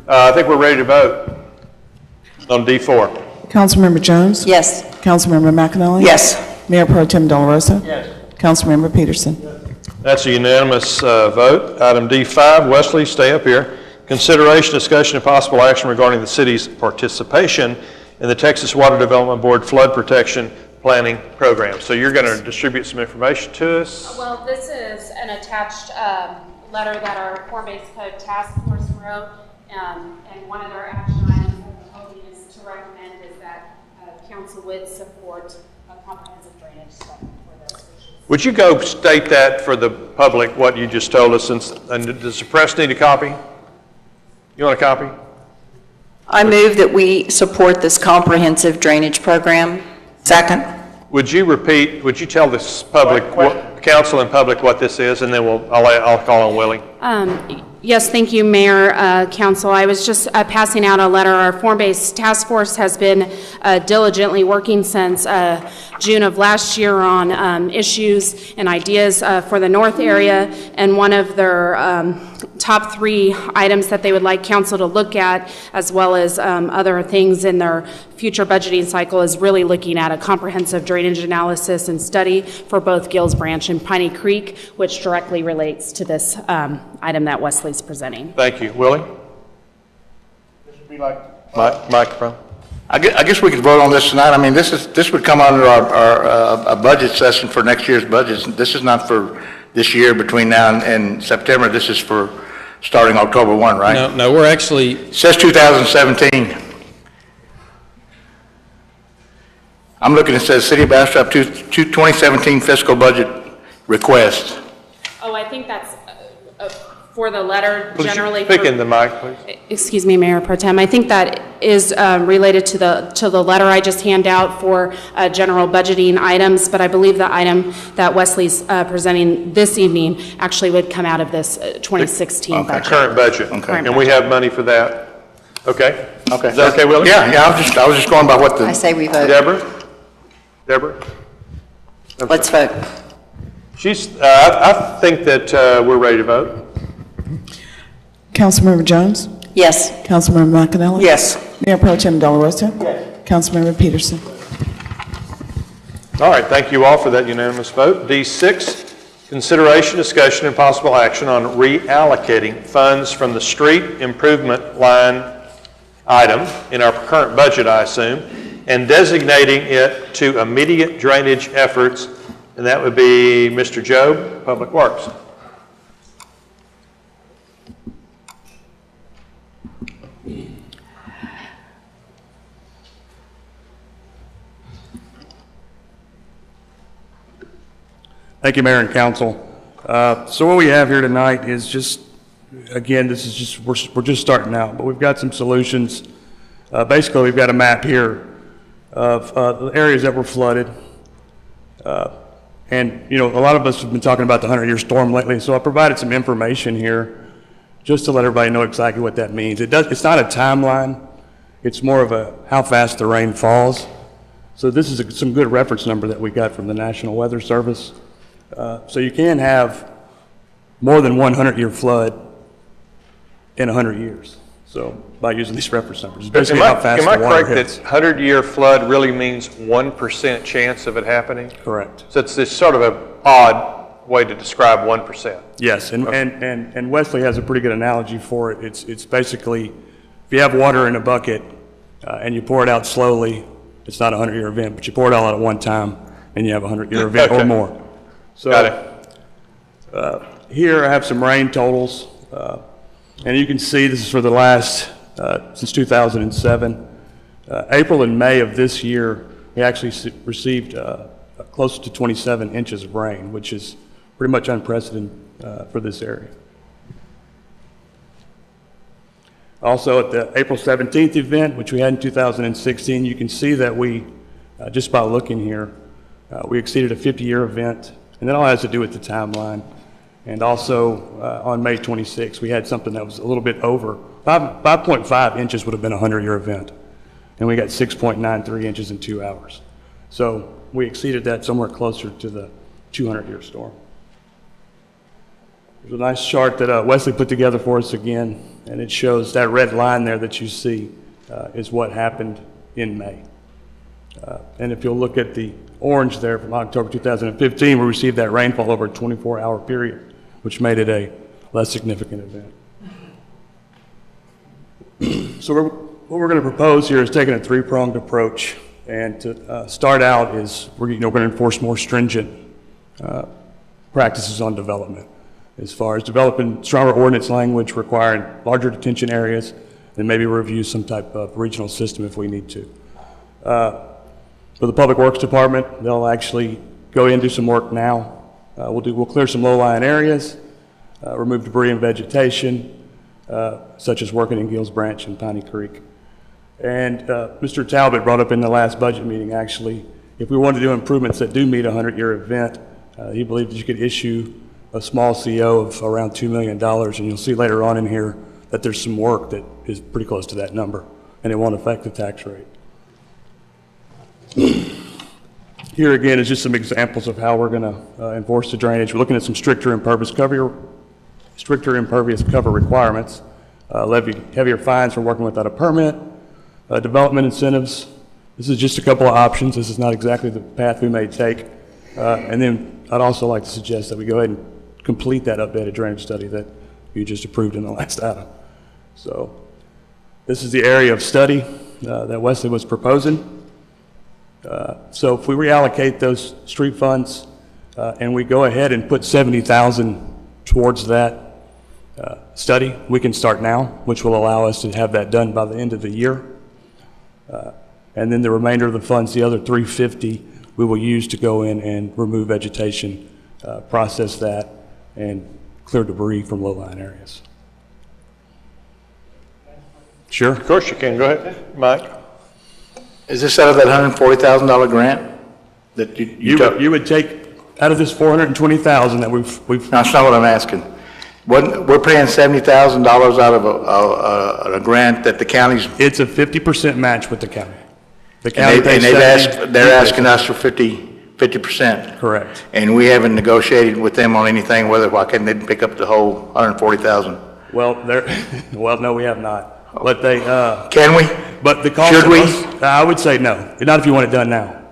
I think we're ready to vote on D4. Councilmember Jones? Yes. Councilmember McAnally? Yes. Mayor Pro Tem Delarosa? Yes. Councilmember Peterson? That's a unanimous vote. Item D5, Wesley, stay up here. Consideration, discussion, and possible action regarding the city's participation in the Texas Water Development Board Flood Protection Planning Program. So you're going to distribute some information to us? Well, this is an attached letter that our form-based code task force wrote, and one of their action items that we're hoping is to recommend is that council would support a comprehensive drainage study for those issues. Would you go state that for the public, what you just told us, and does the press need a copy? You want a copy? I move that we support this comprehensive drainage program. Second. Would you tell this public, council and public what this is, and then I'll call on Willie. Yes, thank you, Mayor, Council. I was just passing out a letter. Our form-based task force has been diligently working since June of last year on issues and ideas for the North area, and one of their top 3 items that they would like council to look at, as well as other things in their future budgeting cycle, is really looking at a comprehensive drainage analysis and study for both Gills Branch and Piney Creek, which directly relates to this item that Wesley's presenting. Thank you. Willie? This would be like microphone. I guess we could vote on this tonight. I mean, this would come under our budget session for next year's budgets. This is not for this year between now and September. This is for starting October 1, right? No, we're actually... It says 2017. I'm looking, it says City of Bastrop 2017 fiscal budget request. Oh, I think that's for the letter Please generally. Speak in the mic, please. Excuse me, Mayor Pro Tem. I think that is related to the letter I just hand out for general budgeting items, but I believe the item that Wesley's presenting this evening actually would come out of this 2016 budget. Current budget. Okay. And we have money for that. Okay. Okay. Is that okay, Willie? Yeah. I was just going by what the... I say we vote. Deborah? Let's vote. I think that we're ready to vote. Councilmember Jones? Yes. Councilmember McAnally? Yes. Mayor Pro Tem Delarosa? Yes. Councilmember Peterson? All right, thank you all for that unanimous vote. D6, consideration, discussion, and possible action on reallocating funds from the street improvement line item in our current budget, I assume, and designating it to immediate drainage efforts, and that would be Mr. Jobe, Public Works. Thank you, Mayor and Council. So what we have here tonight is just, again, this is just, we're just starting out, but we've got some solutions. Basically, we've got a map here of the areas that were flooded. And, you know, a lot of us have been talking about the 100-year storm lately, so I provided some information here just to let everybody know exactly what that means. It's not a timeline. It's more of a how fast the rain falls. So this is some good reference number that we got from the National Weather Service. So you can have more than 100-year flood in 100 years. So by using these reference numbers, it's basically how fast the water hits. Am I correct that 100-year flood really means 1% chance of it happening? Correct. So it's sort of an odd way to describe 1%. Yes, and Wesley has a pretty good analogy for it. It's basically, if you have water in a bucket and you pour it out slowly, it's not a 100-year event, but you pour it all out at one time and you have a 100-year event or more. So here I have some rain totals, and you can see this is for the last, since 2007. April and May of this year, we actually received close to 27 inches of rain, which is pretty much unprecedented for this area. Also at the April 17th event, which we had in 2016, you can see that we, just by looking here, we exceeded a 50-year event. And that all has to do with the timeline. And also on May 26th, we had something that was a little bit over. 5.5 inches would have been a 100-year event. And we got 6.93 inches in 2 hours. So we exceeded that somewhere closer to the 200-year storm. There's a nice chart that Wesley put together for us again. And it shows that red line there that you see is what happened in May. And if you'll look at the orange there from October 2015, we received that rainfall over a 24-hour period, which made it a less significant event. So what we're going to propose here is taking a three-pronged approach. And to start out is we're going to enforce more stringent practices on development, as far as developing stronger ordinance language requiring larger detention areas, and maybe review some type of regional system if we need to. For the Public Works Department, they'll actually go in and do some work now. We'll clear some low-lying areas, remove debris and vegetation, such as working in Gills Branch and Piney Creek. And Mr. Talbot brought up in the last budget meeting, actually, if we wanted to do improvements that do meet a 100-year event, he believed that you could issue a small CO of around $2 million, and you'll see later on in here that there's some work that is pretty close to that number, and it won't affect the tax rate. Here again is just some examples of how we're going to enforce the drainage. We're looking at some stricter impervious cover requirements, levy heavier fines for working without a permit, development incentives. This is just a couple of options. This is not exactly the path we may take. And then I'd also like to suggest that we go ahead and complete that updated drainage study that you just approved in the last item. So this is the area of study that Wesley was proposing. So if we reallocate those street funds and we go ahead and put $70,000 towards that study, we can start now, which will allow us to have that done by the end of the year. And then the remainder of the funds, the other $350, we will use to go in and remove vegetation, process that, and clear debris from low-lying areas. Sure. Of course you can. Go ahead, Mike. Is this out of that $140,000 grant that you would take out of this $420,000 that we've? That's not what I'm asking. We're paying $70,000 out of a grant that the county's. It's a 50% match with the county. The county pays 70. They're asking us for 50%. Correct. And we haven't negotiated with them on anything. Why can't they pick up the whole $140,000? Well, no, we have not. But they can we? But the cost should we? I would say no. Not if you want it done now.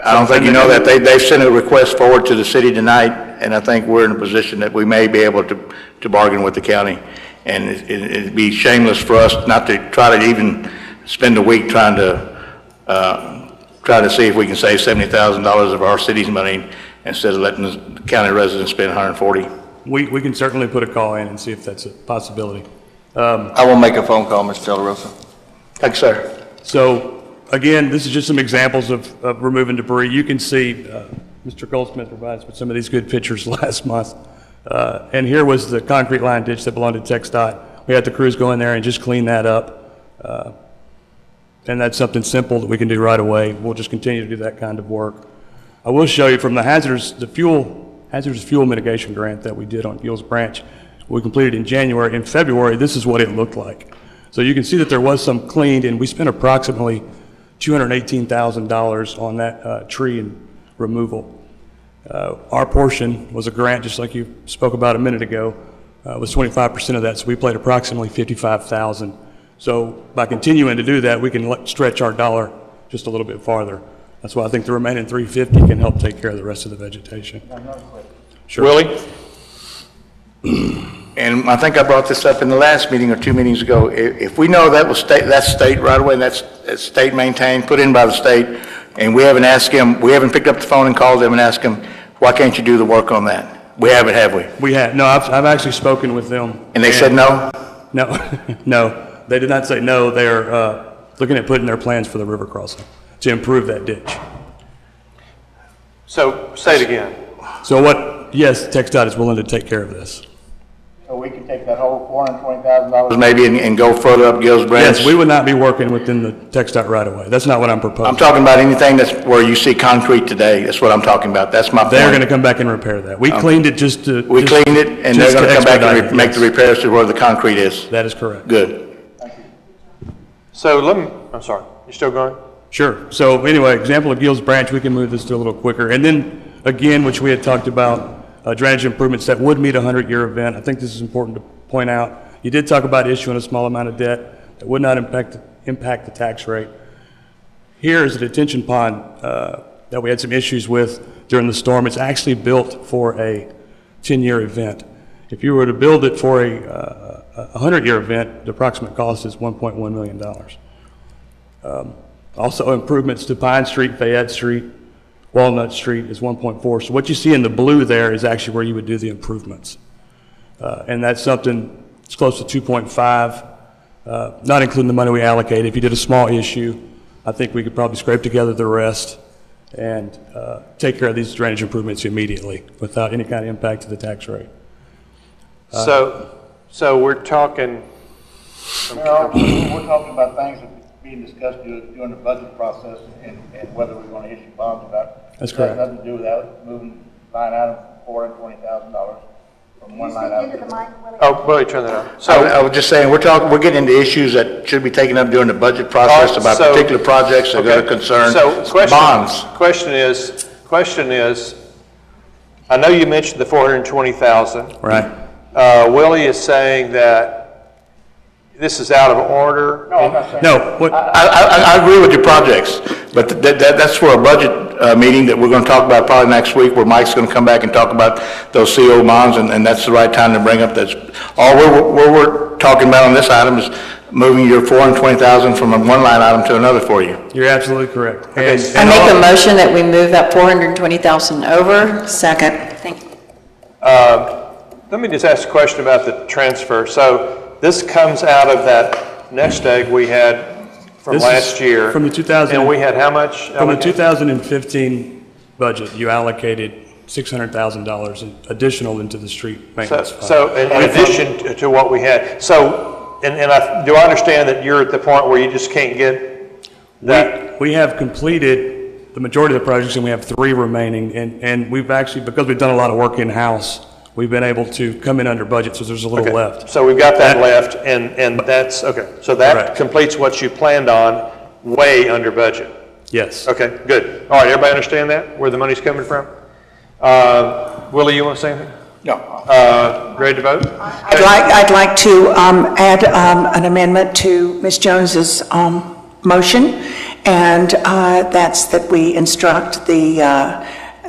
I don't think you know that. They've sent a request forward to the city tonight, and I think we're in a position that we may be able to bargain with the county. And it'd be shameless for us not to try to even spend a week trying to see if we can save $70,000 of our city's money instead of letting the county residents spend $140,000. We can certainly put a call in and see if that's a possibility. I will make a phone call, Mr. De La Rosa. Thanks, sir. So, again, this is just some examples of removing debris. You can see Mr. Goldsmith provided us with some of these good pictures last month. And here was the concrete line ditch that belonged to TxDOT. We had the crews go in there and just clean that up. And that's something simple that we can do right away. We'll just continue to do that kind of work. I will show you from the hazardous fuel mitigation grant that we did on Gills Branch. We completed in January. In February, this is what it looked like. So you can see that there was some cleaned, and we spent approximately $218,000 on that tree and removal. Our portion was a grant, just like you spoke about a minute ago, was 25% of that, so we played approximately $55,000. So by continuing to do that, we can stretch our dollar just a little bit farther. That's why I think the remaining $350 can help take care of the rest of the vegetation. Sure. Willie? And I think I brought this up in the last meeting or 2 meetings ago. If we know that was that's state right away, and that's state maintained, put in by the state, and we haven't asked him, we haven't picked up the phone and called them and asked him, why can't you do the work on that? We haven't, have we? We have. No, I've actually spoken with them. And they said no? No, no. They did not say no. They're looking at putting their plans for the river crossing to improve that ditch. So, say it again. So yes, TxDOT is willing to take care of this. So we can take that whole $420,000 maybe and go further up Gills Branch? Yes, we would not be working within the TxDOT right away. That's not what I'm proposing. I'm talking about anything that's where you see concrete today. That's what I'm talking about. That's my point. They're going to come back and repair that. We cleaned it just to... We cleaned it, and they're going to come back and make the repairs to where the concrete is. That is correct. Good. So I'm sorry, you still going? Sure. So anyway, example of Gills Branch, we can move this to a little quicker. And then again, which we had talked about, drainage improvements that would meet a 100-year event. I think this is important to point out. You did talk about issuing a small amount of debt that would not impact the tax rate. Here is a detention pond that we had some issues with during the storm. It's actually built for a 10-year event. If you were to build it for a 100-year event, the approximate cost is $1.1 million. Also, improvements to Pine Street, Fayette Street, Walnut Street is 1.4. So what you see in the blue there is actually where you would do the improvements. And that's something that's close to 2.5, not including the money we allocated. If you did a small issue, I think we could probably scrape together the rest and take care of these drainage improvements immediately without any kind of impact to the tax rate. So we're talking... Well, we're talking about things that are being discussed during the budget process and whether we're going to issue bonds about. That's correct. It has nothing to do with that, moving line item $420,000 from one line item. Oh, Willie, turn that on. So I was just saying, we're getting into issues that should be taken up during the budget process about particular projects that are going to concern bonds. Question is, I know you mentioned the $420,000. Right. Willie is saying that this is out of order. No, I'm not saying No. I agree with your projects, but that's for a budget meeting that we're going to talk about probably next week, where Mike's going to come back and talk about those CO bonds, and that's the right time to bring up that. All we're talking about on this item is moving your $420,000 from one line item to another for you. You're absolutely correct. I make a motion that we move that $420,000 over. Second. Thank you. Let me just ask a question about the transfer. So this comes out of that nest egg we had from last year. From the 2000. And we had how much? From the 2015 budget, you allocated $600,000 additional into the street maintenance fund. So in addition to what we had. So, do I understand that you're at the point where you just can't get that? We have completed the majority of the projects, and we have 3 remaining. And we've actually, because we've done a lot of work in-house, we've been able to come in under budget, so there's a little left. So we've got that left, and that's, okay. So that Correct. completes what you planned on, way under budget. Yes. Okay, good. All right, everybody understand that, where the money's coming from? Willie, you want to say anything? No. Ready to vote? I'd like to add an amendment to Ms. Jones's motion, And that's that we instruct the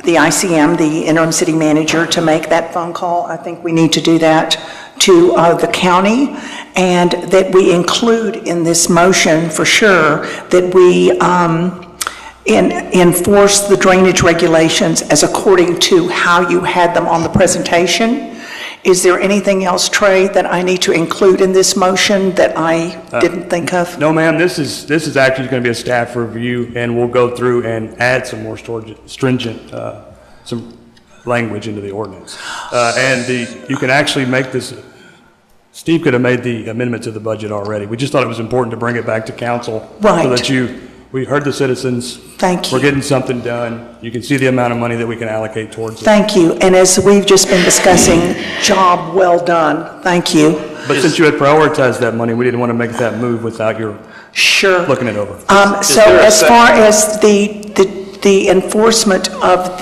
ICM, the interim city manager, to make that phone call. I think we need to do that to the county, and that we include in this motion for sure that we enforce the drainage regulations as according to how you had them on the presentation. Is there anything else, Trey, that I need to include in this motion that I didn't think of? No, ma'am. This is actually going to be a staff review, and we'll go through and add some more stringent some language into the ordinance. You can actually make this. Steve could have made the amendment to the budget already. We just thought it was important to bring it back to council, right, so that we heard the citizens. Thank you. We're getting something done. You can see the amount of money that we can allocate towards it. Thank you. And as we've just been discussing, job well done. Thank you. But since you had prioritized that money, we didn't want to make that move without your looking it over. So as far as the enforcement of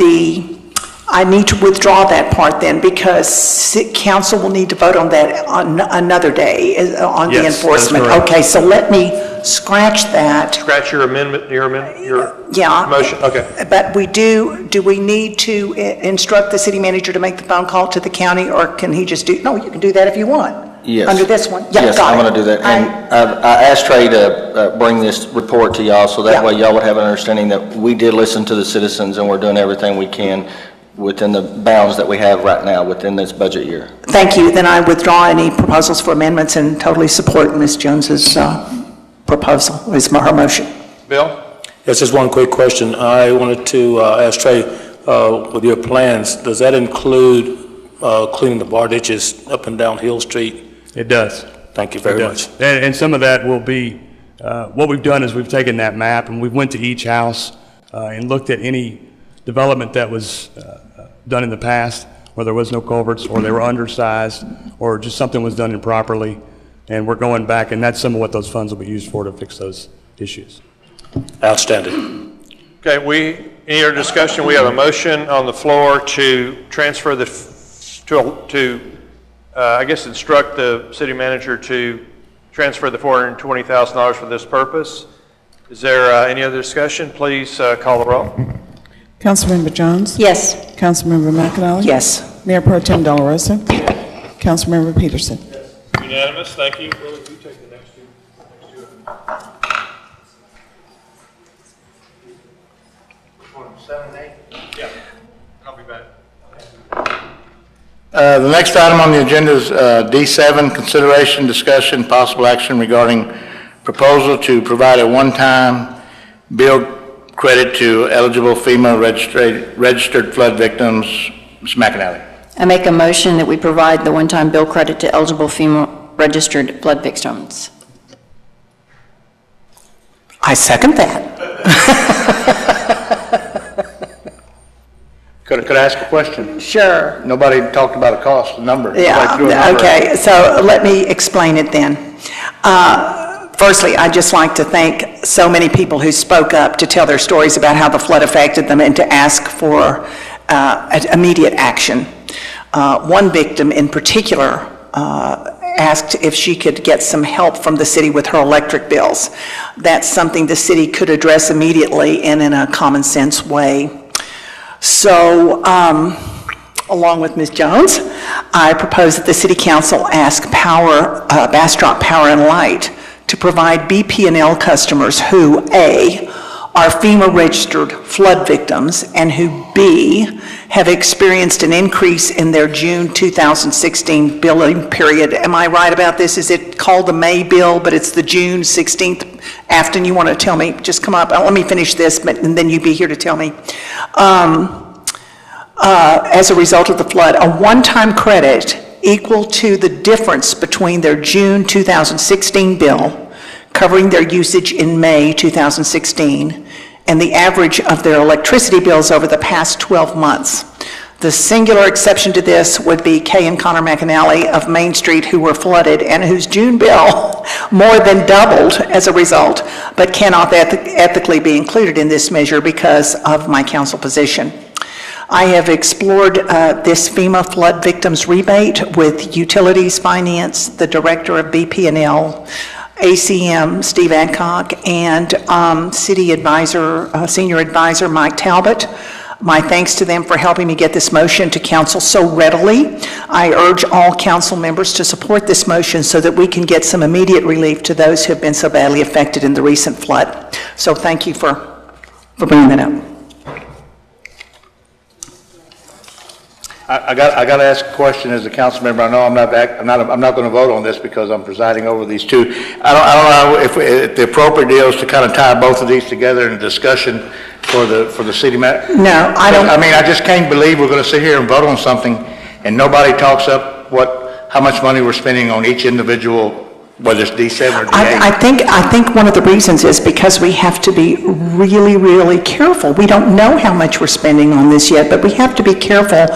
I need to withdraw that part then, because council will need to vote on that on another day, on the enforcement. Okay, so let me scratch that. Scratch your amendment, your motion? Okay. But do we need to instruct the city manager to make the phone call to the county, or can he just no, you can do that if you want. Yes. Under this one? Yeah, yes, I'm going to do that. And I asked Trey to bring this report to y'all, so that way y'all would have an understanding that we did listen to the citizens and we're doing everything we can within the bounds that we have right now within this budget year. Thank you. Then I withdraw any proposals for amendments and totally support Ms. Jones's proposal, her motion. Bill? Yes, just one quick question. I wanted to ask Trey, with your plans, does that include cleaning the bar ditches up and down Hill Street? It does. Thank you very much. And some of that will be, what we've done is we've taken that map and we've went to each house and looked at any development that was done in the past where there was no culverts, or they were undersized, or just something was done improperly. And we're going back, and that's some of what those funds will be used for, to fix those issues. Outstanding. Okay, any other discussion? We have a motion on the floor to transfer I guess instruct the city manager to transfer the $420,000 for this purpose. Is there any other discussion? Please call the roll. Councilmember Jones? Yes. Councilmember McAnally? Yes. Mayor Pro Tem De La Rosa? Councilmember Peterson? Unanimous. Thank you. Will you take the next two? Yeah. I'll be back. The next item on the agenda is D7, consideration, discussion, possible action regarding proposal to provide a one-time bill credit to eligible FEMA registered flood victims. Ms. McAnally. I make a motion that we provide the one-time bill credit to eligible FEMA registered flood victims. I second that. Could I ask a question? Sure. Nobody talked about a cost, a number. Yeah, okay, so let me explain it then. Firstly, I'd just like to thank so many people who spoke up to tell their stories about how the flood affected them and to ask for immediate action. One victim in particular asked if she could get some help from the city with her electric bills. That's something the city could address immediately and in a common sense way. So, along with Ms. Jones, I propose that the City Council ask Bastrop Power and Light to provide BP&L customers who, A, are FEMA-registered flood victims, and who, B, have experienced an increase in their June 2016 billing period. Am I right about this? Is it called the May bill, but it's the June 16th? Afton, you want to tell me? Just come up. Let me finish this, and then you'd be here to tell me. As a result of the flood, a one-time credit equal to the difference between their June 2016 bill, covering their usage in May 2016, and the average of their electricity bills over the past 12 months. The singular exception to this would be Kay and Connor McAnally of Main Street, who were flooded and whose June bill more than doubled as a result, but cannot ethically be included in this measure because of my council position. I have explored this FEMA flood victims rebate with Utilities Finance, the director of BP&L, ACM Steve Adcock, and City Advisor, Senior Advisor Mike Talbot. My thanks to them for helping me get this motion to council so readily. I urge all council members to support this motion so that we can get some immediate relief to those who have been so badly affected in the recent flood. So thank you for bringing that up. I got to ask a question as a council member. I know I'm not going to vote on this because I'm presiding over these two. I don't know if the appropriate deal is to kind of tie both of these together in a discussion for the city manager. No, I don't. I mean, I just can't believe we're going to sit here and vote on something and nobody talks up how much money we're spending on each individual, whether it's D7 or D8. I think one of the reasons is because we have to be really, really careful. We don't know how much we're spending on this yet, but we have to be careful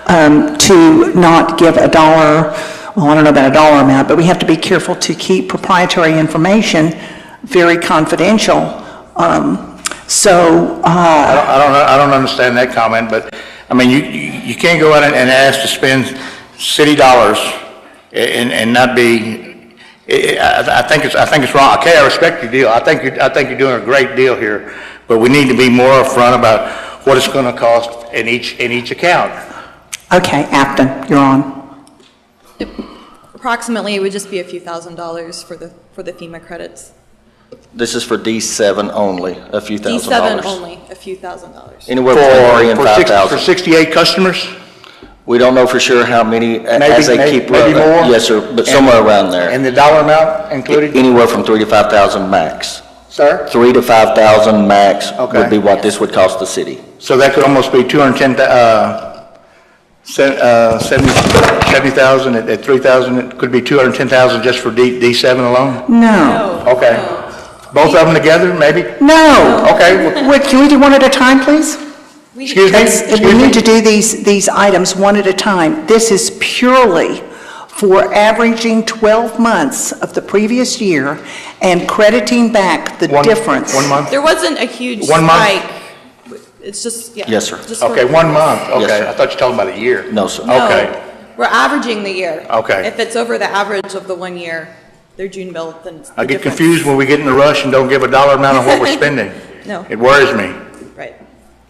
to not give a dollar, well, I don't know about a dollar amount, but we have to be careful to keep proprietary information very confidential. I don't understand that comment, but I mean, you can't go out and ask to spend city dollars and not be. I think it's wrong. Okay, I respect your deal. I think you're doing a great deal here, but we need to be more upfront about what it's going to cost in each account. Okay, Afton, you're on. Approximately, it would just be a few $1,000s for the FEMA credits. This is for D7 only, a few $1,000s. D7 only, a few $1,000s. Anywhere between 3 and 5,000. For 68 customers? We don't know for sure how many, as they keep maybe more? Yes, sir, but somewhere around there. And the dollar amount included? Anywhere from 3 to 5,000 max. Sir? 3 to 5,000 max Okay. would be what this would cost the city. So that could almost be 70,000 at 3,000. It could be 210,000 just for D7 alone. No. Okay. Both of them together, maybe? No. Okay. Wait, can we do one at a time, please? Excuse me? We need to do these items one at a time. This is purely for averaging 12 months of the previous year and crediting back the difference. 1 month? There wasn't a huge 1 month? spike. It's just, yeah. Yes, sir. just Okay, for- 1 month. Okay. Yes, sir. I thought you were talking about a year. No, sir. No, Okay. we're averaging the year. Okay. If it's over the average of the 1 year, their June bill, then it's the I get difference. confused when we get in a rush and don't give a dollar amount of what we're spending. No. It worries me. Right.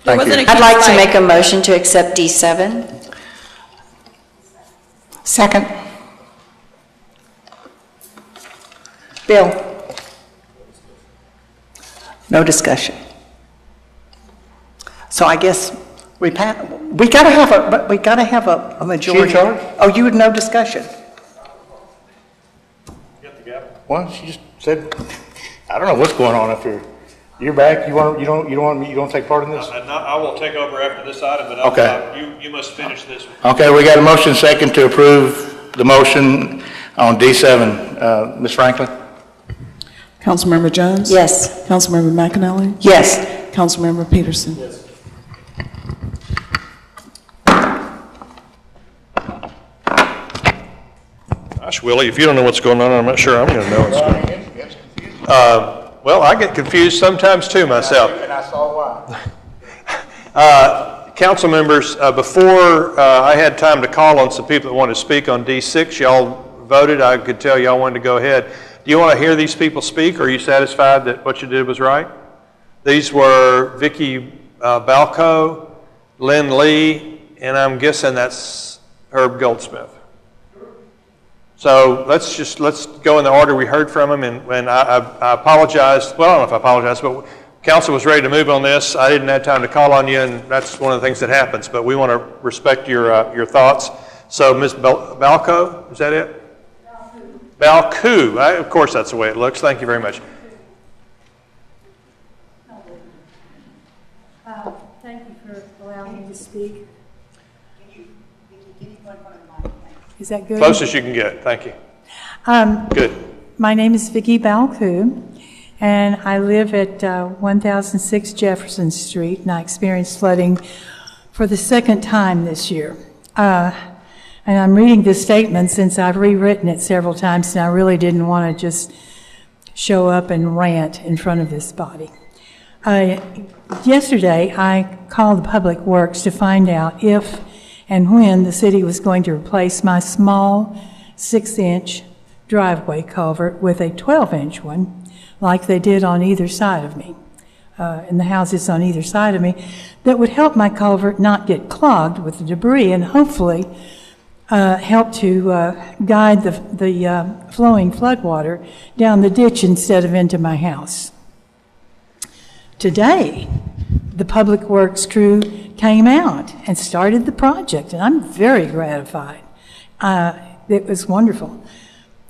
Thank you. I'd like to make a motion to accept D7. Second. Bill? No discussion. So I guess we gotta have a majority. She in charge? Oh, you would no discussion? Well, she just said, I don't know what's going on up here. You're back. You don't take part in this? I will take over after this item, but Okay. you must finish this one. Okay, we got a motion second to approve the motion on D7. Ms. Franklin? Councilmember Jones? Yes. Councilmember McAnally? Yes. Councilmember Peterson? Yes. Gosh, Willie, if you don't know what's going on, I'm not sure I'm going to know what's going on. Well, I get confused sometimes too myself. And I saw why. Council members, before I had time to call on some people that wanted to speak on D6, y'all voted. I could tell y'all wanted to go ahead. Do you want to hear these people speak, or are you satisfied that what you did was right? These were Vicky Balco, Lynn Lee, and I'm guessing that's Herb Goldsmith. So let's go in the order we heard from them, and I apologize. Well, I don't know if I apologize, but council was ready to move on this. I didn't have time to call on you, and that's one of the things that happens. But we want to respect your thoughts. So, Ms. Balco, is that it? Balco. Of course, that's the way it looks. Thank you very much. Thank you for allowing me to speak. Is that good? Closest you can get. Thank you. Good. My name is Vicki Balku, and I live at 1006 Jefferson Street, and I experienced flooding for the second time this year. And I'm reading this statement since I've rewritten it several times, and I really didn't want to just show up and rant in front of this body. Yesterday, I called the Public Works to find out if and when the city was going to replace my small 6-inch driveway culvert with a 12-inch one, like they did on either side of me, in the houses on either side of me, that would help my culvert not get clogged with the debris and hopefully help to guide the flowing floodwater down the ditch instead of into my house. Today, the Public Works crew came out and started the project, and I'm very gratified. It was wonderful.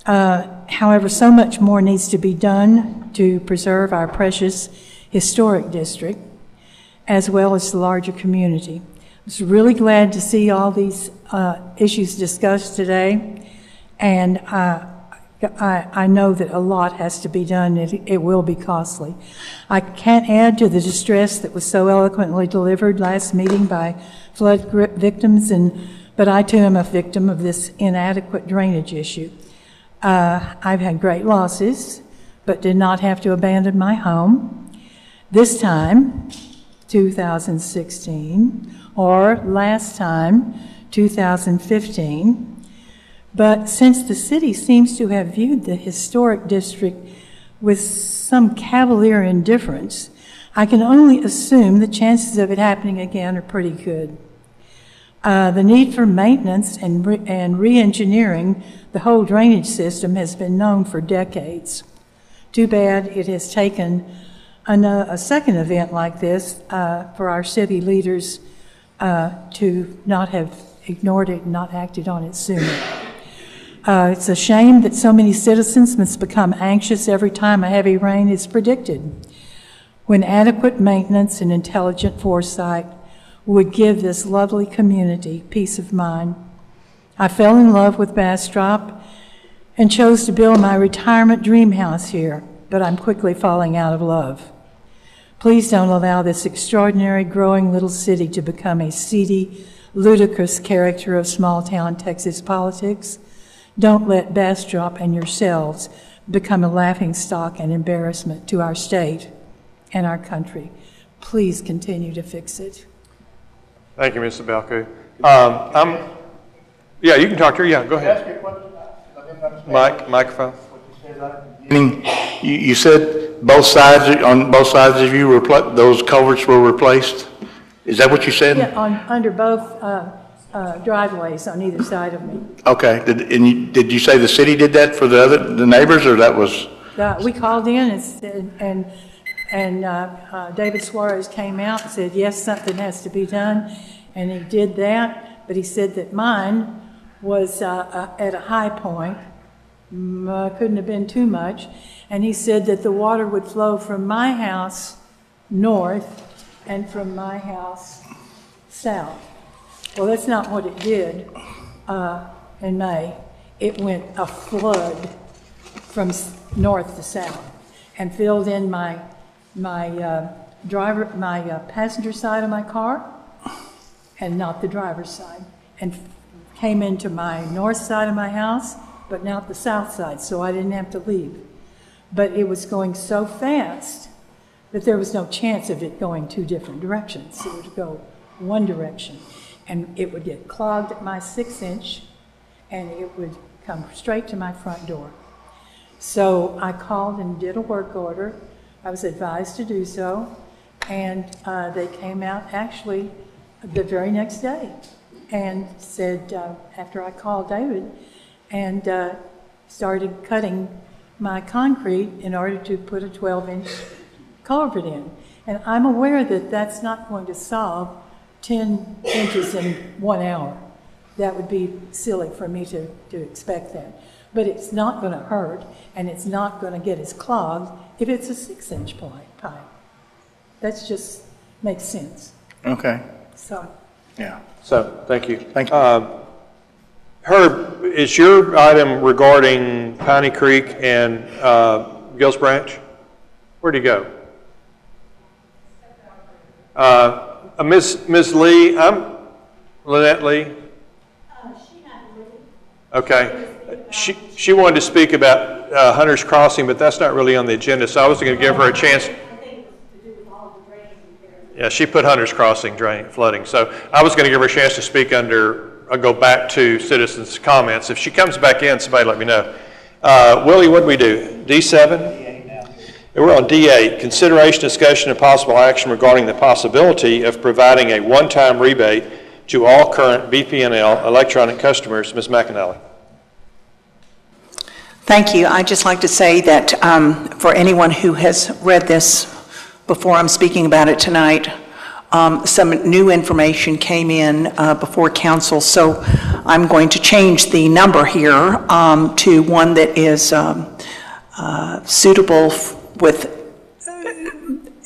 However, so much more needs to be done to preserve our precious historic district, as well as the larger community. I was really glad to see all these issues discussed today, and I know that a lot has to be done. It will be costly. I can't add to the distress that was so eloquently delivered last meeting by flood victims, but I too am a victim of this inadequate drainage issue. I've had great losses, but did not have to abandon my home. This time, 2016, or last time, 2015. But since the city seems to have viewed the historic district with some cavalier indifference, I can only assume the chances of it happening again are pretty good. The need for maintenance and re-engineering the whole drainage system has been known for decades. Too bad it has taken a second event like this for our city leaders to not have ignored it and not acted on it sooner. It's a shame that so many citizens must become anxious every time a heavy rain is predicted, when adequate maintenance and intelligent foresight would give this lovely community peace of mind. I fell in love with Bastrop and chose to build my retirement dream house here, but I'm quickly falling out of love. Please don't allow this extraordinary growing little city to become a seedy, ludicrous character of small-town Texas politics. Don't let Bastrop and yourselves become a laughingstock and embarrassment to our state and our country. Please continue to fix it. Thank you, Mr. Balku. Yeah, you can talk to her. Yeah, go ahead. Microphone. You said on both sides of you, those culverts were replaced? Is that what you said? Yeah, under both driveways on either side of me. Okay. Did you say the city did that for the neighbors, or that was? We called in and David Suarez came out and said, yes, something has to be done, and he did that, but he said that mine was at a high point, couldn't have been too much, and he said that the water would flow from my house north and from my house south. Well, that's not what it did in May. It went a flood from north to south and filled in my passenger side of my car and not the driver's side, and came into my north side of my house, but not the south side, so I didn't have to leave. But it was going so fast that there was no chance of it going two different directions. It would go one direction, and it would get clogged at my 6-inch, and it would come straight to my front door. So I called and did a work order. I was advised to do so, and they came out actually the very next day and said, after I called David, and started cutting my concrete in order to put a 12-inch culvert in. And I'm aware that that's not going to solve 10 inches in 1 hour. That would be silly for me to expect that. But it's not going to hurt, and it's not going to get as clogged if it's a 6-inch pipe. That's just makes sense. Okay. So. Yeah. So, thank you. Thank you. Herb, is your item regarding Piney Creek and Gills Branch? Where'd he go? Ms. Lee, Lynette Lee? Okay. She wanted to speak about Hunter's Crossing, but that's not really on the agenda, so I was going to give her a chance. Yeah, she put Hunter's Crossing flooding, so I was going to give her a chance to speak I'll go back to citizens' comments. If she comes back in, somebody let me know. Willie, what did we do? D7? We're on D8, consideration, discussion, and possible action regarding the possibility of providing a one-time rebate to all current BPNL electronic customers. Ms. McAnally. Thank you. I'd just like to say that for anyone who has read this before I'm speaking about it tonight, some new information came in before council, so I'm going to change the number here to one that is suitable with,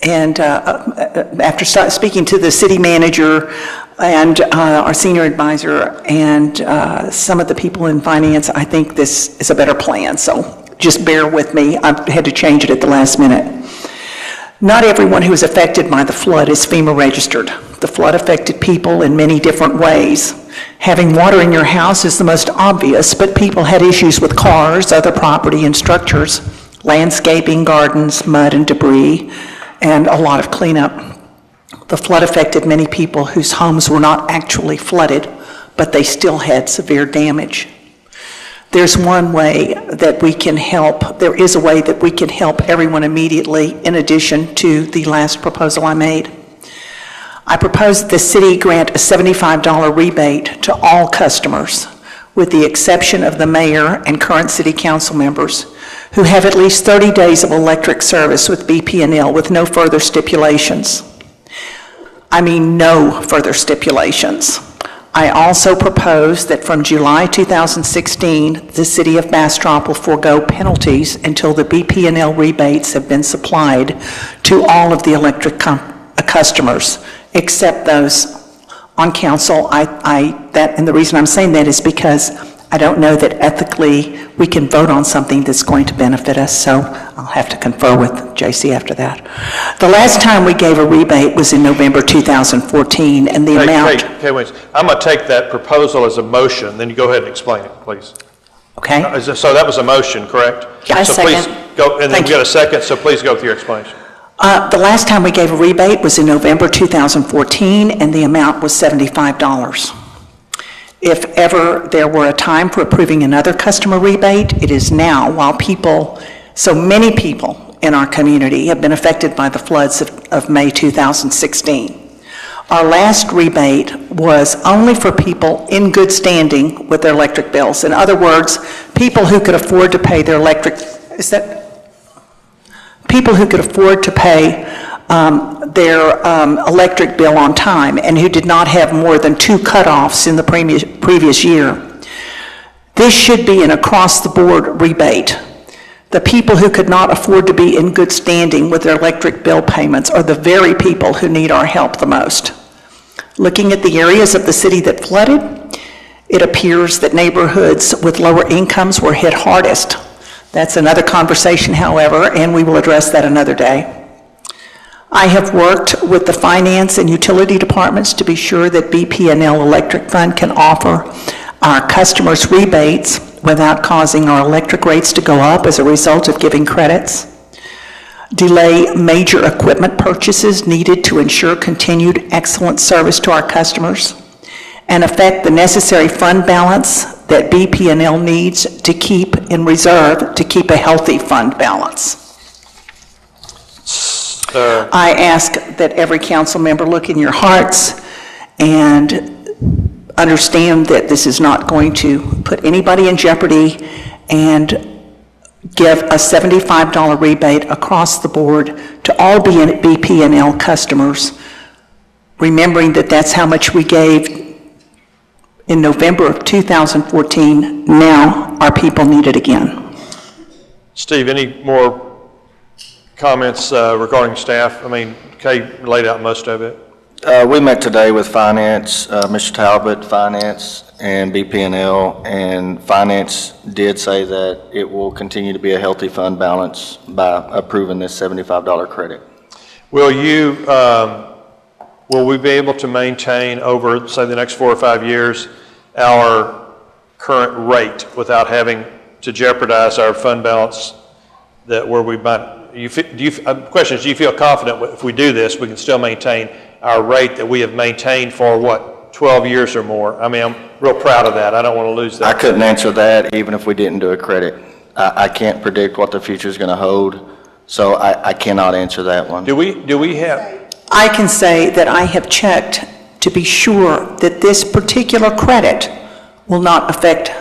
and after speaking to the city manager and our senior advisor and some of the people in finance, I think this is a better plan, so just bear with me. I had to change it at the last minute. Not everyone who is affected by the flood is FEMA registered. The flood affected people in many different ways. Having water in your house is the most obvious, but people had issues with cars, other property and structures, landscaping, gardens, mud and debris, and a lot of cleanup. The flood affected many people whose homes were not actually flooded, but they still had severe damage. There's one way that we can help. There is a way that we can help everyone immediately in addition to the last proposal I made. I propose that the city grant a $75 rebate to all customers, with the exception of the mayor and current city council members who have at least 30 days of electric service with BP&L with no further stipulations. I mean, no further stipulations. I also propose that from July 2016, the city of Bastrop will forego penalties until the BP&L rebates have been supplied to all of the electric customers, except those on council. And the reason I'm saying that is because I don't know that ethically we can vote on something that's going to benefit us, so I'll have to confer with JC after that. The last time we gave a rebate was in November 2014, and the amount... Wait. I'm going to take that proposal as a motion, then you go ahead and explain it, please. Okay. So that was a motion, correct? Yeah, so second. Please go, and then we got a second, so please go with your explanation. The last time we gave a rebate was in November 2014, and the amount was $75. If ever there were a time for approving another customer rebate, it is now, while so many people in our community have been affected by the floods of May 2016. Our last rebate was only for people in good standing with their electric bills. In other words, people who could afford to pay their people who could afford to pay their electric bill on time and who did not have more than 2 cutoffs in the previous year. This should be an across-the-board rebate. The people who could not afford to be in good standing with their electric bill payments are the very people who need our help the most. Looking at the areas of the city that flooded, it appears that neighborhoods with lower incomes were hit hardest. That's another conversation, however, and we will address that another day. I have worked with the finance and utility departments to be sure that BP&L Electric Fund can offer our customers rebates without causing our electric rates to go up as a result of giving credits, delay major equipment purchases needed to ensure continued excellent service to our customers, and affect the necessary fund balance that BP&L needs to keep in reserve to keep a healthy fund balance. I ask that every council member look in your hearts and understand that this is not going to put anybody in jeopardy, and give a $75 rebate across the board to all BP&L customers, remembering that that's how much we gave in November of 2014. Now our people need it again. Steve, any more comments regarding staff? I mean, Kay laid out most of it. We met today with Finance, Mr. Talbot, Finance, and BP&L, and Finance did say that it will continue to be a healthy fund balance by approving this $75 credit. Will we be able to maintain over, say, the next 4 or 5 years our current rate without having to jeopardize our fund balance that where we might? Question is, do you feel confident if we do this, we can still maintain our rate that we have maintained for, what, 12 years or more? I mean, I'm real proud of that. I don't want to lose that. I couldn't answer that even if we didn't do a credit. I can't predict what the future is going to hold, so I cannot answer that one. Do we have? I can say that I have checked to be sure that this particular credit will not affect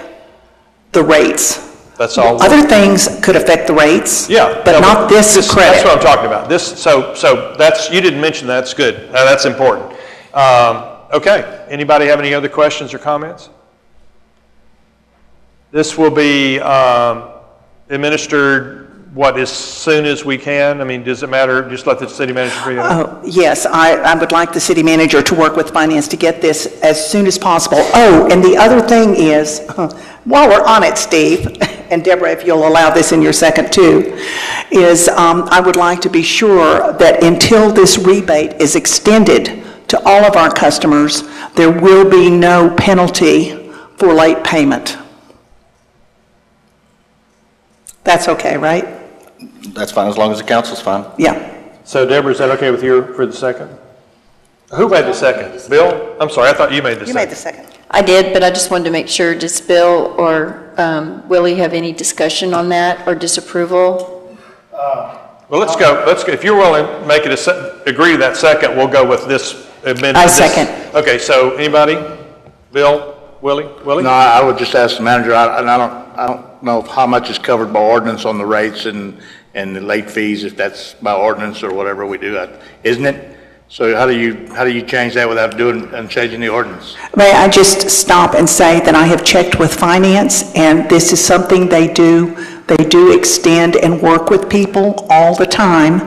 the rates. That's all. Other things could affect the rates. Yeah, but not this credit. That's what I'm talking about. So that's, you didn't mention that. That's good. That's important. Okay. Anybody have any other questions or comments? This will be administered, as soon as we can? I mean, does it matter? Just let the city manager figure it out. Yes, I would like the city manager to work with finance to get this as soon as possible. Oh, and the other thing is, while we're on it, Steve, and Deborah, if you'll allow this in your second too, is I would like to be sure that until this rebate is extended to all of our customers, there will be no penalty for late payment. That's okay, right? That's fine, as long as the council's fine. Yeah. So Deborah, is that okay with you for the second? Who made the second? Bill? I'm sorry, I thought you made the second. You made the second. I did, but I just wanted to make sure, does Bill or Willie have any discussion on that or disapproval? Well, let's go. If you're willing to make it agree to that second, we'll go with this amendment. I second. Okay, so anybody? Bill? Willie? No, I would just ask the manager, I don't know how much is covered by ordinance on the rates and the late fees, if that's by ordinance or whatever we do, isn't it? So how do you change that without changing the ordinance? May I just stop and say that I have checked with finance, and this is something they do. They do extend and work with people all the time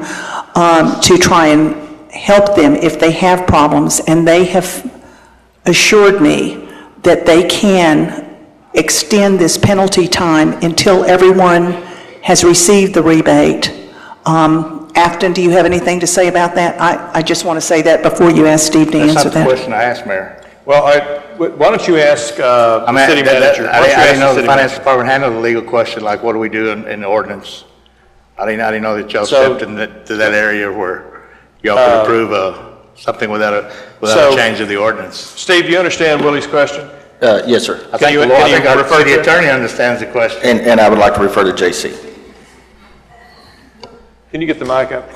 to try and help them if they have problems, and they have assured me that they can extend this penalty time until everyone has received the rebate. Afton, do you have anything to say about that? I just want to say that before you ask Steve to answer that. That's not the question I asked, Mayor. Well, why don't you ask the city manager? I didn't know the finance department handled the legal question, like what do we do in the ordinance? I didn't know that y'all stepped into that area where y'all could approve something without a change of the ordinance. Steve, do you understand Willie's question? Yes, sir. I think the city attorney understands the question. And I would like to refer to JC. Can you get the mic up?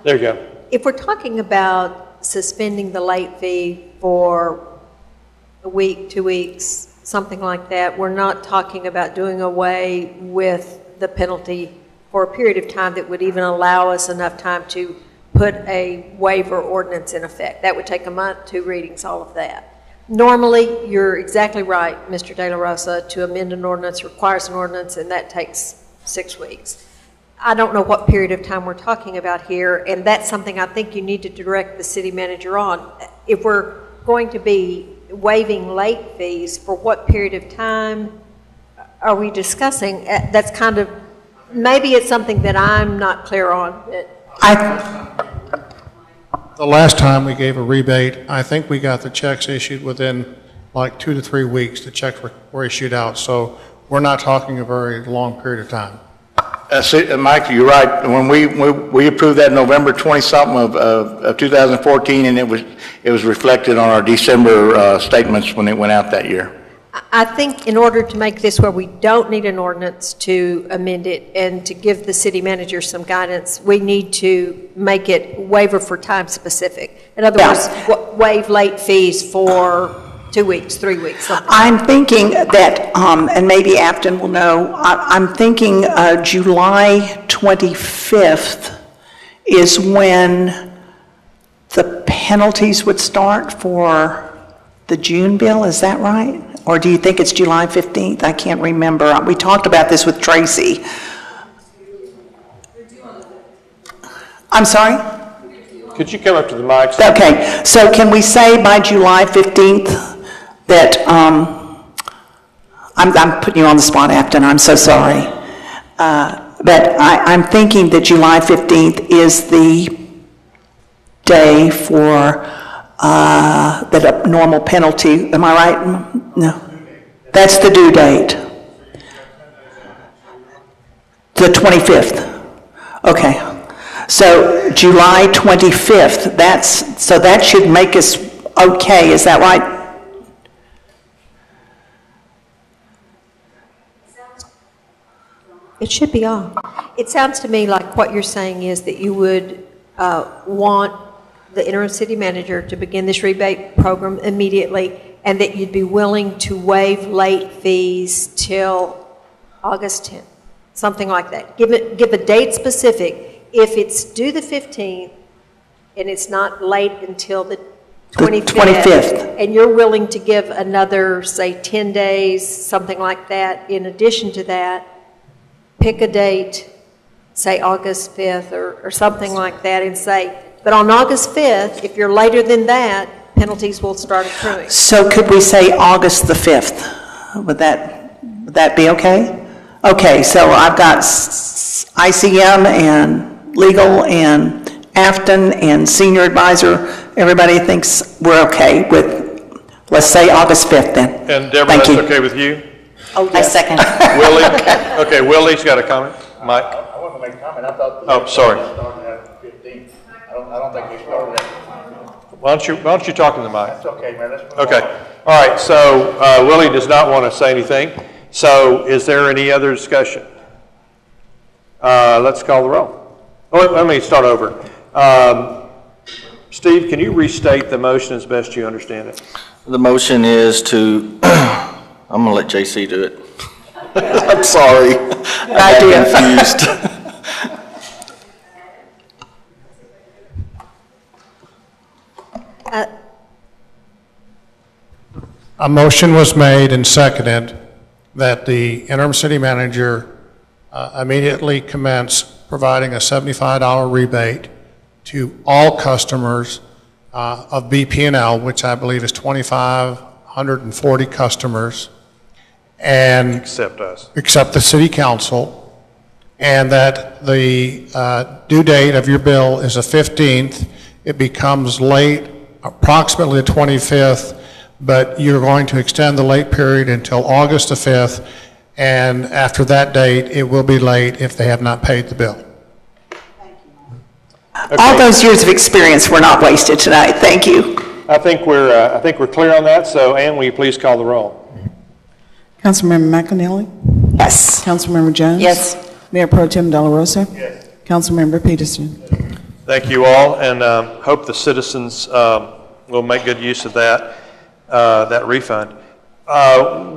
There you go. If we're talking about suspending the late fee for a week, 2 weeks, something like that, we're not talking about doing away with the penalty for a period of time that would even allow us enough time to put a waiver ordinance in effect. That would take a month, 2 readings, all of that. Normally, you're exactly right, Mr. De La Rosa, to amend an ordinance requires an ordinance, and that takes 6 weeks. I don't know what period of time we're talking about here, and that's something I think you need to direct the city manager on. If we're going to be waiving late fees, for what period of time are we discussing? That's kind of, maybe it's something that I'm not clear on. The last time we gave a rebate, I think we got the checks issued within like 2 to 3 weeks. The checks were issued out, so we're not talking a very long period of time. Mike, you're right. When we approved that November 20-something of 2014, and it was reflected on our December statements when it went out that year. I think in order to make this where we don't need an ordinance to amend it and to give the city manager some guidance, we need to make it waiver for time specific. In other words, waive late fees for 2 weeks, 3 weeks. I'm thinking that, and maybe Afton will know, I'm thinking July 25th is when the penalties would start for the June bill, is that right? Or do you think it's July 15th? I can't remember. We talked about this with Tracy. I'm sorry? Could you come up to the mic? Okay, so can we say by July 15th that, I'm putting you on the spot, Afton, I'm so sorry. But I'm thinking that July 15th is the day for the normal penalty. Am I right? No. That's the due date. The 25th. Okay. So July 25th, so that should make us okay, is that right? It should be on. It sounds to me like what you're saying is that you would want the interim city manager to begin this rebate program immediately, and that you'd be willing to waive late fees till August 10th, something like that. Give a date specific. If it's due the 15th and it's not late until the 25th, and you're willing to give another, say, 10 days, something like that, in addition to that, pick a date, say August 5th or something like that, and say, but on August 5th, if you're later than that, penalties will start accruing. So could we say August the 5th? Would that be okay? Okay, so I've got ICM and legal and Afton and senior advisor. Everybody thinks we're okay with, let's say August 5th then. And Deborah, that's okay with you? Oh, yes. I second. Willie? Okay, Willie's got a comment. Mike? I want to make a comment. I thought. Oh, sorry. Started at 15. I don't think they started at. Why don't you talk in the mic? That's okay, man. Let's move Okay. on. All right, so Willie does not want to say anything. So is there any other discussion? Let's call the roll. Oh, let me start over. Steve, can you restate the motion as best you understand it? The motion is to, I'm going to let JC do it. I'm sorry. I got confused. A motion was made and seconded that the interim city manager immediately commence providing a $75 rebate to all customers of BP&L, which I believe is 2,540 customers, and except us, except the city council, and that the due date of your bill is the 15th. It becomes late approximately the 25th, but you're going to extend the late period until August the 5th, and after that date, it will be late if they have not paid the bill. Okay. All those years of experience were not wasted tonight. Thank you. I think we're clear on that. So, Ann, will you please call the roll? Councilmember McAnally? Yes. Councilmember Jones? Yes. Mayor Pro Tem De La Rosa? Yes. Councilmember Peterson? Thank you all, and hope the citizens will make good use of that refund.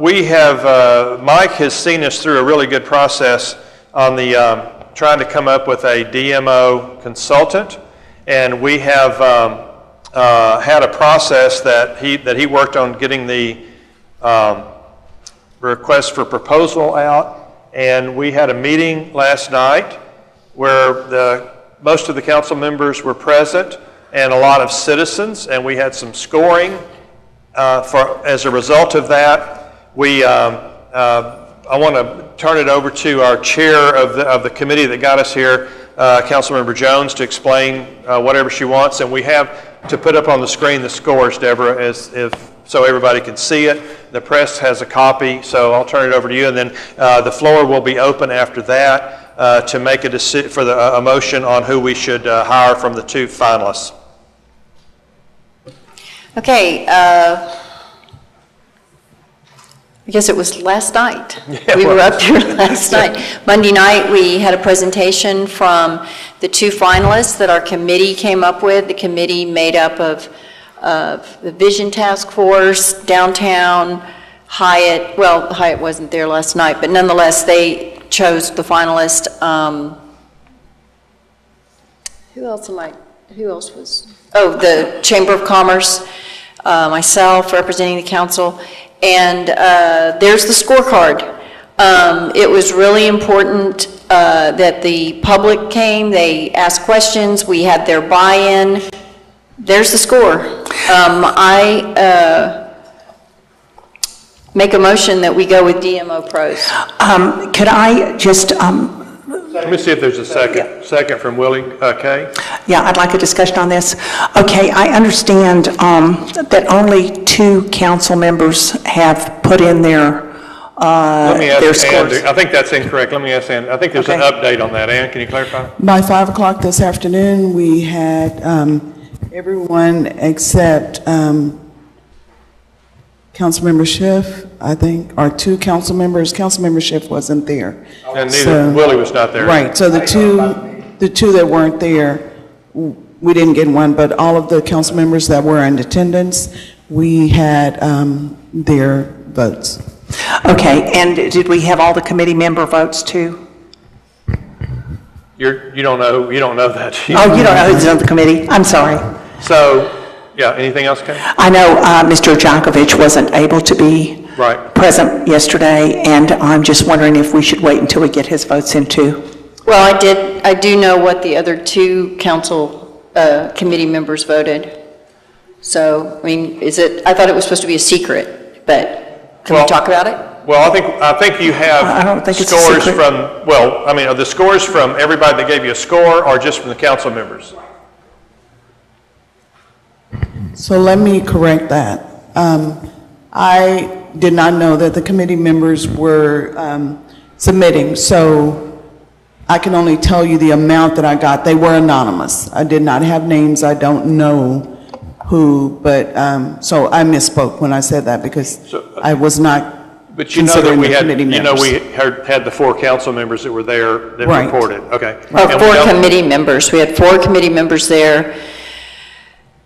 We have, Mike has seen us through a really good process on the trying to come up with a DMO consultant, and we have had a process that he worked on getting the request for proposal out, and we had a meeting last night where most of the council members were present and a lot of citizens, and we had some scoring. As a result of that, I want to turn it over to our chair of the committee that got us here, Councilmember Jones, to explain whatever she wants. And we have to put up on the screen the scores, Deborah, so everybody can see it. The press has a copy, so I'll turn it over to you. And then the floor will be open after that to make a decision for a motion on who we should hire from the two finalists. Okay. I guess it was last night. Yeah, we were up here last night. Monday night, we had a presentation from the two finalists that our committee came up with. The committee made up of the Vision Task Force, Downtown, Hyatt. Well, Hyatt wasn't there last night, but nonetheless, they chose the finalist. Who else was? Oh, the Chamber of Commerce, myself representing the council. And there's the scorecard. It was really important that the public came, they asked questions, we had their buy-in. There's the score. I make a motion that we go with DMO Pros. Could I just... Let me see if there's a second. Second from Willie Kay. Yeah, I'd like a discussion on this. Okay, I understand that only 2 council members have put in their Let me their ask Ann, scores. I think that's incorrect. Let me ask Ann. I think there's an update on that. Ann, can you clarify? By 5 o'clock this afternoon, we had everyone except Councilmember Schiff, I think, or 2 council members. Councilmember Schiff wasn't there. And neither, Willie was not there. Right, so the two that weren't there, we didn't get one, but all of the council members that were in attendance, we had their votes. Okay, and did we have all the committee member votes too? You don't know that. Oh, you don't know who's on the committee? I'm sorry. So, yeah, anything else, Kay? I know Mr. Jankovic wasn't able to be present yesterday, and I'm just wondering if we should wait until we get his votes in too. Well, I do know what the other 2 council committee members voted. So, I mean, I thought it was supposed to be a secret, but can we talk about it? Well, I think you have scores from, are the scores from everybody that gave you a score or just from the council members? So let me correct that. I did not know that the committee members were submitting, so I can only tell you the amount that I got. They were anonymous. I did not have names. I don't know who, but so I misspoke when I said that because I was not But you know that considering we the had, committee members. we had the 4 council members that were there that Right. reported. Okay. Well, And 4 we don't- committee members. We had 4 committee members there.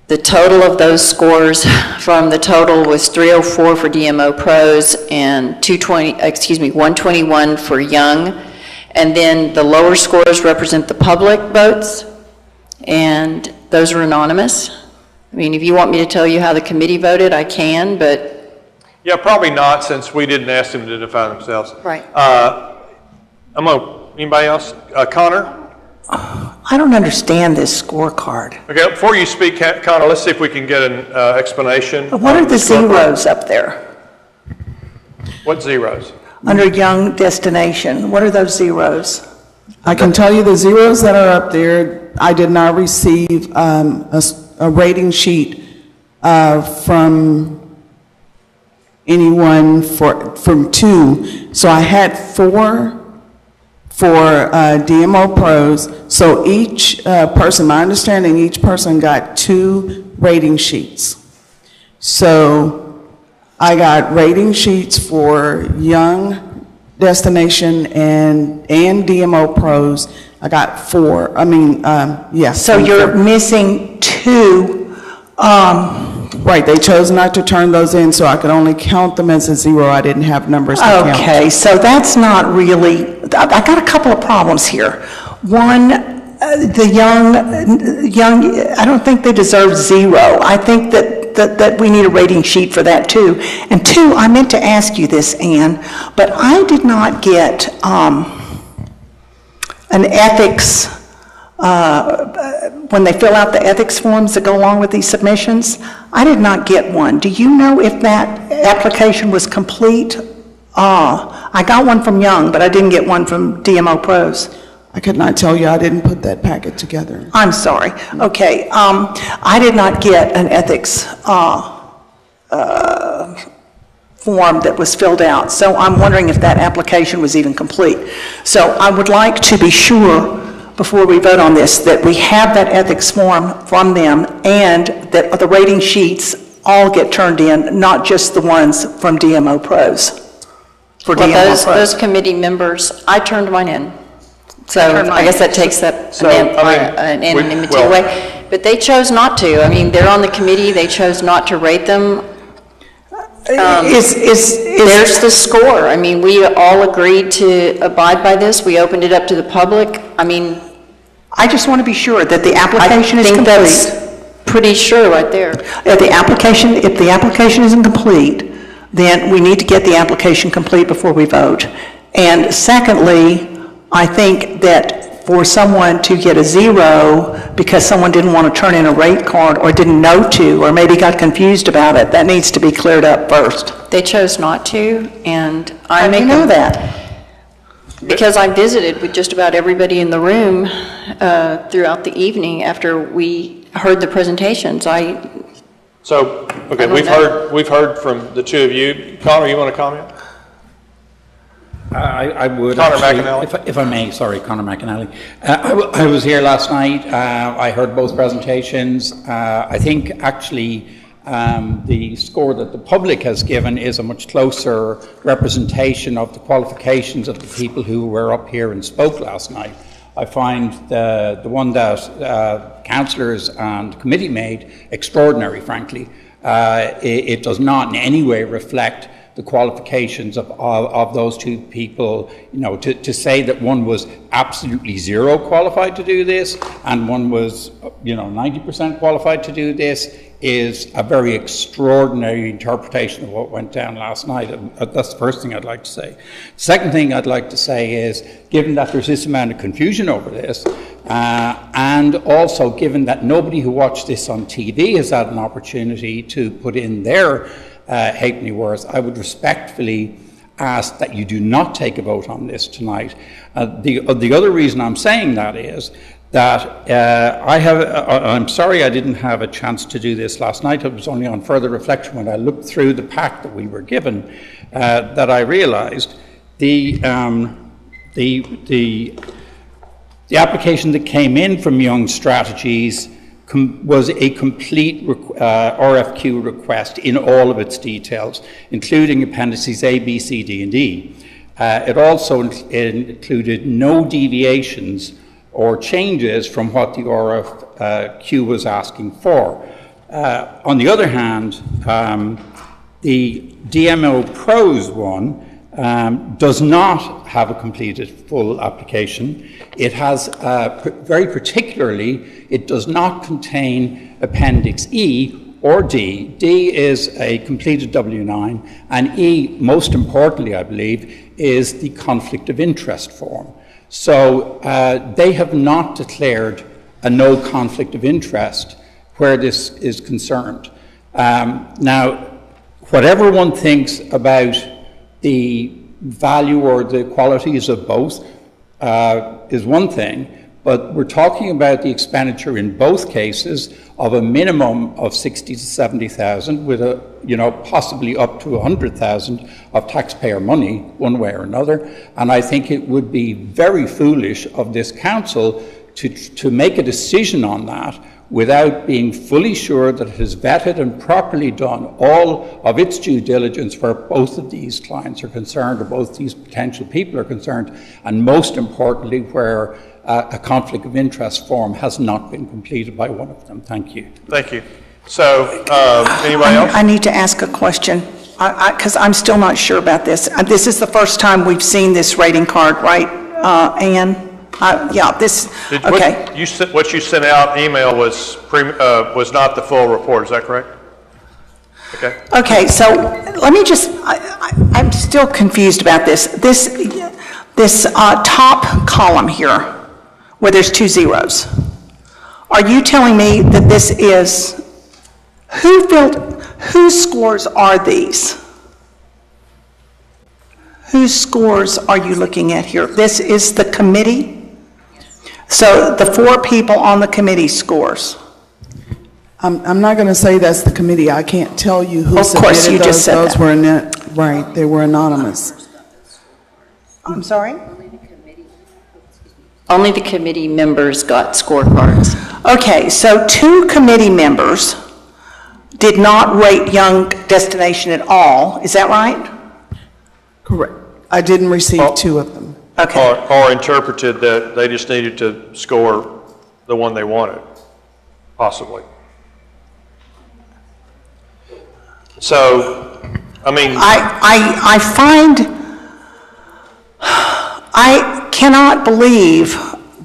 The total of those scores from the total was 304 for DMO pros and 121 for young. And then the lower scores represent the public votes, and those are anonymous. I mean, if you want me to tell you how the committee voted, I can, but... Yeah, probably not, since we didn't ask them to identify themselves. Right. Anybody else? Connor? I don't understand this scorecard. Okay, before you speak, Connor, let's see if we can get an explanation. What are the zeros up there? What zeros? Under young destination, what are those zeros? I can tell you the zeros that are up there. I did not receive a rating sheet from anyone from 2. So I had 4 for DMO pros. So each person, my understanding, each person got 2 rating sheets. So I got rating sheets for young destination and DMO pros. I got 4. Yes. So you're missing 2. Right, they chose not to turn those in, so I could only count them as a 0. I didn't have numbers to count. Okay, so that's not really, I got a couple of problems here. One, the young, I don't think they deserve 0. I think that we need a rating sheet for that too. And 2, I meant to ask you this, Ann, but I did not get an ethics, when they fill out the ethics forms that go along with these submissions, I did not get one. Do you know if that application was complete? I got one from Young, but I didn't get one from DMO Pros. I could not tell you. I didn't put that packet together. I'm sorry. Okay. I did not get an ethics form that was filled out, so I'm wondering if that application was even complete. So I would like to be sure before we vote on this that we have that ethics form from them and that the rating sheets all get turned in, not just the ones from DMO Pros. For DMO Pros. Those committee members, I turned mine in. So I guess that takes that anonymity away. But they chose not to. I mean, they're on the committee. They chose not to rate them. There's the score. I mean, we all agreed to abide by this. We opened it up to the public. I mean, I just want to be sure that the application is complete. I think that's pretty sure right there. If the application isn't complete, then we need to get the application complete before we vote. And secondly, I think that for someone to get a 0 because someone didn't want to turn in a rate card or didn't know to or maybe got confused about it, that needs to be cleared up first. They chose not to, and How do you know that? Because I visited with just about everybody in the room throughout the evening after we heard the presentations. So, okay, we've heard from the 2 of you. Connor, you want to comment? I would Conor actually, McAnally. if I may, sorry, Conor McAnally. I was here last night. I heard both presentations. I think actually the score that the public has given is a much closer representation of the qualifications of the people who were up here and spoke last night. I find the one that councillors and committee made extraordinary, frankly. It does not in any way reflect the qualifications of those two people. You know, to say that one was absolutely zero qualified to do this and one was, 90% qualified to do this is a very extraordinary interpretation of what went down last night. That's the first thing I'd like to say. The second thing I'd like to say is, given that there's this amount of confusion over this, and also given that nobody who watched this on TV has had an opportunity to put in their halfpenny words, I would respectfully ask that you do not take a vote on this tonight. The other reason I'm saying that is that I'm sorry I didn't have a chance to do this last night. It was only on further reflection when I looked through the pack that we were given that I realized the application that came in from Young Strategies was a complete RFQ request in all of its details, including appendices A, B, C, D, and E. It also included no deviations or changes from what the RFQ was asking for. On the other hand, the DMO Pros one does not have a completed full application. It has, very particularly, it does not contain Appendix E or D. D is a completed W-9, and E, most importantly, I believe, is the conflict of interest form. So they have not declared a no conflict of interest where this is concerned. Now, whatever one thinks about the value or the qualities of both is one thing, but we're talking about the expenditure in both cases of a minimum of 60 to 70,000 with a, possibly up to 100,000 of taxpayer money one way or another. And I think it would be very foolish of this council to make a decision on that without being fully sure that it has vetted and properly done all of its due diligence where both of these clients are concerned or both these potential people are concerned, and most importantly where a conflict of interest form has not been completed by one of them. Thank you. Thank you. So, anybody else? I need to ask a question, because I'm still not sure about this. This is the first time we've seen this rating card, right, Ann? Yeah, this, okay. What you sent out email was not the full report, is that correct? Okay. Okay, so let me just, I'm still confused about this. This top column here, where there's 2 zeros, are you telling me that this is, whose scores are these? Whose scores are you looking at here? This is the committee? So the 4 people on the committee scores. I'm not going to say that's the committee. I can't tell you who submitted those. Of course, you just said those that. Right, they were anonymous. I'm sorry? Only the committee members got scorecards. Okay, so 2 committee members did not rate Young Destination at all. Is that right? Correct. I didn't receive 2 of them. Okay. Or interpreted that they just needed to score the one they wanted, possibly. So, I mean... I cannot believe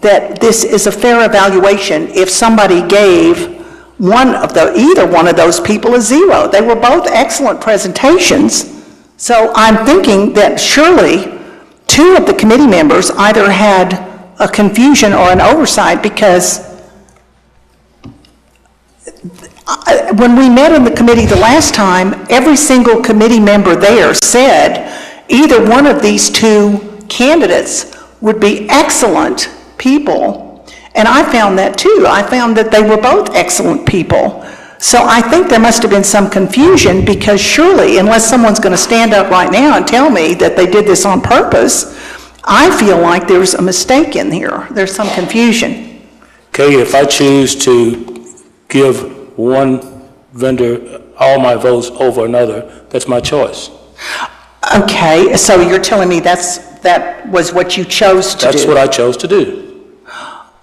that this is a fair evaluation if somebody gave either one of those people a 0. They were both excellent presentations. So I'm thinking that surely 2 of the committee members either had a confusion or an oversight, because when we met in the committee the last time, every single committee member there said either one of these 2 candidates would be excellent people, and I found that too. I found that they were both excellent people. So I think there must have been some confusion, because surely, unless someone's going to stand up right now and tell me that they did this on purpose, I feel like there's a mistake in here. There's some confusion. Okay, if I choose to give one vendor all my votes over another, that's my choice. Okay, so you're telling me that was what you chose to do? That's what I chose to do.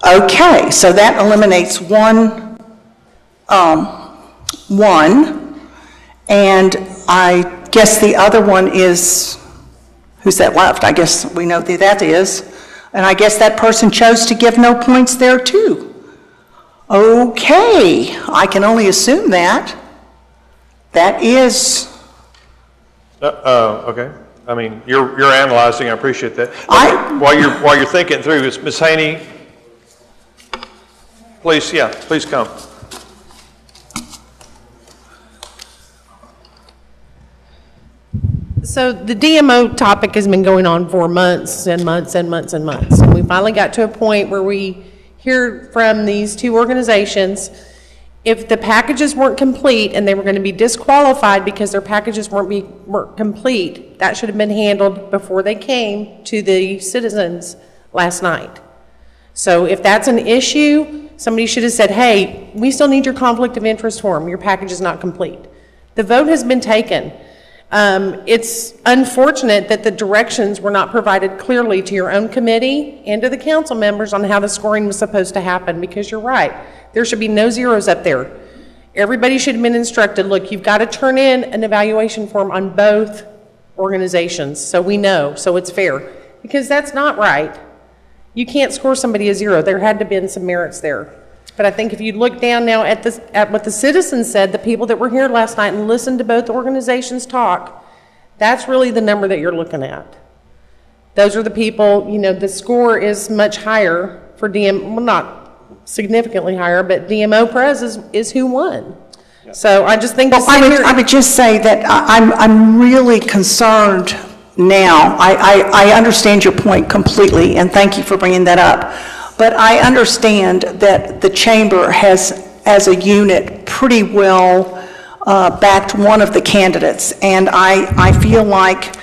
Okay, so that eliminates one, and I guess the other one is, who's that left? I guess we know who that is. And I guess that person chose to give no points there too. Okay, I can only assume that. That is... Okay. I mean, you're analyzing, I appreciate that. While you're thinking through, Ms. Haney, please come. So the DMO topic has been going on for months and months and months and months. And we finally got to a point where we hear from these two organizations, if the packages weren't complete and they were going to be disqualified because their packages weren't complete, that should have been handled before they came to the citizens last night. So if that's an issue, somebody should have said, hey, we still need your conflict of interest form. Your package is not complete. The vote has been taken. It's unfortunate that the directions were not provided clearly to your own committee and to the council members on how the scoring was supposed to happen, because you're right. There should be no zeros up there. Everybody should have been instructed, look, you've got to turn in an evaluation form on both organizations so we know, so it's fair. Because that's not right. You can't score somebody a zero. There had to have been some merits there. But I think if you look down now at what the citizens said, the people that were here last night and listened to both organizations talk, that's really the number that you're looking at. Those are the people, you know, the score is much higher for well, not significantly higher, but DMO Prez is who won. Yeah. So I just think... Well, I would just say that I'm really concerned now. I understand your point completely, and thank you for bringing that up. But I understand that the chamber has, as a unit, pretty well backed one of the candidates. And I feel like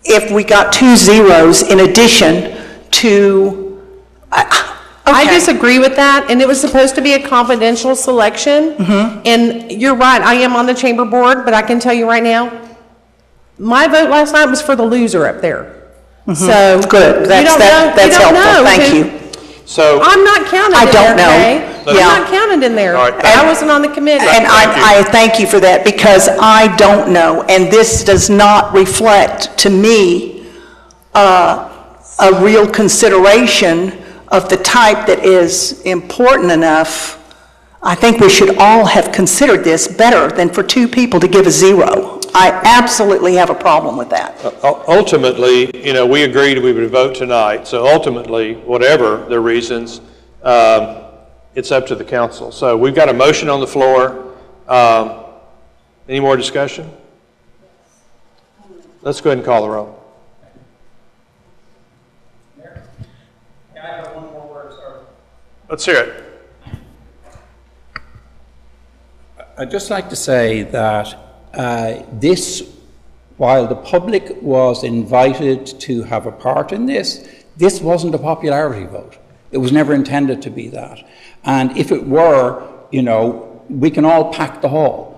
if we got 2 zeros in addition to... I disagree with that, and it was supposed to be a confidential selection. Mm-hmm. And you're right, I am on the chamber board, but I can tell you right now, my vote last night was for the loser up there. Mm-hmm. So good. That's helpful. Thank you. So I'm not counted in there, okay? I'm not counted in there. Right, I wasn't on the committee. And I thank you for that, because I don't know, and this does not reflect to me a real consideration of the type that is important enough. I think we should all have considered this better than for 2 people to give a 0. I absolutely have a problem with that. Ultimately, you know, we agreed we would vote tonight. So ultimately, whatever the reasons, it's up to the council. So we've got a motion on the floor. Any more discussion? Let's go ahead and call the roll. Can I have one more word, sir? Let's hear it. I'd just like to say that while the public was invited to have a part in this wasn't a popularity vote. It was never intended to be that. And if it were, you know, we can all pack the hall.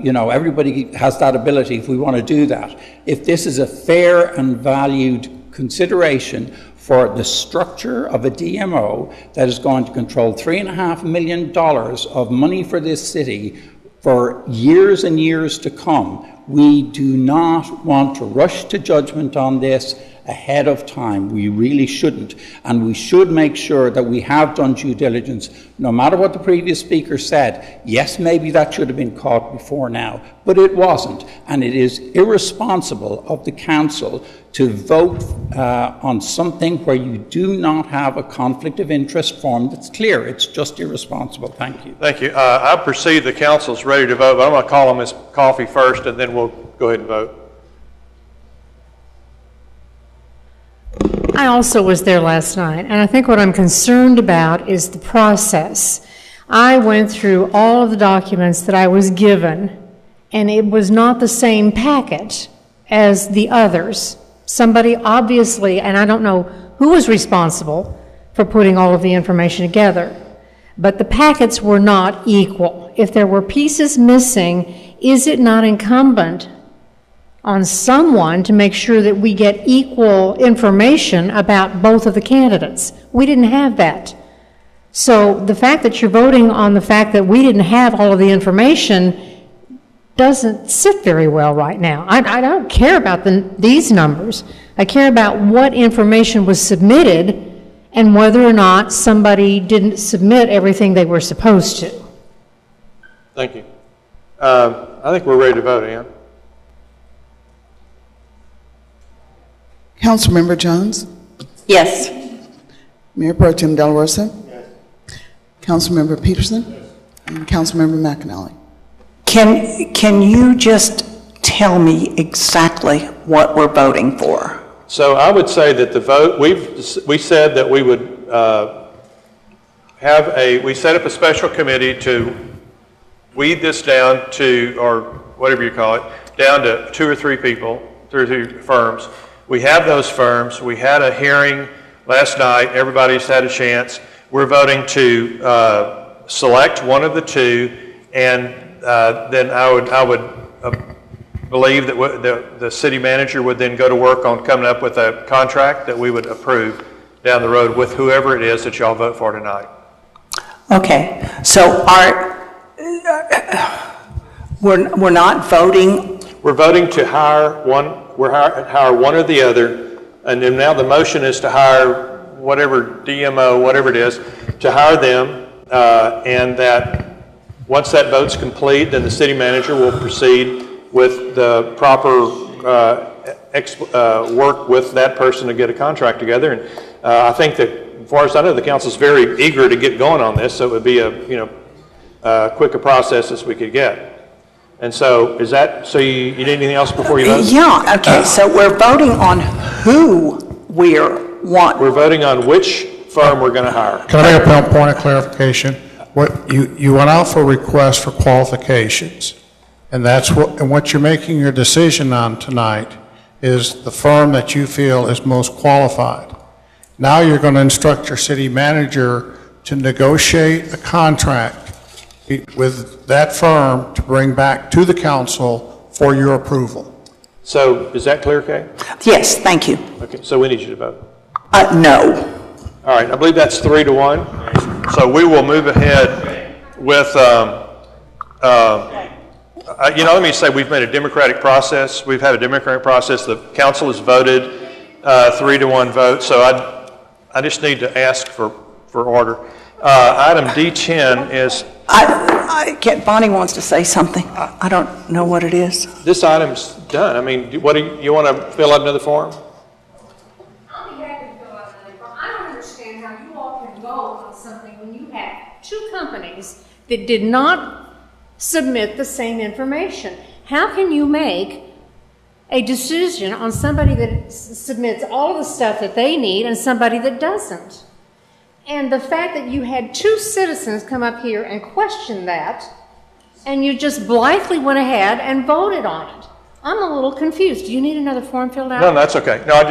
You know, everybody has that ability if we want to do that. If this is a fair and valued consideration for the structure of a DMO that is going to control $3.5 million of money for this city for years and years to come, we do not want to rush to judgment on this ahead of time. We really shouldn't. And we should make sure that we have done due diligence. No matter what the previous speaker said, yes, maybe that should have been caught before now, but it wasn't. And it is irresponsible of the council to vote on something where you do not have a conflict of interest form that's clear. It's just irresponsible. Thank you. Thank you. I perceive the council's ready to vote, but I'm going to call on Ms. Coffey first, and then we'll go ahead and vote. I also was there last night, and I think what I'm concerned about is the process. I went through all of the documents that I was given, and it was not the same packet as the others. Somebody obviously, and I don't know who was responsible for putting all of the information together, but the packets were not equal. If there were pieces missing, is it not incumbent on someone to make sure that we get equal information about both of the candidates? We didn't have that. So the fact that you're voting on the fact that we didn't have all of the information doesn't sit very well right now. I don't care about these numbers. I care about what information was submitted and whether or not somebody didn't submit everything they were supposed to. Thank you. I think we're ready to vote, Ann. Councilmember Jones? Yes. Mayor Pro Tem Del Rosa? Yes. Councilmember Peterson? Yes. And Councilmember McAnally? Can you just tell me exactly what we're voting for? So I would say that the vote, we said that we would we set up a special committee to weed this down to, or whatever you call it, down to 2 or 3 people, 2 or 3 firms. We have those firms. We had a hearing last night. Everybody's had a chance. We're voting to select one of the 2, and then I would believe that the city manager would then go to work on coming up with a contract that we would approve down the road with whoever it is that y'all vote for tonight. Okay, so we're not voting? We're voting to hire one. Hire one or the other, and then now the motion is to hire whatever DMO, whatever it is, to hire them, and that once that vote's complete, then the city manager will proceed with the proper work with that person to get a contract together. And I think that, as far as I know, the council's very eager to get going on this, so it would be a quicker process as we could get. And so, is that, so you need anything else before you vote? Yeah, okay, so we're voting on who we're voting on which firm we're going to hire. Can I make a point of clarification? What you went out for requests for qualifications, and what you're making your decision on tonight is the firm that you feel is most qualified. Now you're going to instruct your city manager to negotiate a contract with that firm to bring back to the council for your approval. So, is that clear, Kay? Yes, thank you. Okay, so we need you to vote. No. All right, I believe that's 3-1. So we will move ahead with, let me say we've made a democratic process. We've had a democratic process. The council has voted 3-1 vote. So I just need to ask for order. Item D10 is... Bonnie wants to say something. I don't know what it is. This item's done. I mean, what do you want to fill out another form? I'll be happy to fill out another form. I don't understand how you all can vote on something when you have 2 companies that did not submit the same information. How can you make a decision on somebody that submits all of the stuff that they need and somebody that doesn't? And the fact that you had 2 citizens come up here and question that, and you just blithely went ahead and voted on it. I'm a little confused. Do you need another form filled out? No, that's okay. No,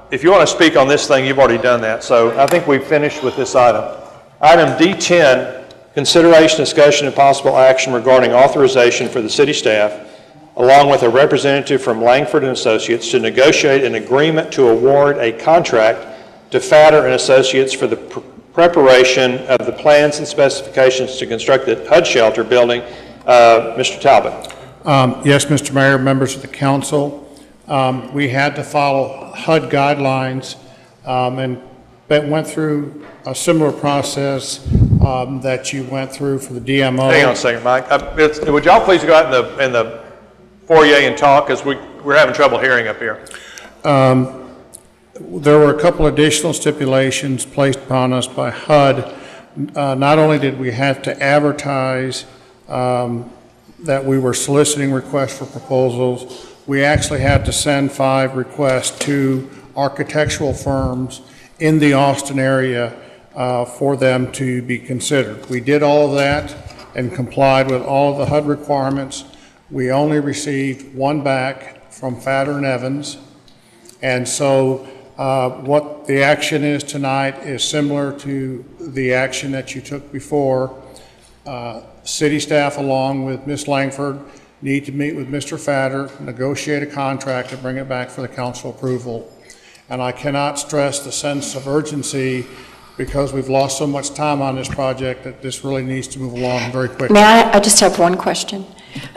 if you want to speak on this thing, you've already done that. So I think we've finished with this item. Item D10, consideration, discussion, and possible action regarding authorization for the city staff, along with a representative from Langford and Associates, to negotiate an agreement to award a contract to Fatter and Associates for the preparation of the plans and specifications to construct the HUD shelter building. Mr. Talbot. Yes, Mr. Mayor, members of the council. We had to follow HUD guidelines and went through a similar process that you went through for the DMO. Hang on a second, Mike. Would y'all please go out in the foyer and talk, because we're having trouble hearing up here. There were a couple additional stipulations placed upon us by HUD. Not only did we have to advertise that we were soliciting requests for proposals, we actually had to send 5 requests to architectural firms in the Austin area for them to be considered. We did all of that and complied with all of the HUD requirements. We only received one back from Fatter and Evans. And so what the action is tonight is similar to the action that you took before. City staff, along with Ms. Langford, need to meet with Mr. Fatter, negotiate a contract, and bring it back for the council approval. And I cannot stress the sense of urgency, because we've lost so much time on this project, that this really needs to move along very quickly. May I just have one question?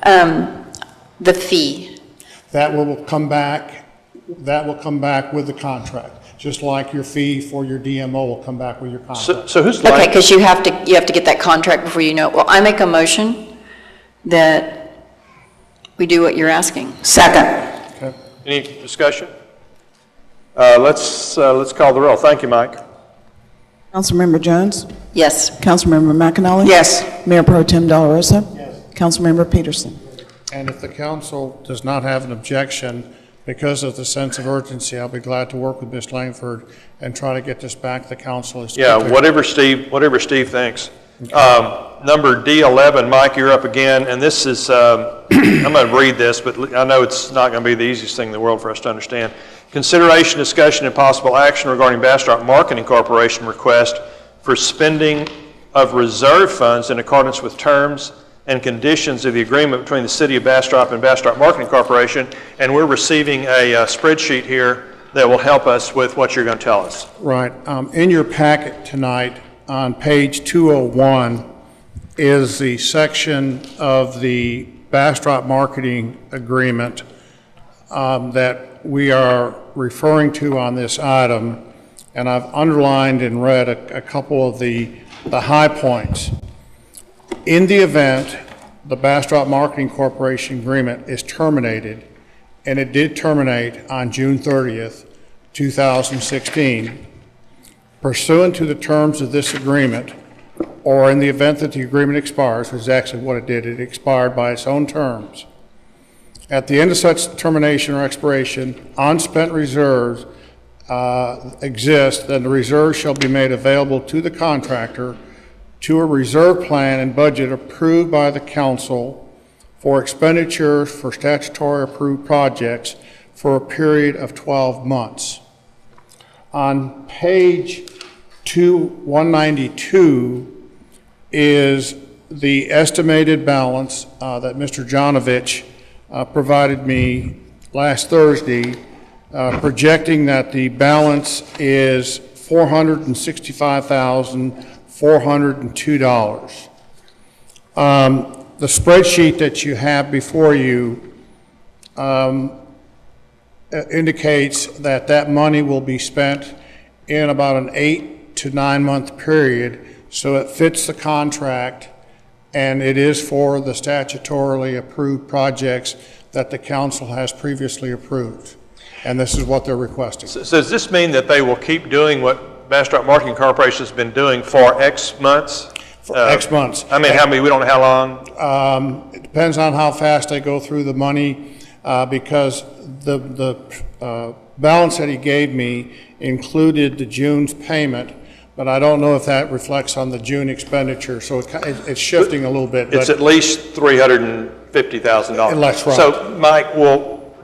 The fee. That will come back with the contract, just like your fee for your DMO will come back with your contract. So who's Okay, because you have to get that contract before you know. Well, I make a motion that we do what you're asking. Second. Okay. Any discussion? Let's call the roll. Thank you, Mike. Councilmember Jones? Yes. Councilmember McAnally? Yes. Mayor Pro Tem Delarosa? Yes. Councilmember Peterson? And if the council does not have an objection, because of the sense of urgency, I'll be glad to work with Ms. Langford and try to get this back to the council as Yeah, quickly. whatever Steve thinks. Number D11, Mike, you're up again, and this is, I'm going to read this, but I know it's not going to be the easiest thing in the world for us to understand. Consideration, discussion, and possible action regarding Bastrop Marketing Corporation request for spending of reserve funds in accordance with terms and conditions of the agreement between the City of Bastrop and Bastrop Marketing Corporation, and we're receiving a spreadsheet here that will help us with what you're going to tell us. Right. In your packet tonight, on page 201, is the section of the Bastrop Marketing Agreement that we are referring to on this item, and I've underlined and read a couple of the high points. In the event the Bastrop Marketing Corporation agreement is terminated, and it did terminate on June 30th, 2016, pursuant to the terms of this agreement, or in the event that the agreement expires, which is actually what it did, it expired by its own terms. At the end of such termination or expiration, unspent reserves exist, then the reserves shall be made available to the contractor to a reserve plan and budget approved by the council for expenditures for statutory approved projects for a period of 12 months. On page 192 is the estimated balance that Mr. Janovich provided me last Thursday, projecting that the balance is $465,402. The spreadsheet that you have before you indicates that that money will be spent in about an 8 to 9 month period, so it fits the contract, and it is for the statutorily approved projects that the council has previously approved. And this is what they're requesting. So does this mean that they will keep doing what Bastrop Marketing Corporation has been doing for X months? For X months. I mean, how many, we don't know how long? It depends on how fast they go through the money, because the balance that he gave me included the June's payment, but I don't know if that reflects on the June expenditure, so it's shifting a little bit. It's at least $350,000. That's right. So, Mike,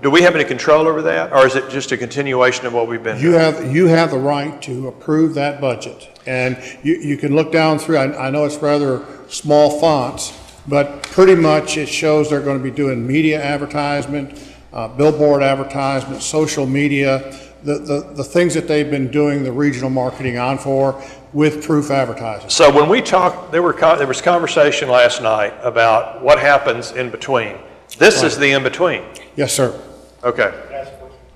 do we have any control over that, or is it just a continuation of what we've been doing? You have the right to approve that budget, and you can look down through. I know it's rather small fonts, but pretty much it shows they're going to be doing media advertisement, billboard advertisement, social media, the things that they've been doing the regional marketing on for with proof advertising. So when we talked, there was conversation last night about what happens in between. This is the in-between. Yes, sir. Okay.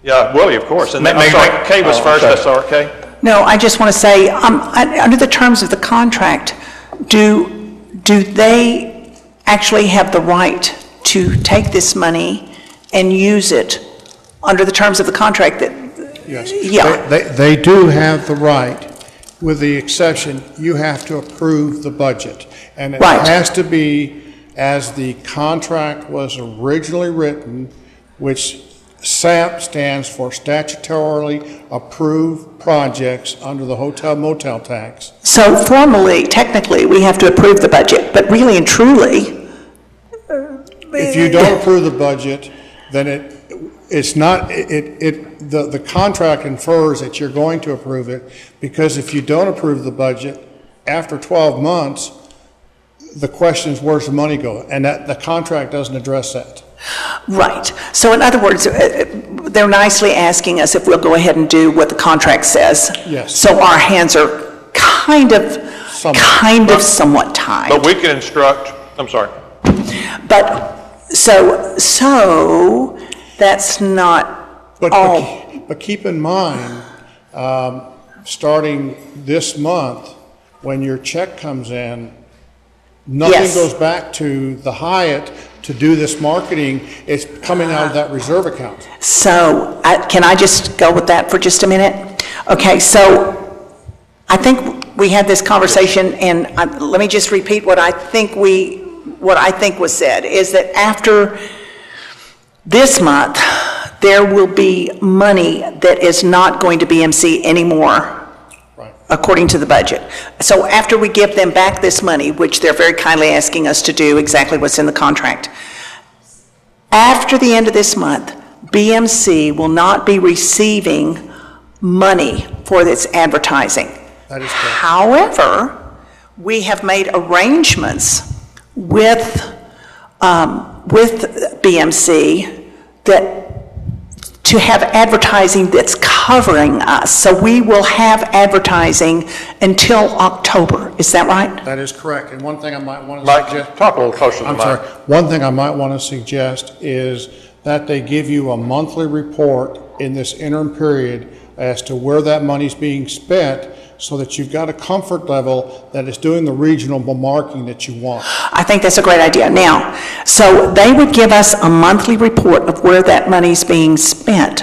Yeah, Willie, of course. And then, I'm sorry, Kay was first. That's sorry, Kay. No, I just want to say, under the terms of the contract, do they actually have the right to take this money and use it under the terms of the contract? Yes. Yeah. They do have the right, with the exception, you have to approve the budget. And it has to be as the contract was originally written, which SAP stands for statutorily approved projects under the hotel motel tax. So formally, technically, we have to approve the budget, but really and truly, If you don't approve the budget, then it's not, the contract infers that you're going to approve it, because if you don't approve the budget, after 12 months, the question is, where's the money go? And that, the contract doesn't address that. right. So in other words, they're nicely asking us if we'll go ahead and do what the contract says. Yes. So our hands are kind of somewhat tied. But we can instruct, I'm sorry. But, so that's not all. But keep in mind, starting this month, when your check comes in, nothing Yes. goes back to the Hyatt to do this marketing. It's coming out of that reserve account. So, can I just go with that for just a minute? Okay, so I think we had this conversation, and let me just repeat what I think was said, is that after this month, there will be money that is not going to BMC anymore, according to the budget. So after we give them back this money, which they're very kindly asking us to do, exactly what's in the contract, after the end of this month, BMC will not be receiving money for this advertising. That is correct. However, we have made arrangements with BMC to have advertising that's covering us. So we will have advertising until October. Is that right? That is correct. And one thing I might want to Mike, suggest. talk a little closer to the I'm mic. sorry. One thing I might want to suggest is that they give you a monthly report in this interim period as to where that money's being spent, so that you've got a comfort level that it's doing the regional marketing that you want. I think that's a great idea. Now, so they would give us a monthly report of where that money's being spent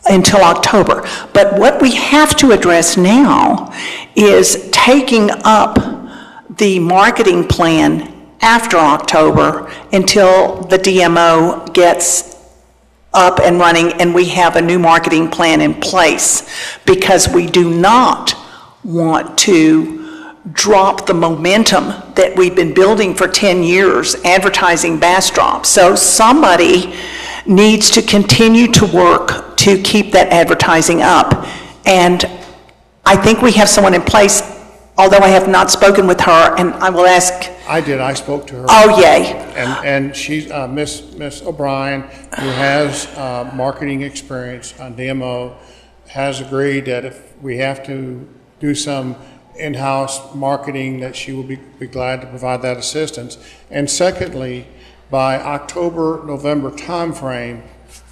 until October. But what we have to address now is taking up the marketing plan after October until the DMO gets up and running and we have a new marketing plan in place, because we do not want to drop the momentum that we've been building for 10 years advertising Bastrop. So somebody needs to continue to work to keep that advertising up. And I think we have someone in place, although I have not spoken with her, and I will ask. I did. I spoke to her. Oh, yay. And she's Miss O'Brien, who has marketing experience on DMO, has agreed that if we have to do some in-house marketing, that she will be glad to provide that assistance. And secondly, by October, November timeframe,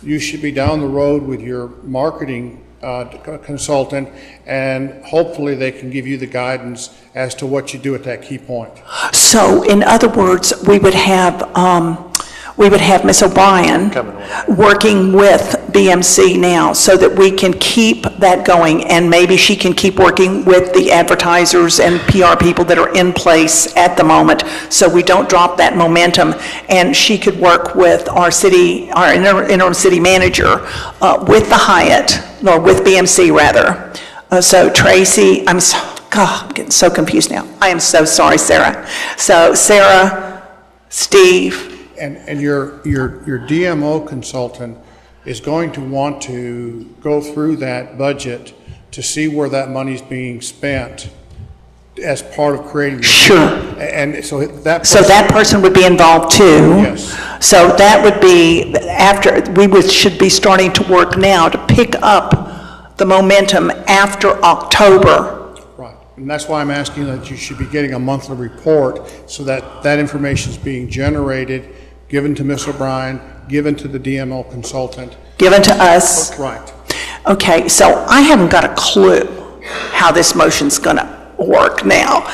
you should be down the road with your marketing consultant, and hopefully they can give you the guidance as to what you do at that key point. So in other words, we would have Ms. O'Brien working with BMC now, so that we can keep that going, and maybe she can keep working with the advertisers and PR people that are in place at the moment, so we don't drop that momentum. And she could work with our interim city manager with the Hyatt, or with BMC rather. So Tracy, I'm getting so confused now. I am so sorry, Sarah. So Sarah, Steve. And your DMO consultant is going to want to go through that budget to see where that money's being spent as part of creating. Sure. And so that. So that person would be involved too? Yes. So that would be after, should be starting to work now to pick up the momentum after October. Right. And that's why I'm asking that you should be getting a monthly report, so that that information is being generated, given to Ms. O'Brien, given to the DMO consultant. Given to us? Right. Okay, so I haven't got a clue how this motion's going to work now.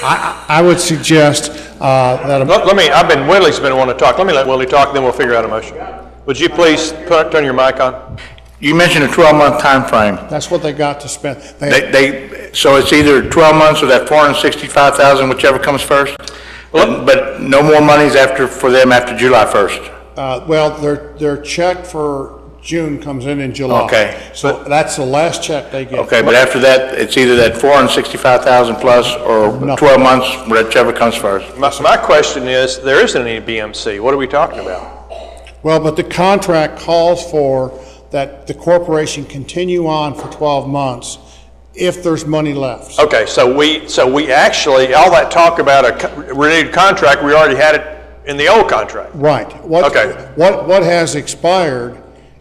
I would suggest that. Willie's been wanting to talk. Let me let Willie talk, then we'll figure out a motion. Would you please turn your mic on? You mentioned a 12-month time frame. That's what they got to spend. So it's either 12 months or that 465,000, whichever comes first? But no more monies for them after July 1st? Well, their check for June comes in July. Okay. So that's the last check they get. Okay, but after that, it's either that 465,000 plus or 12 months, whichever comes first. My question is, there isn't any BMC. What are we talking about? Well, but the contract calls for that the corporation continue on for 12 months if there's money left. Okay, so we actually, all that talk about a renewed contract, we already had it in the old contract. Right. What has expired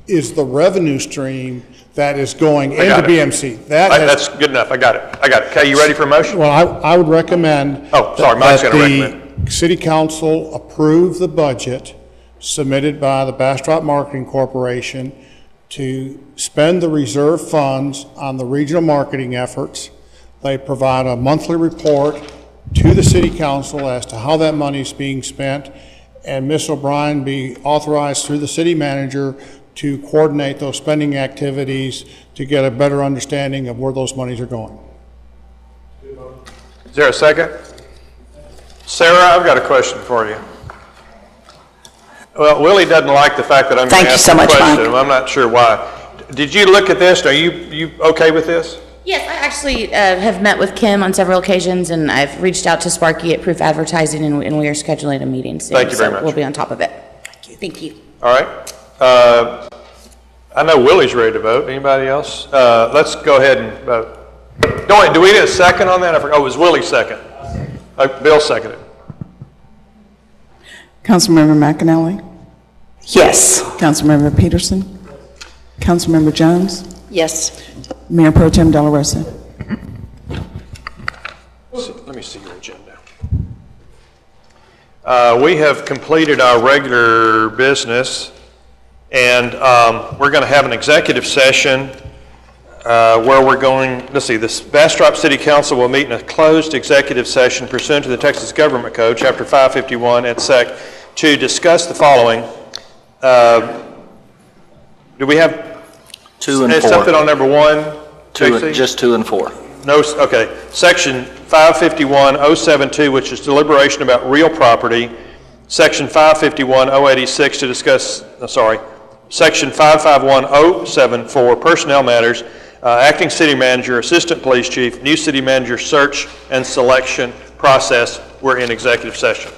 is the revenue stream that is going into BMC. That's good enough. I got it. Okay, you ready for a motion? Well, I would recommend Mike's going to recommend. The City Council approve the budget submitted by the Bastrop Marketing Corporation to spend the reserve funds on the regional marketing efforts. They provide a monthly report to the City Council as to how that money is being spent, and Ms. O'Brien be authorized through the City Manager to coordinate those spending activities to get a better understanding of where those monies are going. Is there a second? Sarah, I've got a question for you. Well, Willie doesn't like the fact that I'm going to ask the question. I'm not sure why. Did you look at this? Are you okay with this? Yes, I actually have met with Kim on several occasions, and I've reached out to Sparky at Proof Advertising, and we are scheduling a meeting soon. Thank you very much. We'll be on top of it. Thank you. All right. I know Willie's ready to vote. Anybody else? Let's go ahead and vote. Do we need a second on that? I forgot. Oh, it was Willie's second. Bill seconded. Councilmember McAnally? Yes. Councilmember Peterson? Councilmember Jones? Yes. Mayor Pro Tem De La Rosa? Let me see your agenda. We have completed our regular business, and we're going to have an executive session where we're going, let's see, this Bastrop City Council will meet in a closed executive session pursuant to the Texas Government Code, Chapter 551 and Sec. to discuss the following. Do we have 2 and 4. Something on number 1? Just 2 and 4. No, okay. Section 551.072, which is deliberation about real property. Section 551.086 to discuss, Section 551.074, personnel matters, acting city manager, assistant police chief, new city manager search and selection process. We're in executive session.